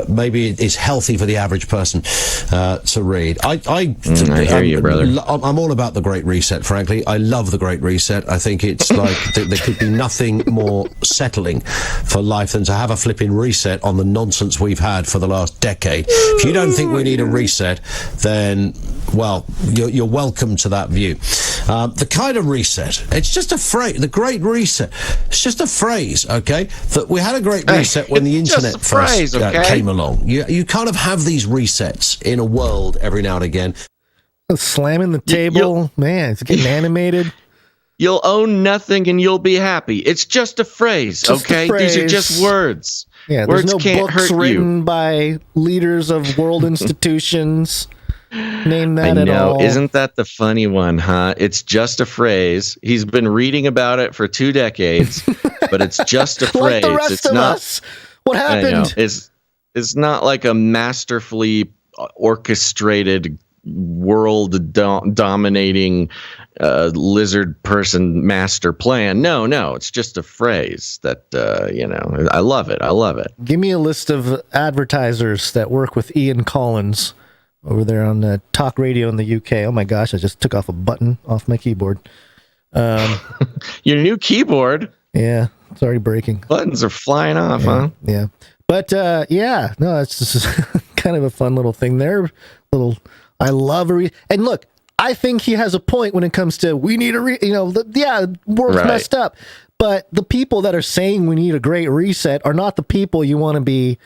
maybe is healthy for the average person to read. I hear you, brother. I'm all about the Great Reset, frankly. I love the Great Reset. I think it's like there could be nothing more settling for life than to have a flipping reset on the nonsense we've had for the last decade. If you don't think we need a reset, then, well, you're welcome to that view. The kind of reset, it's just a phrase, the Great Reset, it's just a phrase, okay? That we had a Great Reset when the internet first came along. You kind of have these resets in a world every now and again. Slamming the table, man, it's getting animated. You'll own nothing and you'll be happy. It's just a phrase, Just a okay? phrase. These are just words. Yeah, words there's no can't books hurt written you. by leaders of world institutions. Name that I at know. all. Isn't that the funny one, huh? It's just a phrase. He's been reading about it for 2 decades, but it's just a phrase. Like the rest it's of not, us. What happened? I know. It's not like a masterfully orchestrated world dominating lizard person master plan. No, it's just a phrase that I love it. Give me a list of advertisers that work with Ian Collins over there on the talk radio in the UK. Oh my gosh, I just took off a button off my keyboard. Your new keyboard? Yeah, it's already breaking. Buttons are flying off, huh? Yeah. But it's just kind of a fun little thing there. I love and look, I think he has a point when it comes to we need world's messed up. But the people that are saying we need a great reset are not the people you want to be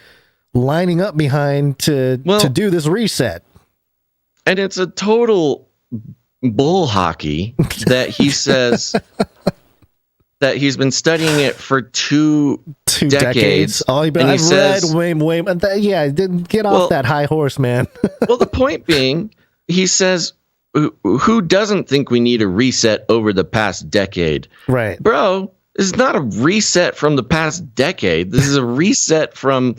lining up behind to do this reset. And it's a total bull hockey that he says that he's been studying it for two decades. Oh, I've read way. Get off that high horse, man. Well, the point being, he says, who doesn't think we need a reset over the past decade? Right. Bro, this is not a reset from the past decade. This is a reset from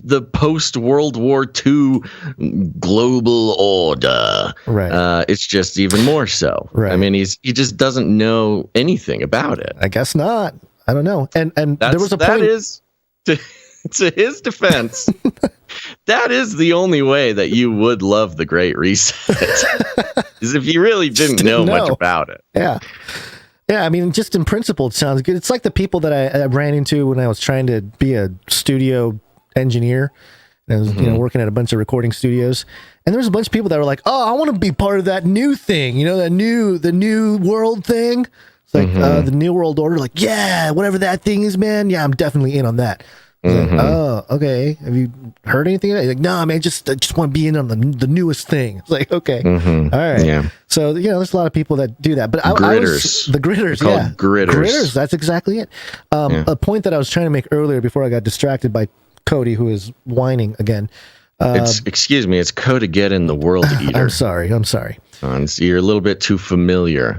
the post-World War II global order. Right. It's just even more so. Right. I mean, he just doesn't know anything about it. I guess not. I don't know. And there was a point. That is, to his defense, that is the only way that you would love the Great Reset, is if you really didn't know much about it. Yeah. Yeah, I mean, just in principle, it sounds good. It's like the people that I ran into when I was trying to be a studio engineer. And I was working at a bunch of recording studios. And there was a bunch of people that were like, oh, I want to be part of that new thing, the new world thing. It's like the New World Order, like, yeah, whatever that thing is, man. Yeah, I'm definitely in on that. Like, oh, okay. Have you heard anything of that? Like, no, man, I just want to be in on the newest thing. It's like, okay. All right. Yeah. So, there's a lot of people that do that. But the gritters, Gritters, that's exactly it. A point that I was trying to make earlier before I got distracted by Cody, who is whining again. Excuse me, it's code to get in the world eater. I'm sorry. You're a little bit too familiar.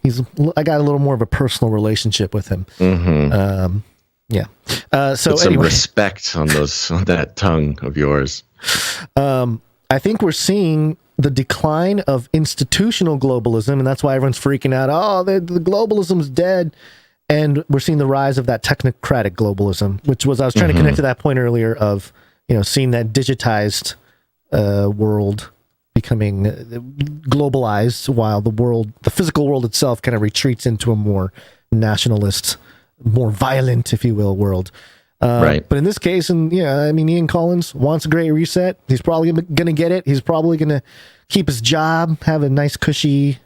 I got a little more of a personal relationship with him. Yeah. So some anyway, respect on that tongue of yours. I think we're seeing the decline of institutional globalism, and that's why everyone's freaking out. Oh, the globalism's dead. And we're seeing the rise of that technocratic globalism, which was, I was trying to connect to that point earlier of, seeing that digitized world becoming globalized while the physical world itself kind of retreats into a more nationalist, more violent, if you will, world. Right. But in this case, Ian Collins wants a great reset. He's probably going to get it. He's probably going to keep his job, have a nice cushy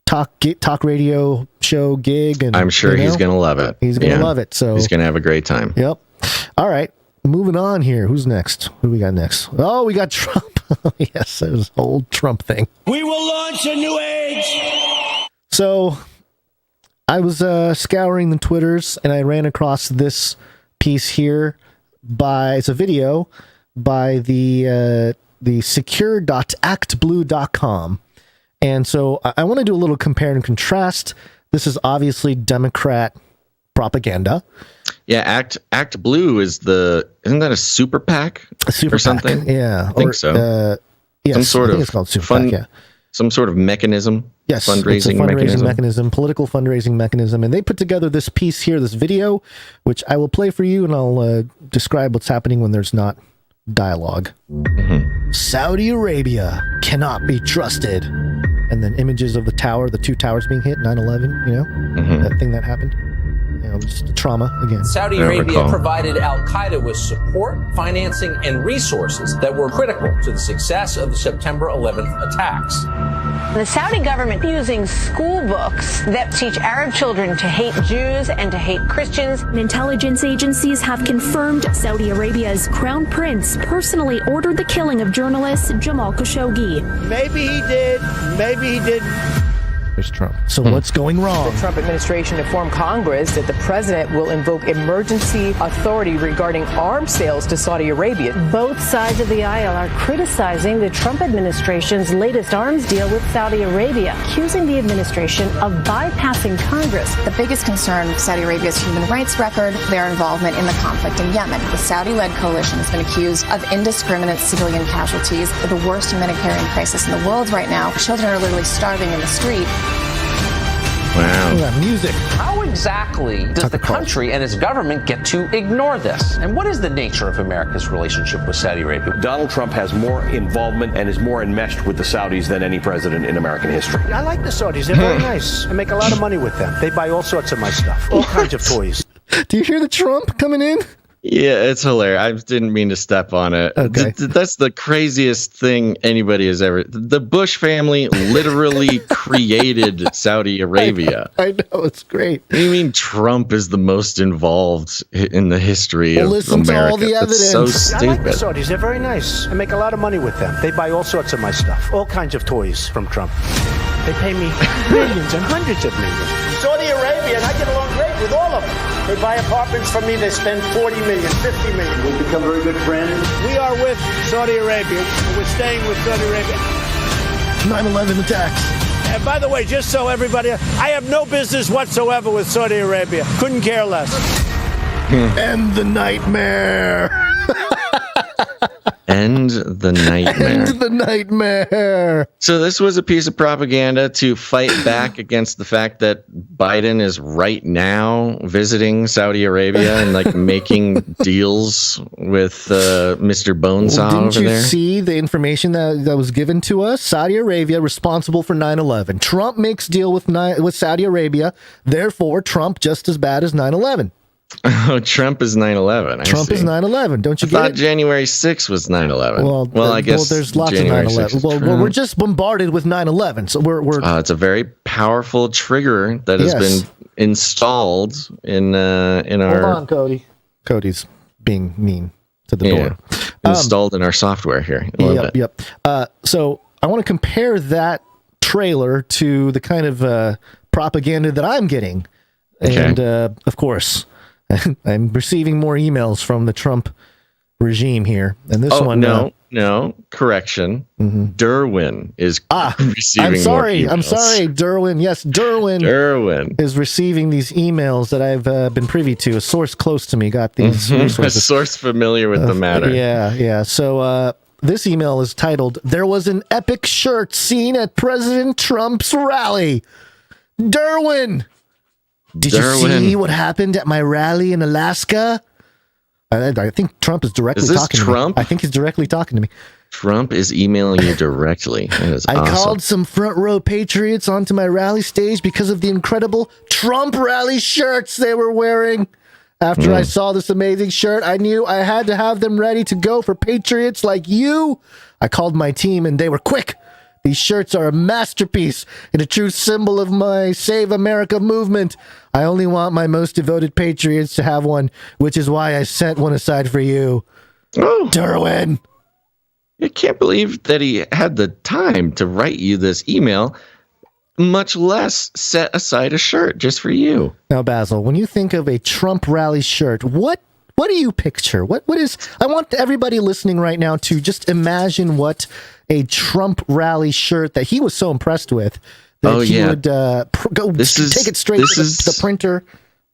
talk radio show gig, and I'm sure he's going to love it. He's going to love it. So he's going to have a great time. Yep. All right. Moving on here. Who's next? Who do we got next? Oh, we got Trump. Yes, it was old Trump thing. We will launch a new age. So I was scouring the Twitters and I ran across this piece here it's a video by the secure.actblue.com. And so I want to do a little compare and contrast. This is obviously Democrat propaganda. Yeah, Act Blue isn't that a super PAC or something? Yeah, I think so. Yes, some sort I think of it's called super PAC, yeah. Some sort of mechanism. Yes, fundraising it's a fundraising mechanism, political fundraising mechanism, and they put together this piece here, this video, which I will play for you, and I'll describe what's happening when there's not dialogue. Saudi Arabia cannot be trusted. And then images of the two towers being hit, 9/11, that thing that happened. Just the trauma again. Saudi Arabia provided Al-Qaeda with support, financing, and resources that were critical to the success of the September 11th attacks. The Saudi government using school books that teach Arab children to hate Jews and to hate Christians. Intelligence agencies have confirmed Saudi Arabia's crown prince personally ordered the killing of journalist Jamal Khashoggi. Maybe he did, maybe he didn't. There's Trump. So what's going wrong? The Trump administration informed Congress that the president will invoke emergency authority regarding arms sales to Saudi Arabia. Both sides of the aisle are criticizing the Trump administration's latest arms deal with Saudi Arabia, accusing the administration of bypassing Congress. The biggest concern of Saudi Arabia's human rights record, their involvement in the conflict in Yemen. The Saudi-led coalition has been accused of indiscriminate civilian casualties, the worst humanitarian crisis in the world right now. Children are literally starving in the street. Wow. That music. How exactly does the country and its government get to ignore this? And what is the nature of America's relationship with Saudi Arabia? Donald Trump has more involvement and is more enmeshed with the Saudis than any president in American history. I like the Saudis. They're very nice. I make a lot of money with them. They buy all sorts of my stuff, all kinds of toys. Do you hear the Trump coming in? Yeah, it's hilarious. I didn't mean to step on it. Okay. That's the craziest thing anybody has ever. The Bush family literally created Saudi Arabia. I know, it's great. What do you mean Trump is the most involved in the history of listen America? To all the evidence. That's so stupid. I like the Saudis. They're very nice. I make a lot of money with them. They buy all sorts of my stuff, all kinds of toys from Trump. They pay me millions and hundreds of millions. Saudi Arabia, and I get along great with all of them. They buy apartments from me. They spend 40 million, 50 million. We've become very good friends. We are with Saudi Arabia. We're staying with Saudi Arabia. 9/11 attacks. And by the way, just so everybody, I have no business whatsoever with Saudi Arabia. Couldn't care less. End the nightmare. End the nightmare. End the nightmare. So this was a piece of propaganda to fight back against the fact that Biden is right now visiting Saudi Arabia and like making deals with Mr. Bonesaw over there. Didn't you see the information that was given to us? Saudi Arabia responsible for 9/11. Trump makes deal with Saudi Arabia. Therefore, Trump just as bad as 9/11. Oh, Trump is 9/11. Trump is 9/11. Don't you get it? I thought January 6th was 9/11. Well, I guess there's lots January of 9/11. Well, we're just bombarded with 9/11, so we're. It's a very powerful trigger that has been installed in our. Hold on, Cody. Cody's being mean to the door. Installed in our software here. Yep. So I want to compare that trailer to the kind of propaganda that I'm getting, and of course. I'm receiving more emails from the Trump regime here, and this one. No, No, correction. Derwin is receiving. I'm sorry. more I'm emails. sorry, Derwin. Yes, Derwin is receiving these emails that I've been privy to. A source close to me got these A resources. source familiar with the matter. Yeah. So this email is titled, "There was an epic shirt seen at President Trump's rally." Derwin, did you see what happened at my rally in Alaska? I think Trump is directly talking to me. I think he's directly talking to me. Trump is emailing you directly. That is I awesome. called some front row patriots onto my rally stage because of the incredible Trump rally shirts they were wearing. After I saw this amazing shirt, I knew I had to have them ready to go for patriots like you. I called my team and they were quick. These shirts are a masterpiece and a true symbol of my Save America movement. I only want my most devoted patriots to have one, which is why I sent one aside for you. Oh, Derwin. I can't believe that he had the time to write you this email, much less set aside a shirt just for you. Now, Basil, when you think of a Trump rally shirt, what do you picture? What is? I want everybody listening right now to just imagine what a Trump rally shirt that he was so impressed with that he would take it straight to the printer.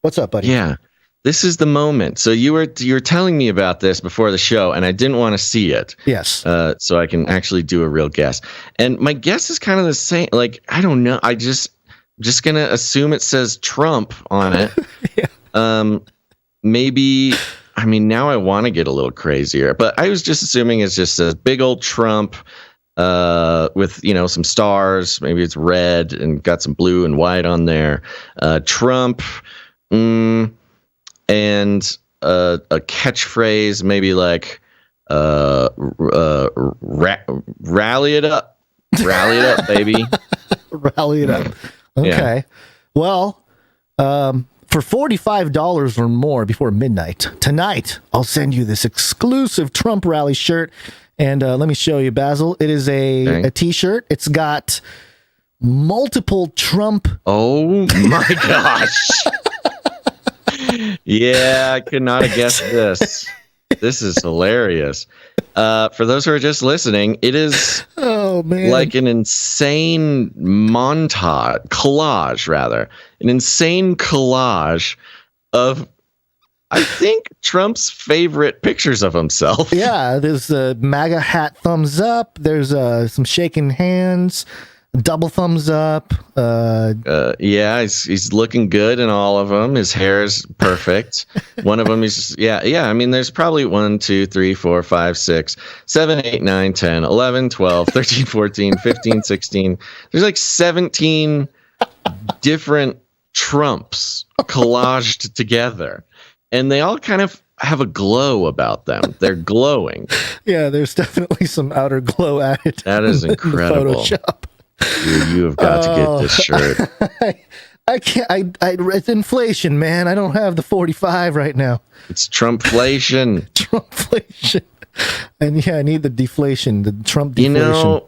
What's up, buddy? Yeah, this is the moment. So you were telling me about this before the show, and I didn't want to see it. Yes. So I can actually do a real guess. And my guess is kind of the same. Like, I don't know. I'm just gonna assume it says Trump on it. Yeah. Maybe. I mean, now I want to get a little crazier, but I was just assuming it's just a big old Trump with, some stars. Maybe it's red and got some blue and white on there. Trump and a catchphrase, maybe like rally it up. Rally it up, baby. Rally it up. Okay. Yeah. Well, for $45 or more before midnight tonight, I'll send you this exclusive Trump rally shirt. And let me show you, Basil. It is a T-shirt. It's got multiple Trump. Oh my gosh! Yeah, I could not have guessed this. This is hilarious. For those who are just listening, it is like an insane collage, an insane collage of, I think, Trump's favorite pictures of himself. Yeah, there's a MAGA hat thumbs up. There's some shaking hands, double thumbs up. Yeah, he's looking good in all of them. His hair is perfect. One of them is I mean, there's probably 1, 2, 3, 4, 5, 6, 7, 8, 9, 10, 11, 12, 13, 14, 15, 16. There's like 17 different Trumps collaged together, and they all kind of have a glow about them. They're glowing. Yeah, there's definitely some outer glow added. That is incredible. Photoshop. Dude, you have got to get this shirt. I can't. It's inflation, man. I don't have the 45 right now. It's Trumpflation. Trumpflation. And yeah, I need the deflation, the Trump deflation.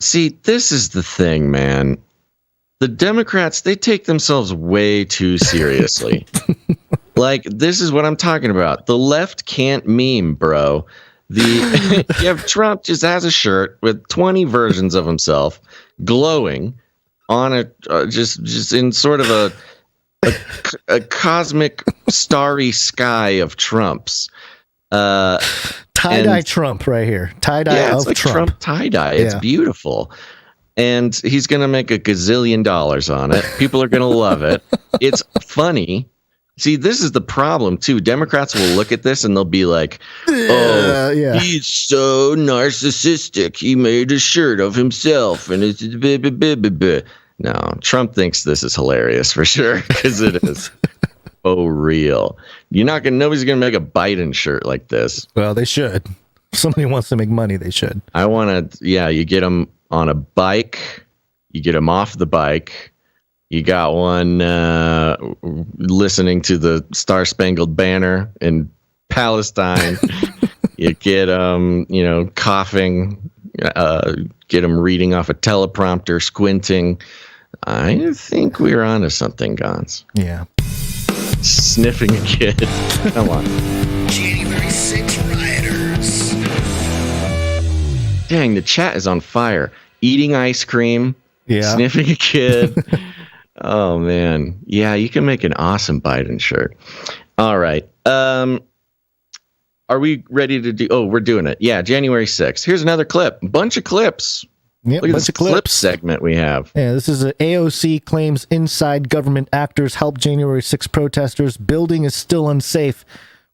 See, this is the thing, man. The Democrats, they take themselves way too seriously. Like, this is what I'm talking about. The left can't meme, bro. You have Trump just has a shirt with 20 versions of himself glowing on a just in sort of a cosmic starry sky of Trumps. Tie-dye Trump right here. Tie-dye it's of like Trump. Tie-dye. It's beautiful. And he's going to make $1 gazillion on it. People are going to love it. It's funny. See, this is the problem, too. Democrats will look at this and they'll be like, he's so narcissistic. He made a shirt of himself. And it's No, Trump thinks this is hilarious for sure, because it is. Real. Nobody's going to make a Biden shirt like this. Well, they should. If somebody wants to make money, they should. I want to, you get them on a bike. You get them off the bike. You got one listening to the Star Spangled Banner in Palestine. You get them, coughing. Get them reading off a teleprompter, squinting. I think we're onto something, Gons. Yeah. Sniffing a kid. Come on. January 6 rioters. Dang, the chat is on fire. Eating ice cream, sniffing a kid. Oh, man. Yeah, you can make an awesome Biden shirt. All right. Are we ready to do... Oh, we're doing it. Yeah, January 6th. Here's another clip. Bunch of clips. Yep, Look at this clip segment we have. Yeah, this is AOC claims inside government actors help January 6 protesters. Building is still unsafe,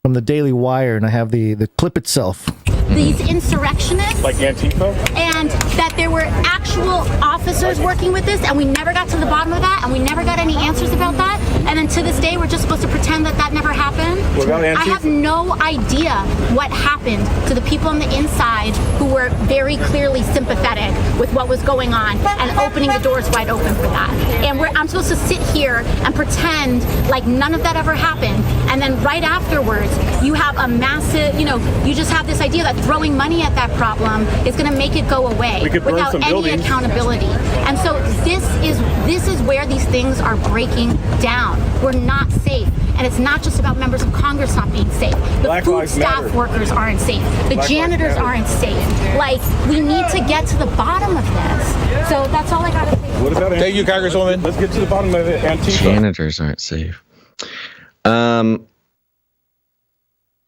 from the Daily Wire, and I have the clip itself. These insurrectionists, like Antifa, and that there were actual officers working with this, and we never got to the bottom of that, and we never got any answers about that, and then to this day we're just supposed to pretend that never happened. What about Antifa? I have no idea what happened to the people on the inside who were very clearly sympathetic with what was going on and opening the doors wide open for that. And I'm supposed to sit here and pretend like none of that ever happened, and then right afterwards you have a massive, you just have this idea that throwing money at that problem is going to make it go away without any accountability. And so this is where these things are breaking down. We're not safe. And it's not just about members of Congress not being safe. The food staff workers aren't safe. The janitors aren't safe. Like, we need to get to the bottom of this. So that's all I got to say. What about Thank you, Congresswoman. Let's get to the bottom of it. Antifa. Janitors aren't safe.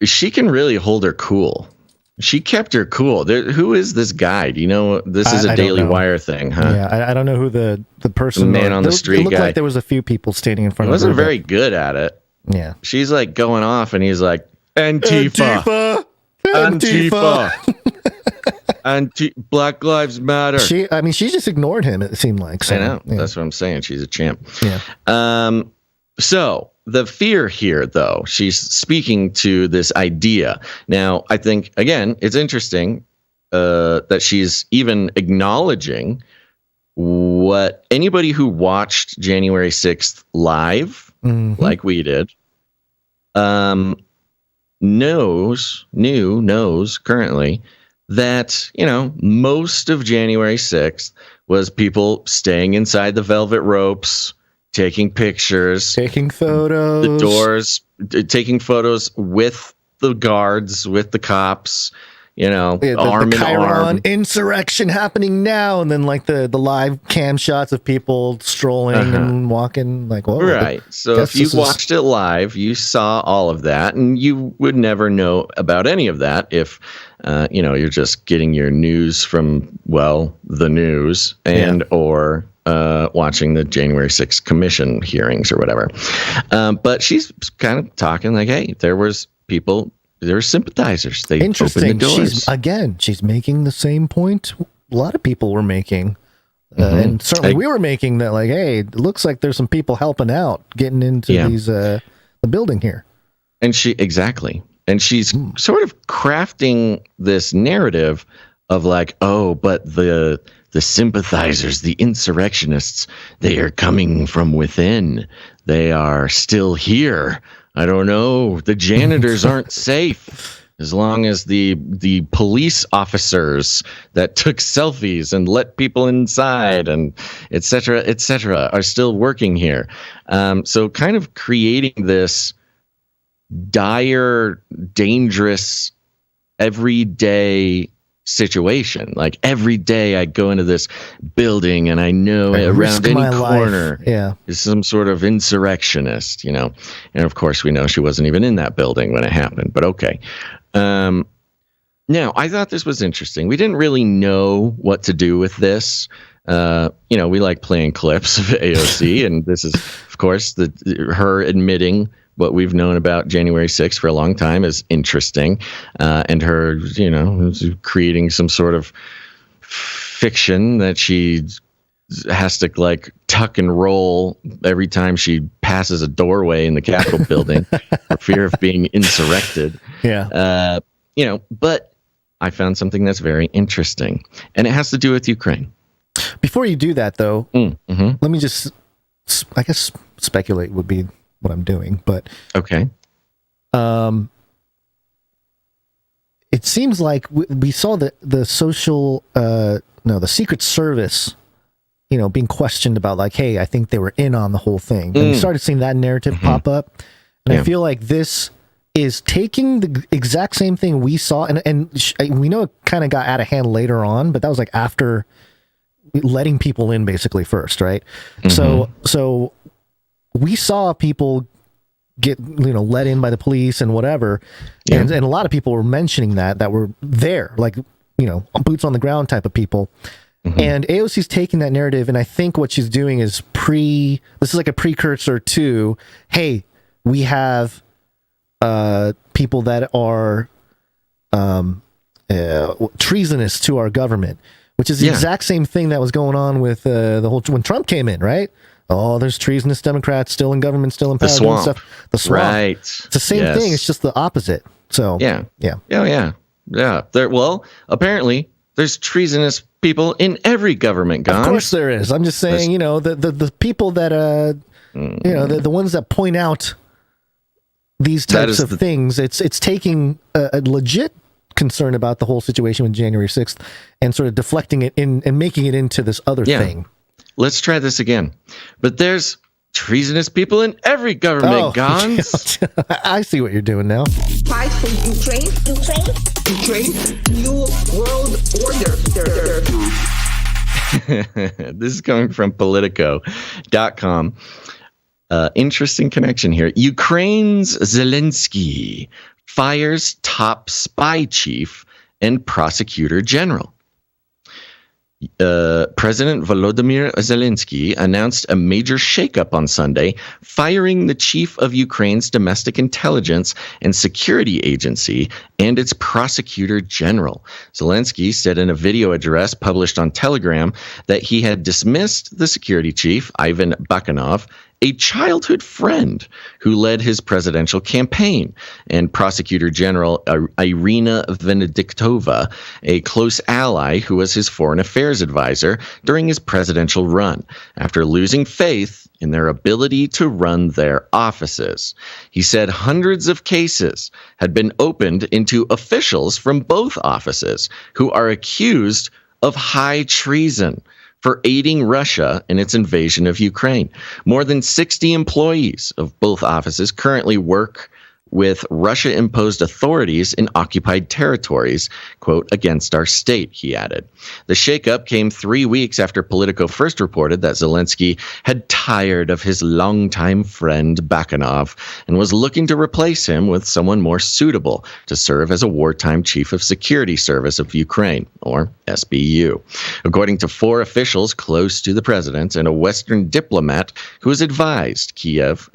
She can really hold her cool. She kept her cool. Who is this guy? Do you know? This is a Daily Wire thing, huh? Yeah, I don't know who the person. The man on the street It looked guy. like there was a few people standing in front of her. He wasn't very good at it. Yeah. She's like going off, and he's like, Antifa. Black Lives Matter. She just ignored him, it seemed like. So, I know. Yeah. That's what I'm saying. She's a champ. Yeah. So the fear here, though, she's speaking to this idea. Now, I think, again, it's interesting that she's even acknowledging what anybody who watched January 6th live, like we did, knows currently that, most of January 6th was people staying inside the velvet ropes, taking pictures, taking photos, the doors, taking photos with the guards, with the cops, arm in arm. Insurrection happening now, and then like the live cam shots of people strolling and walking, like, whoa. Right. So if you watched it live, you saw all of that, and you would never know about any of that if you're just getting your news from the news and or watching the January 6th commission hearings or whatever. But she's kind of talking like, hey, there were sympathizers. They Interesting. opened the doors. She's making the same point a lot of people were making. And certainly we were making that, like, hey, it looks like there's some people helping out, getting into these the building here. And she's sort of crafting this narrative of like, oh, but the sympathizers, the insurrectionists, they are coming from within. They are still here. I don't know. The janitors aren't safe as long as the police officers that took selfies and let people inside and et cetera, are still working here. So kind of creating this dire, dangerous, everyday situation. Like every day I go into this building and I know around any corner is some sort of insurrectionist, and of course we know she wasn't even in that building when it happened, but okay. Now I thought this was interesting. We didn't really know what to do with this. We like playing clips of AOC, and this is of course her admitting what we've known about January 6th for a long time is interesting, and her, creating some sort of fiction that she has to like tuck and roll every time she passes a doorway in the Capitol building for fear of being insurrected. Yeah. But I found something that's very interesting, and it has to do with Ukraine. Before you do that, though, let me just, I guess, speculate would be what I'm doing, but okay. It seems like we saw the Secret Service, being questioned about like, hey, I think they were in on the whole thing. And we started seeing that narrative pop up. And I feel like this is taking the exact same thing we saw, and we know it kind of got out of hand later on, but that was like after letting people in basically first, right? So we saw people get let in by the police and whatever, and a lot of people were mentioning that were there, like boots on the ground type of people. And AOC's taking that narrative, and I think what she's doing is this is like a precursor to, hey, we have people that are treasonous to our government, which is the exact same thing that was going on with the whole when Trump came in, right? Oh, there's treasonous Democrats still in government, still in power, doing stuff. The swamp, right? It's the same thing. It's just the opposite. So yeah. Well, apparently there's treasonous people in every government. Gone. Of course there is. I'm just saying, the people that the ones that point out these types of things. It's taking a legit concern about the whole situation with January 6th and sort of deflecting it in and making it into this other thing. Let's try this again. But there's treasonous people in every government, Gons. I see what you're doing now. Fight for Ukraine. New world order. This is coming from Politico.com. Interesting connection here. Ukraine's Zelensky fires top spy chief and prosecutor general. President Volodymyr Zelensky announced a major shakeup on Sunday, firing the chief of Ukraine's domestic intelligence and security agency and its prosecutor general. Zelensky said in a video address published on Telegram that he had dismissed the security chief, Ivan Bakanov, a childhood friend who led his presidential campaign, and Prosecutor General Irina Venediktova, a close ally who was his foreign affairs advisor during his presidential run, after losing faith in their ability to run their offices. He said hundreds of cases had been opened into officials from both offices who are accused of high treason for aiding Russia in its invasion of Ukraine. More than 60 employees of both offices currently work with Russia-imposed authorities in occupied territories, quote, against our state, he added. The shakeup came 3 weeks after Politico first reported that Zelensky had tired of his longtime friend Bakanov and was looking to replace him with someone more suitable to serve as a wartime chief of security service of Ukraine, or SBU. According to 4 officials close to the president and a Western diplomat who has advised Kiev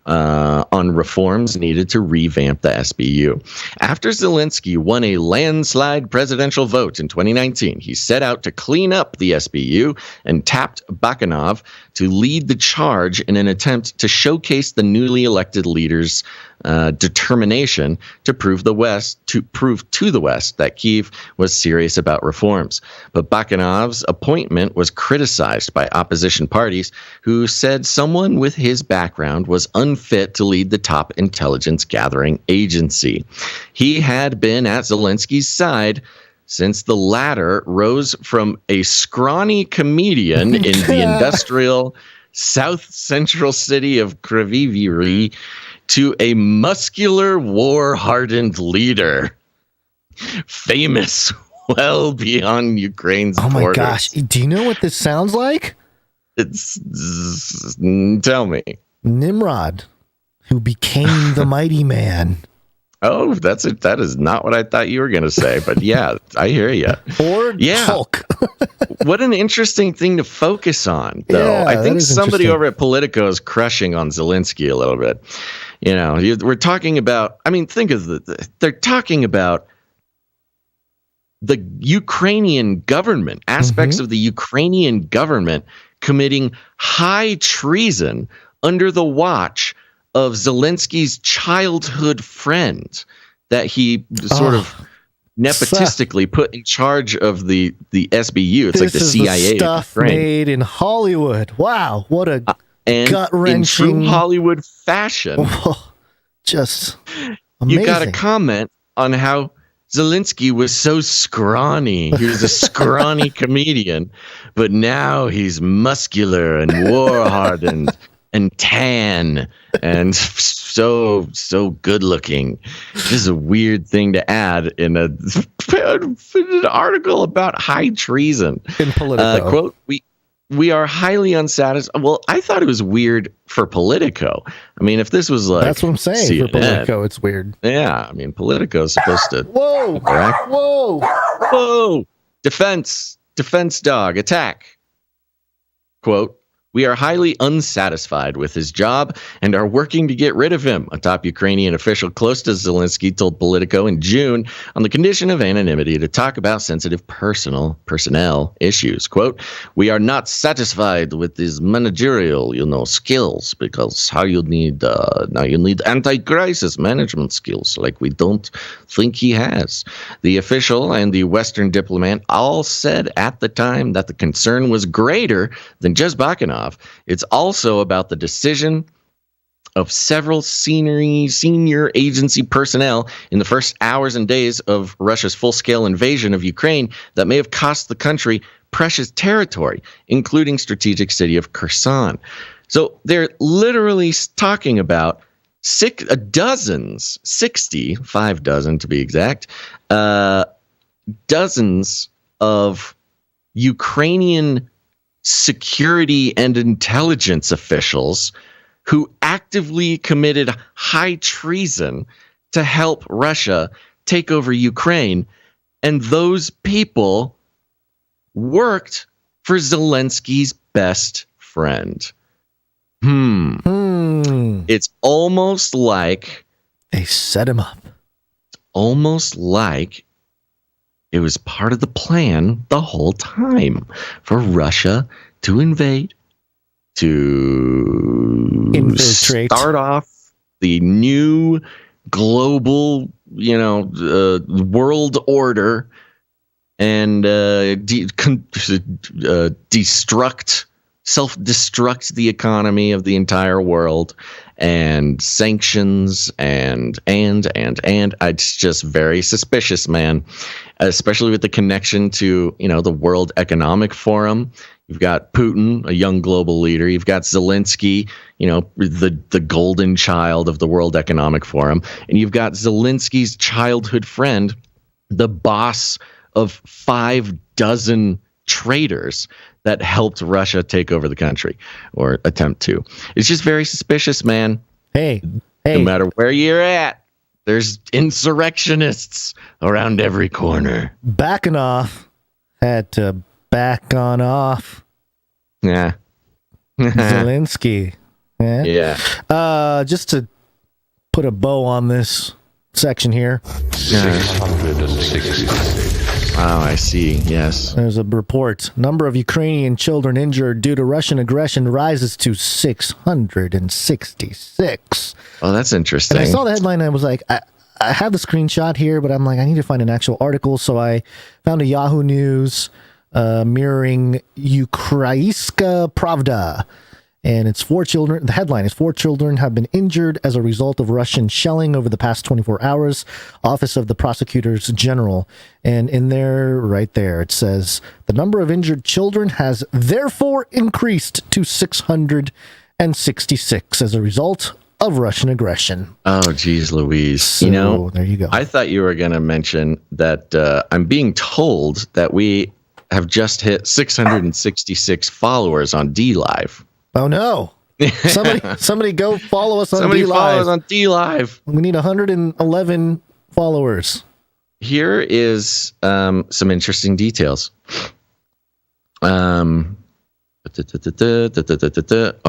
on reforms needed to revamp the SBU. After Zelensky won a landslide presidential vote in 2019, he set out to clean up the SBU and tapped Bakanov to lead the charge in an attempt to showcase the newly elected leader's determination to prove to the West that Kyiv was serious about reforms. But Bakanov's appointment was criticized by opposition parties who said someone with his background was unfit to lead the top intelligence gathering agency. He had been at Zelensky's side since the latter rose from a scrawny comedian in the industrial south central city of Kryvyi to a muscular, war-hardened leader, famous well beyond Ukraine's borders. Oh my gosh! Do you know what this sounds like? Tell me. Nimrod, who became the mighty man. Oh, that is not what I thought you were going to say, but yeah, I hear you. Or Hulk. What an interesting thing to focus on, though. Yeah, I think somebody over at Politico is crushing on Zelensky a little bit. You know, we're talking about, I mean, think of they're talking about the Ukrainian government, aspects of the Ukrainian government committing high treason under the watch of Zelensky's childhood friend that he sort of nepotistically put in charge of the SBU. It's like the CIA. The stuff made in Hollywood. Wow, what a gut-wrenching, in true Hollywood fashion. Just amazing. You got to comment on how Zelensky was so scrawny. He was a scrawny comedian, but now he's muscular and war-hardened. and tan and so good looking. This is a weird thing to add in an article about high treason. In Politico. Quote, we are highly unsatisfied. Well, I thought it was weird for Politico. I mean, if this was like... That's what I'm saying. CNN, for Politico, it's weird. Yeah, I mean, Politico is supposed to... Whoa! Correct? Whoa! Defense dog, attack. Quote, we are highly unsatisfied with his job and are working to get rid of him, a top Ukrainian official close to Zelensky told Politico in June on the condition of anonymity to talk about sensitive personnel issues. Quote, we are not satisfied with his managerial, skills, because now you need anti-crisis management skills like we don't think he has. The official and the Western diplomat all said at the time that the concern was greater than just Bakanov. It's also about the decision of several senior agency personnel in the first hours and days of Russia's full-scale invasion of Ukraine that may have cost the country precious territory, including strategic city of Kherson. So they're literally talking about 5 dozen to be exact, dozens of Ukrainian security and intelligence officials who actively committed high treason to help Russia take over Ukraine. And those people worked for Zelensky's best friend. It's almost like they set him up. It's almost like it was part of the plan the whole time for Russia to invade, to infiltrate, start off the new global, world order, and self-destruct the economy of the entire world, and sanctions, and it's just very suspicious, man, especially with the connection to, the World Economic Forum. You've got Putin, a young global leader. You've got Zelensky, the golden child of the World Economic Forum. And you've got Zelensky's childhood friend, the boss of 5 dozen traitors that helped Russia take over the country, or attempt to. It's just very suspicious, man. Hey. No matter where you're at, there's insurrectionists around every corner. Bakanov had to back on off. Yeah. Zelensky. Yeah. Just to put a bow on this section here. 666. Oh, I see. Yes. There's a report. Number of Ukrainian children injured due to Russian aggression rises to 666. Oh, that's interesting. And I saw the headline and I was like, I have the screenshot here, but I'm like, I need to find an actual article. So I found a Yahoo News mirroring Ukrainska Pravda. And it's 4 children. The headline is 4 children have been injured as a result of Russian shelling over the past 24 hours. Office of the Prosecutors General. And in there, right there, it says the number of injured children has therefore increased to 666 as a result of Russian aggression. Oh, geez, Louise. So, there you go. I thought you were going to mention that I'm being told that we have just hit 666 followers on DLive. Oh no! Somebody go follow us on Somebody DLive. follow us on DLive. We need 111 followers. Here is some interesting details. Oh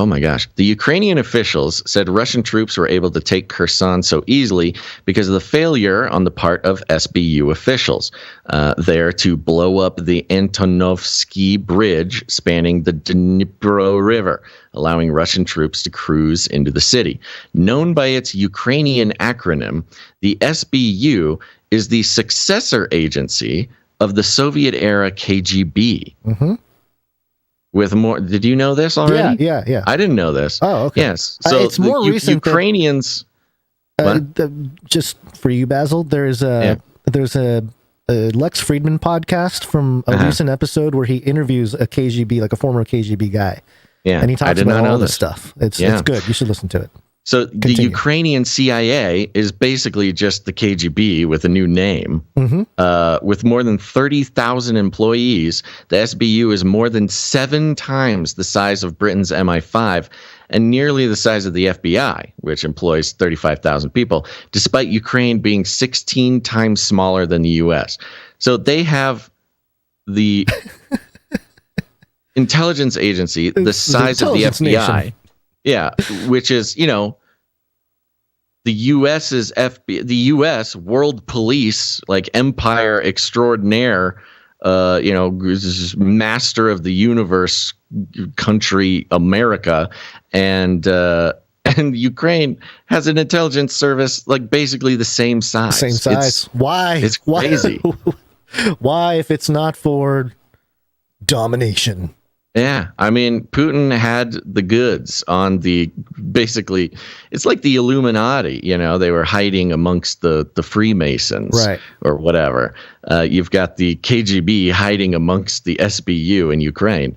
my gosh. The Ukrainian officials said Russian troops were able to take Kherson so easily because of the failure on the part of SBU officials there to blow up the Antonovsky Bridge spanning the Dnipro River, allowing Russian troops to cruise into the city. Known by its Ukrainian acronym, the SBU is the successor agency of the Soviet-era KGB. Mm-hmm. With more, did you know this already? Yeah. I didn't know this. Oh, okay. Yes. So it's more recent. Ukrainians. Just for you, Basil, there's a Lex Friedman podcast from a recent episode where he interviews a KGB, like a former KGB guy. Yeah, and he talks I did about not know all this this stuff. It's good. You should listen to it. So Continue. the Ukrainian CIA is basically just the KGB with a new name. With more than 30,000 employees, the SBU is more than 7 times the size of Britain's MI5 and nearly the size of the FBI, which employs 35,000 people, despite Ukraine being 16 times smaller than the US. So they have the intelligence agency the size of the FBI. Nation. Yeah, which is, the US's FBI, the US world police, like empire extraordinaire, master of the universe country, America, and Ukraine has an intelligence service like basically the same size. Same size. Why? It's crazy. Why, if it's not for domination? Yeah, I mean, Putin had the goods on basically, it's like the Illuminati, they were hiding amongst the Freemasons, right, or whatever. You've got the KGB hiding amongst the SBU in Ukraine.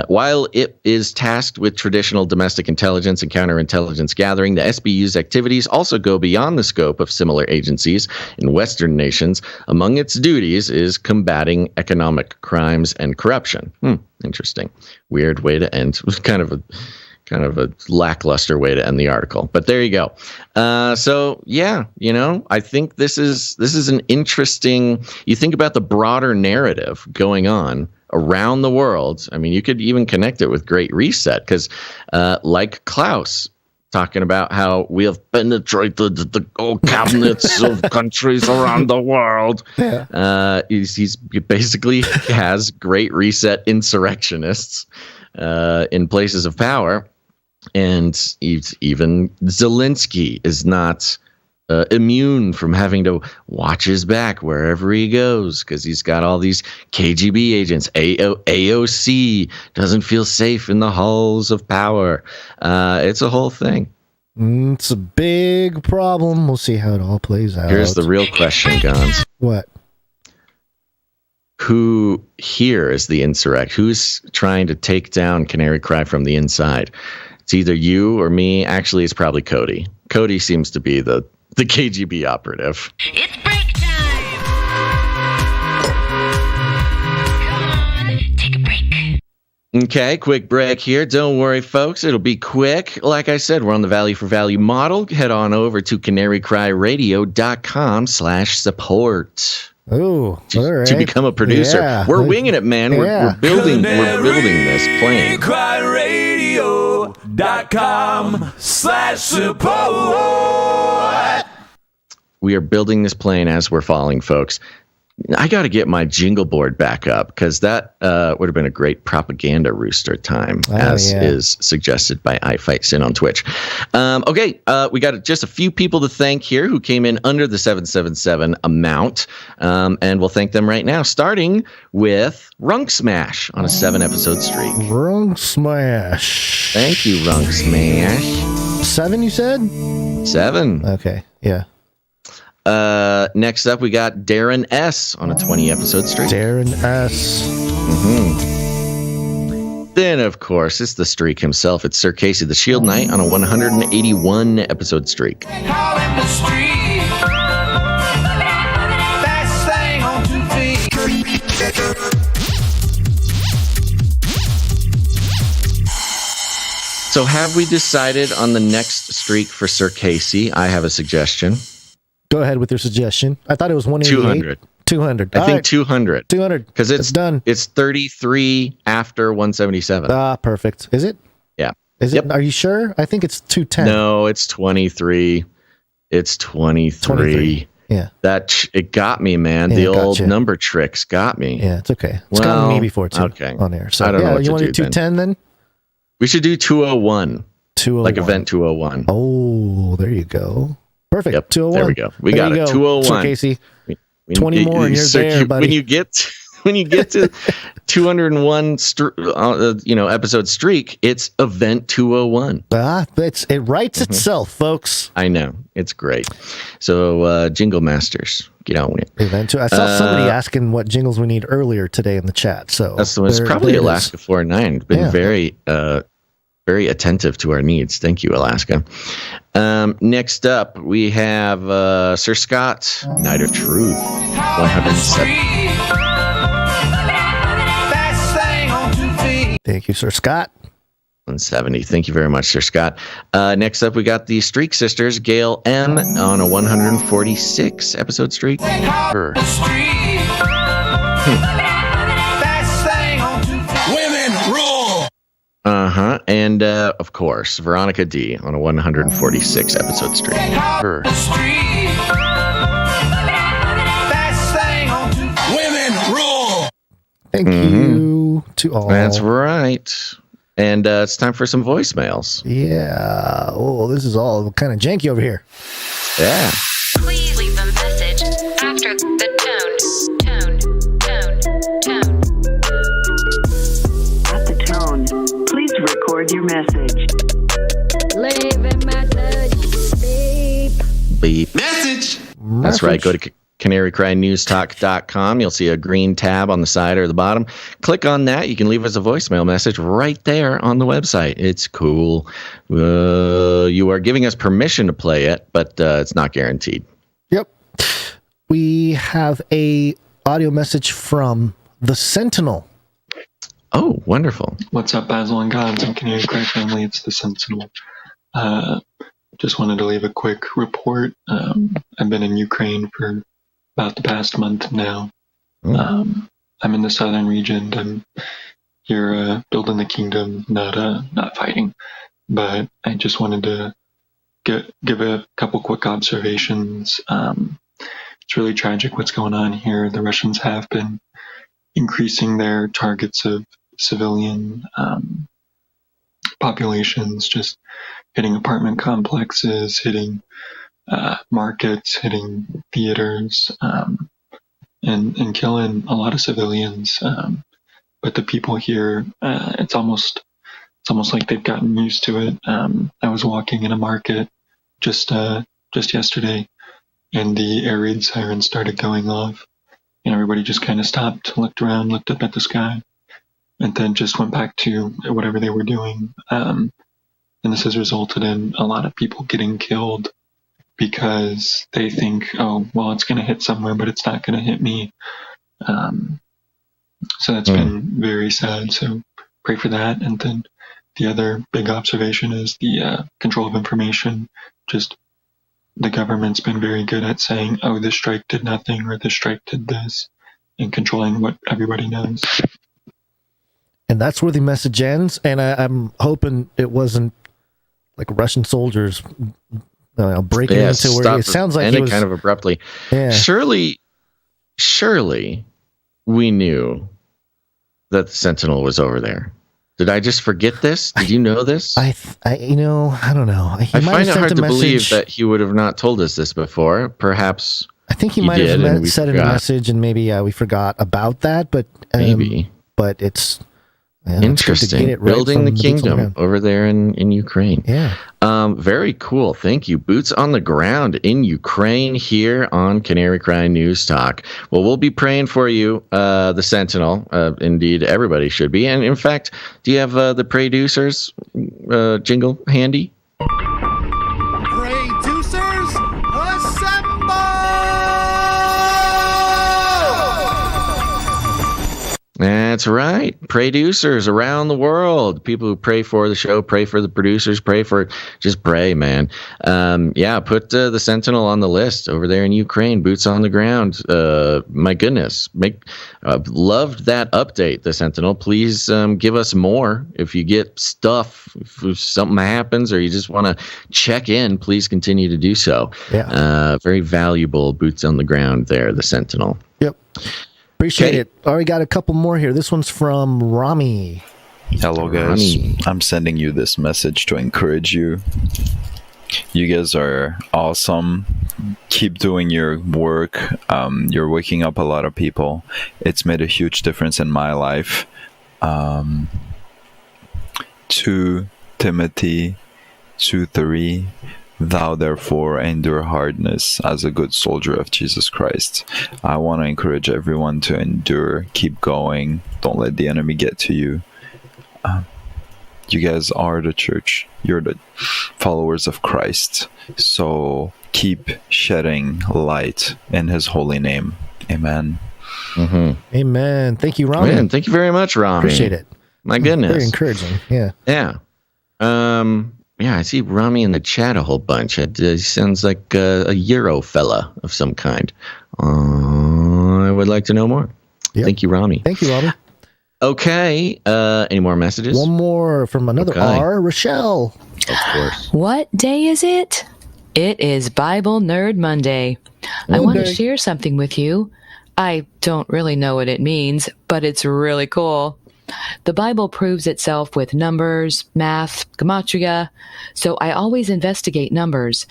While it is tasked with traditional domestic intelligence and counterintelligence gathering, the SBU's activities also go beyond the scope of similar agencies in Western nations. Among its duties is combating economic crimes and corruption. Interesting. Weird way to end. It was kind of a lackluster way to end the article, but there you go. So yeah, I think this is an interesting. You think about the broader narrative going on around the world. I mean, you could even connect it with Great Reset because, like Klaus talking about how we have penetrated the old cabinets of countries around the world. Yeah. He's basically has Great Reset insurrectionists in places of power. And even Zelensky is not immune from having to watch his back wherever he goes because he's got all these KGB agents. AOC doesn't feel safe in the halls of power. It's a whole thing. It's a big problem. We'll see how it all plays out. Here's the real question, Gons. What? Who here is the insurrect? Who's trying to take down Canary Cry from the inside? It's either you or me. Actually, it's probably Cody. Cody seems to be the KGB operative. It's break time! Come on, take a break. Okay, quick break here. Don't worry, folks. It'll be quick. Like I said, we're on the value for value model. Head on over to canarycryradio.com/support. Oh, all right. To become a producer. Yeah. We're winging it, man. Yeah. We're building this plane. canarycryradio.com/support. We are building this plane as we're falling, folks. I got to get my jingle board back up because that would have been a great propaganda rooster time, is suggested by iFightSin on Twitch. Okay, we got just a few people to thank here who came in under the 777 amount, and we'll thank them right now, starting with Runk Smash on a 7-episode streak. Runk Smash. Thank you, Runk Smash. 7, you said? 7. Okay, yeah. Next up, we got Darren S on a 20-episode streak. Darren S. Then, of course, it's the streak himself. It's Sir Casey the Shield Knight on a 181-episode streak. So have we decided on the next streak for Sir Casey? I have a suggestion. Go ahead with your suggestion. I thought it was 188. 200. I think 200. 200. Because it's done. It's 33 after 177. Ah, perfect. Is it? Yeah. Is it? Are you sure? I think it's 210. No, it's 23. It's 23. Yeah. It got me, man. Yeah, the old number tricks got me. Yeah, it's okay. It's gotten me before too. Okay. On air. So I don't know what you to want to do 210 then? We should do 201. 201. Like event 201. Oh, there you go. Perfect. Yep. 201. There we go. We got it. 201. Sir Casey. 20 more and you're there, buddy. when you get to 201 episode streak, it's event 201. It writes itself, folks. I know, it's great. So jingle masters, get on with it. I saw somebody asking what jingles we need earlier today in the chat. So it's probably Alaska 49. Been very very attentive to our needs. Thank you, Alaska. Next up, we have Sir Scott, Night of Truth, 107. Thank you, Sir Scott. 170. Thank you very much, Sir Scott. Next up, we got the Streak Sisters, Gail M, on a 146 episode streak. Women rule. And of course, Veronica D on a 146 episode streak. Women rule. Thank you to all. That's right. And it's time for some voicemails. Yeah. Oh, this is all kind of janky over here. Yeah. Please leave a message after the tone. At the tone, please record your message. Leave a message. Beep. Message. That's right. Go to canarycrynewstalk.com. You'll see a green tab on the side or the bottom. Click on that. You can leave us a voicemail message right there on the website. It's cool. You are giving us permission to play it, but it's not guaranteed. Yep. We have a audio message from the Sentinel. Oh, wonderful. What's up, Basil and Gods and Canary Cry family? It's the Sentinel. Just wanted to leave a quick report. I've been in Ukraine for about the past month now. I'm in the southern region. I'm here building the kingdom, not fighting. But I just wanted to give a couple quick observations. It's really tragic what's going on here. The Russians have been increasing their targets of civilian populations, just hitting apartment complexes, hitting markets, hitting theaters, and killing a lot of civilians. But the people here, it's almost like they've gotten used to it. I was walking in a market just yesterday, and the air raid siren started going off, and everybody just kind of stopped, looked around, looked up at the sky, and then just went back to whatever they were doing. And this has resulted in a lot of people getting killed because they think, oh, well, it's going to hit somewhere, but it's not going to hit me. So that's been very sad. So pray for that. And then the other big observation is the control of information. Just the government's been very good at saying, oh, this strike did nothing, or this strike did this, and controlling what everybody knows. And that's where the message ends. And I'm hoping it wasn't like Russian soldiers breaking into where it sounds like it was kind of abruptly. Yeah. Surely we knew that the Sentinel was over there. Did I just forget this? Did you know this? I don't know. I find it hard to believe that he would have not told us this before. Perhaps I think he might have said in a message, and maybe we forgot about that. But maybe. But it's interesting. Building the kingdom over there in Ukraine. Yeah. Very cool. Thank you. Boots on the ground in Ukraine here on Canary Cry News Talk. Well, we'll be praying for you, the Sentinel. Indeed, everybody should be. And in fact, do you have the producers jingle handy? Producers, assemble! That's right. Producers around the world. People who pray for the show, pray for the producers, just pray, man. Put the Sentinel on the list over there in Ukraine, boots on the ground. My goodness. Loved that update, the Sentinel. Please give us more. If you get stuff, if something happens or you just want to check in, please continue to do so. Yeah. Very valuable boots on the ground there, the Sentinel. Yep. Appreciate it. Already got a couple more here. This one's from Rami. Hello, guys. I'm sending you this message to encourage you You guys are awesome. Keep doing your work. You're waking up a lot of people. It's made a huge difference in my life. 2 Timothy 2:3. Thou therefore endure hardness as a good soldier of Jesus Christ. I want to encourage everyone to endure, keep going. Don't let the enemy get to you. You guys are the church. You're the followers of Christ. So keep shedding light in his holy name. Amen. Mm-hmm. Amen. Thank you, Rami. Man, thank you very much, Rami. Appreciate it. My goodness. Very encouraging. Yeah. Yeah. Yeah, I see Rami in the chat a whole bunch. He sounds like a Euro fella of some kind. I would like to know more. Yep. Thank you, Rami. Thank you, Rami. Okay. Any more messages? One more from another R, Rochelle. Of course. What day is it? It is Bible Nerd Monday. I want to share something with you. I don't really know what it means, but it's really cool. The Bible proves itself with numbers, math, gematria, so I always investigate numbers.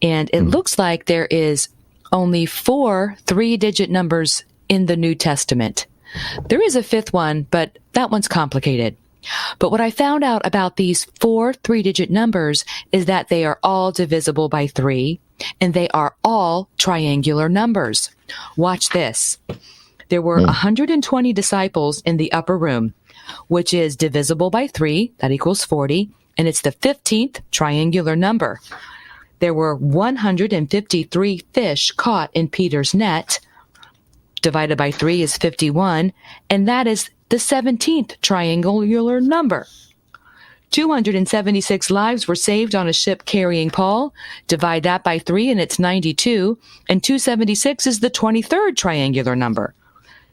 And it looks like there is only 4 3-digit numbers in the New Testament. There is a 5th one, but that one's complicated. But what I found out about these 4 3-digit numbers is that they are all divisible by 3, and they are all triangular numbers. Watch this. There were 120 disciples in the upper room, which is divisible by 3, that equals 40, and it's the 15th triangular number. There were 153 fish caught in Peter's net. Divided by 3 is 51, and that is the 17th triangular number. 276 lives were saved on a ship carrying Paul. Divide that by 3, and it's 92, and 276 is the 23rd triangular number.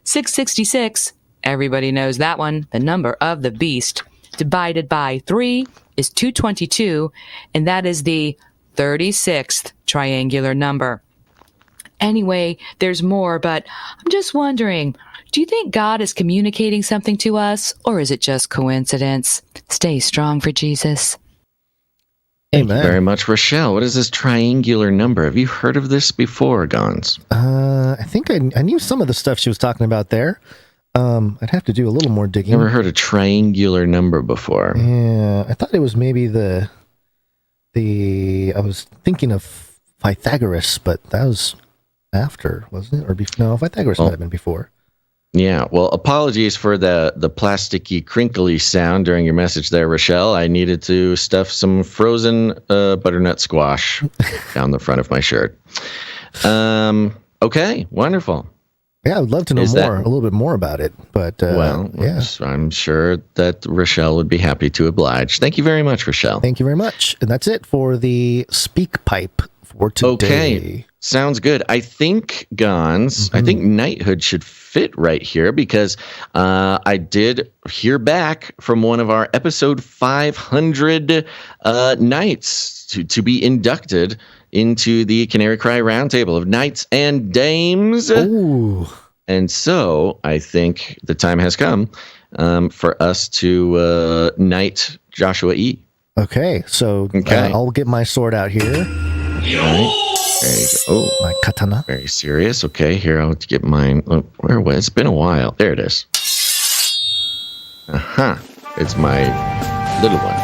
666, everybody knows that one, the number of the beast, divided by 3 is 222, and that is the 36th triangular number. Anyway, there's more, but I'm just wondering, do you think God is communicating something to us, or is it just coincidence? Stay strong for Jesus. Thank you very much, Rochelle. What is this triangular number? Have you heard of this before, Gons? I think I knew some of the stuff she was talking about there. I'd have to do a little more digging. Never heard a triangular number before. Yeah, I thought it was maybe I was thinking of Pythagoras, but that was after, wasn't it? Or no, Pythagoras might have been before. Yeah, well, apologies for the plasticky, crinkly sound during your message there, Rochelle. I needed to stuff some frozen butternut squash down the front of my shirt. Okay, wonderful. Yeah, I would love to know a little bit more about it. But yeah, I'm sure that Rochelle would be happy to oblige. Thank you very much, Rochelle. Thank you very much. And that's it for the Speak Pipe for today. Okay, sounds good. I think, Gons, I think knighthood should fit right here because I did hear back from one of our episode 500 knights to be inducted into the Canary Cry Roundtable of Knights and Dames. Ooh. And so I think the time has come for us to knight Joshua E. Okay, so I'll get my sword out here. Right. There you go. Oh, my katana. Very serious. Okay, here, I'll get mine. Oh, where was it? It's been a while. There it is. It's my little one.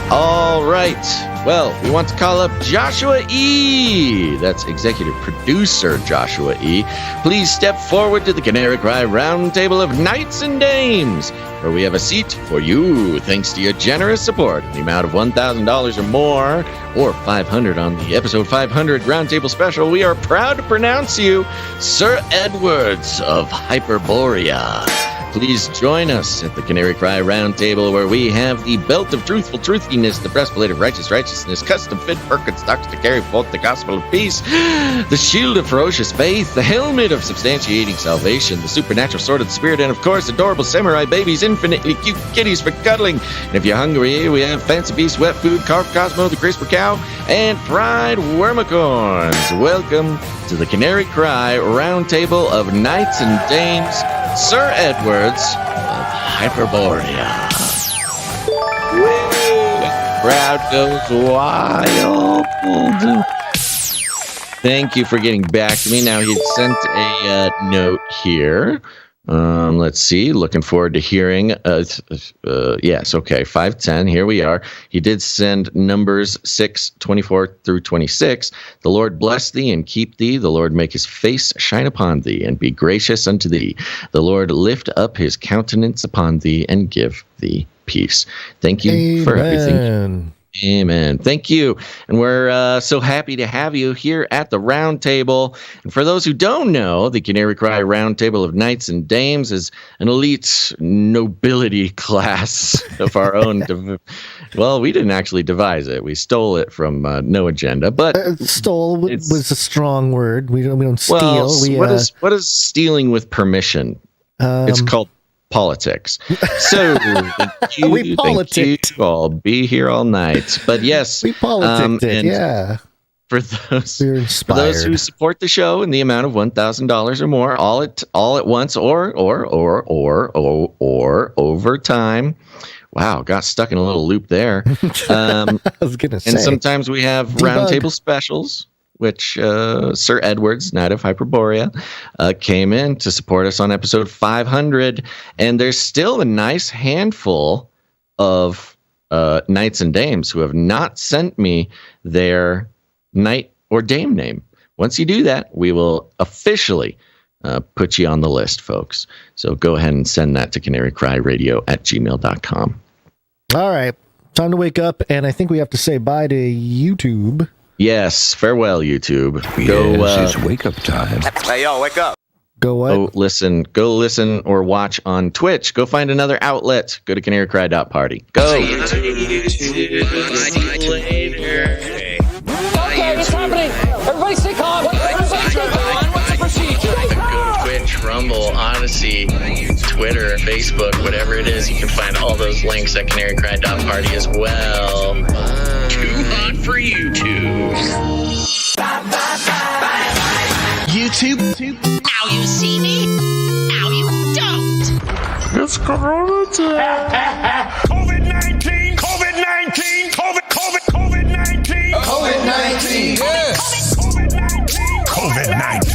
All right. Well, we want to call up Joshua E. That's executive producer Joshua E. Please step forward to the Canary Cry Roundtable of Knights and Dames, where we have a seat for you, thanks to your generous support in the amount of $1,000 or more, or $500 on the episode 500 Roundtable Special. We are proud to pronounce you Sir Edwards of Hyperborea. Please join us at the Canary Cry Roundtable, where we have the belt of truthful truthiness, the breastplate of righteousness, custom fit Birkenstocks to carry forth the gospel of peace, the shield of ferocious faith, the helmet of substantiating salvation, the supernatural sword of the spirit, and of course, adorable samurai babies, infinitely cute kitties for cuddling. And if you're hungry, we have Fancy Beast, Wet Food, Carp Cosmo, the CRISPR Cow, and Fried Wormicorns. Welcome to the Canary Cry Roundtable of Knights and Dames, Sir Edwards of Hyperborea. Woo! Crowd goes wild. Thank you for getting back to me. Now, he sent a note here. Let's see. Looking forward to hearing. Yes, okay. 5:10. Here we are. He did send Numbers 6:24 through 26. The Lord bless thee and keep thee. The Lord make his face shine upon thee and be gracious unto thee. The Lord lift up his countenance upon thee and give thee peace. Thank you for everything. Amen. Thank you. And we're so happy to have you here at the round table. And for those who don't know, the Canary Cry round table of knights and dames is an elite nobility class of our own. Well, we didn't actually devise it. We stole it from No Agenda. But stole was a strong word. We don't steal. Well, what is stealing with permission? It's called politics. So thank you. I'll be here all night. But yes, we politicked it. Yeah. For those who support the show in the amount of $1,000 or more, all at once, or over time. Wow, got stuck in a little loop there. I was gonna say. And sometimes we have roundtable specials, which Sir Edwards, Knight of Hyperborea, came in to support us on episode 500. And there's still a nice handful of knights and dames who have not sent me their knight or dame name. Once you do that, we will officially put you on the list, folks. So go ahead and send that to canarycryradio@gmail.com. All right. Time to wake up. And I think we have to say bye to YouTube. Yes, farewell, YouTube. It's wake up time. Hey, y'all, wake up. Go what? Go listen or watch on Twitch. Go find another outlet. Go to canarycry.party. Go. Okay, it's happening. Everybody stay calm. Everybody stay calm. What's the procedure? Go to Twitch, Rumble, Odyssey, Twitter, Facebook, whatever it is. You can find all those links at canarycry.party as well. Too hot for YouTube. YouTube. Now you see me. Now you don't. It's Corona time. COVID-19. COVID-19. COVID-19. COVID-19. Yes. COVID-19. COVID-19.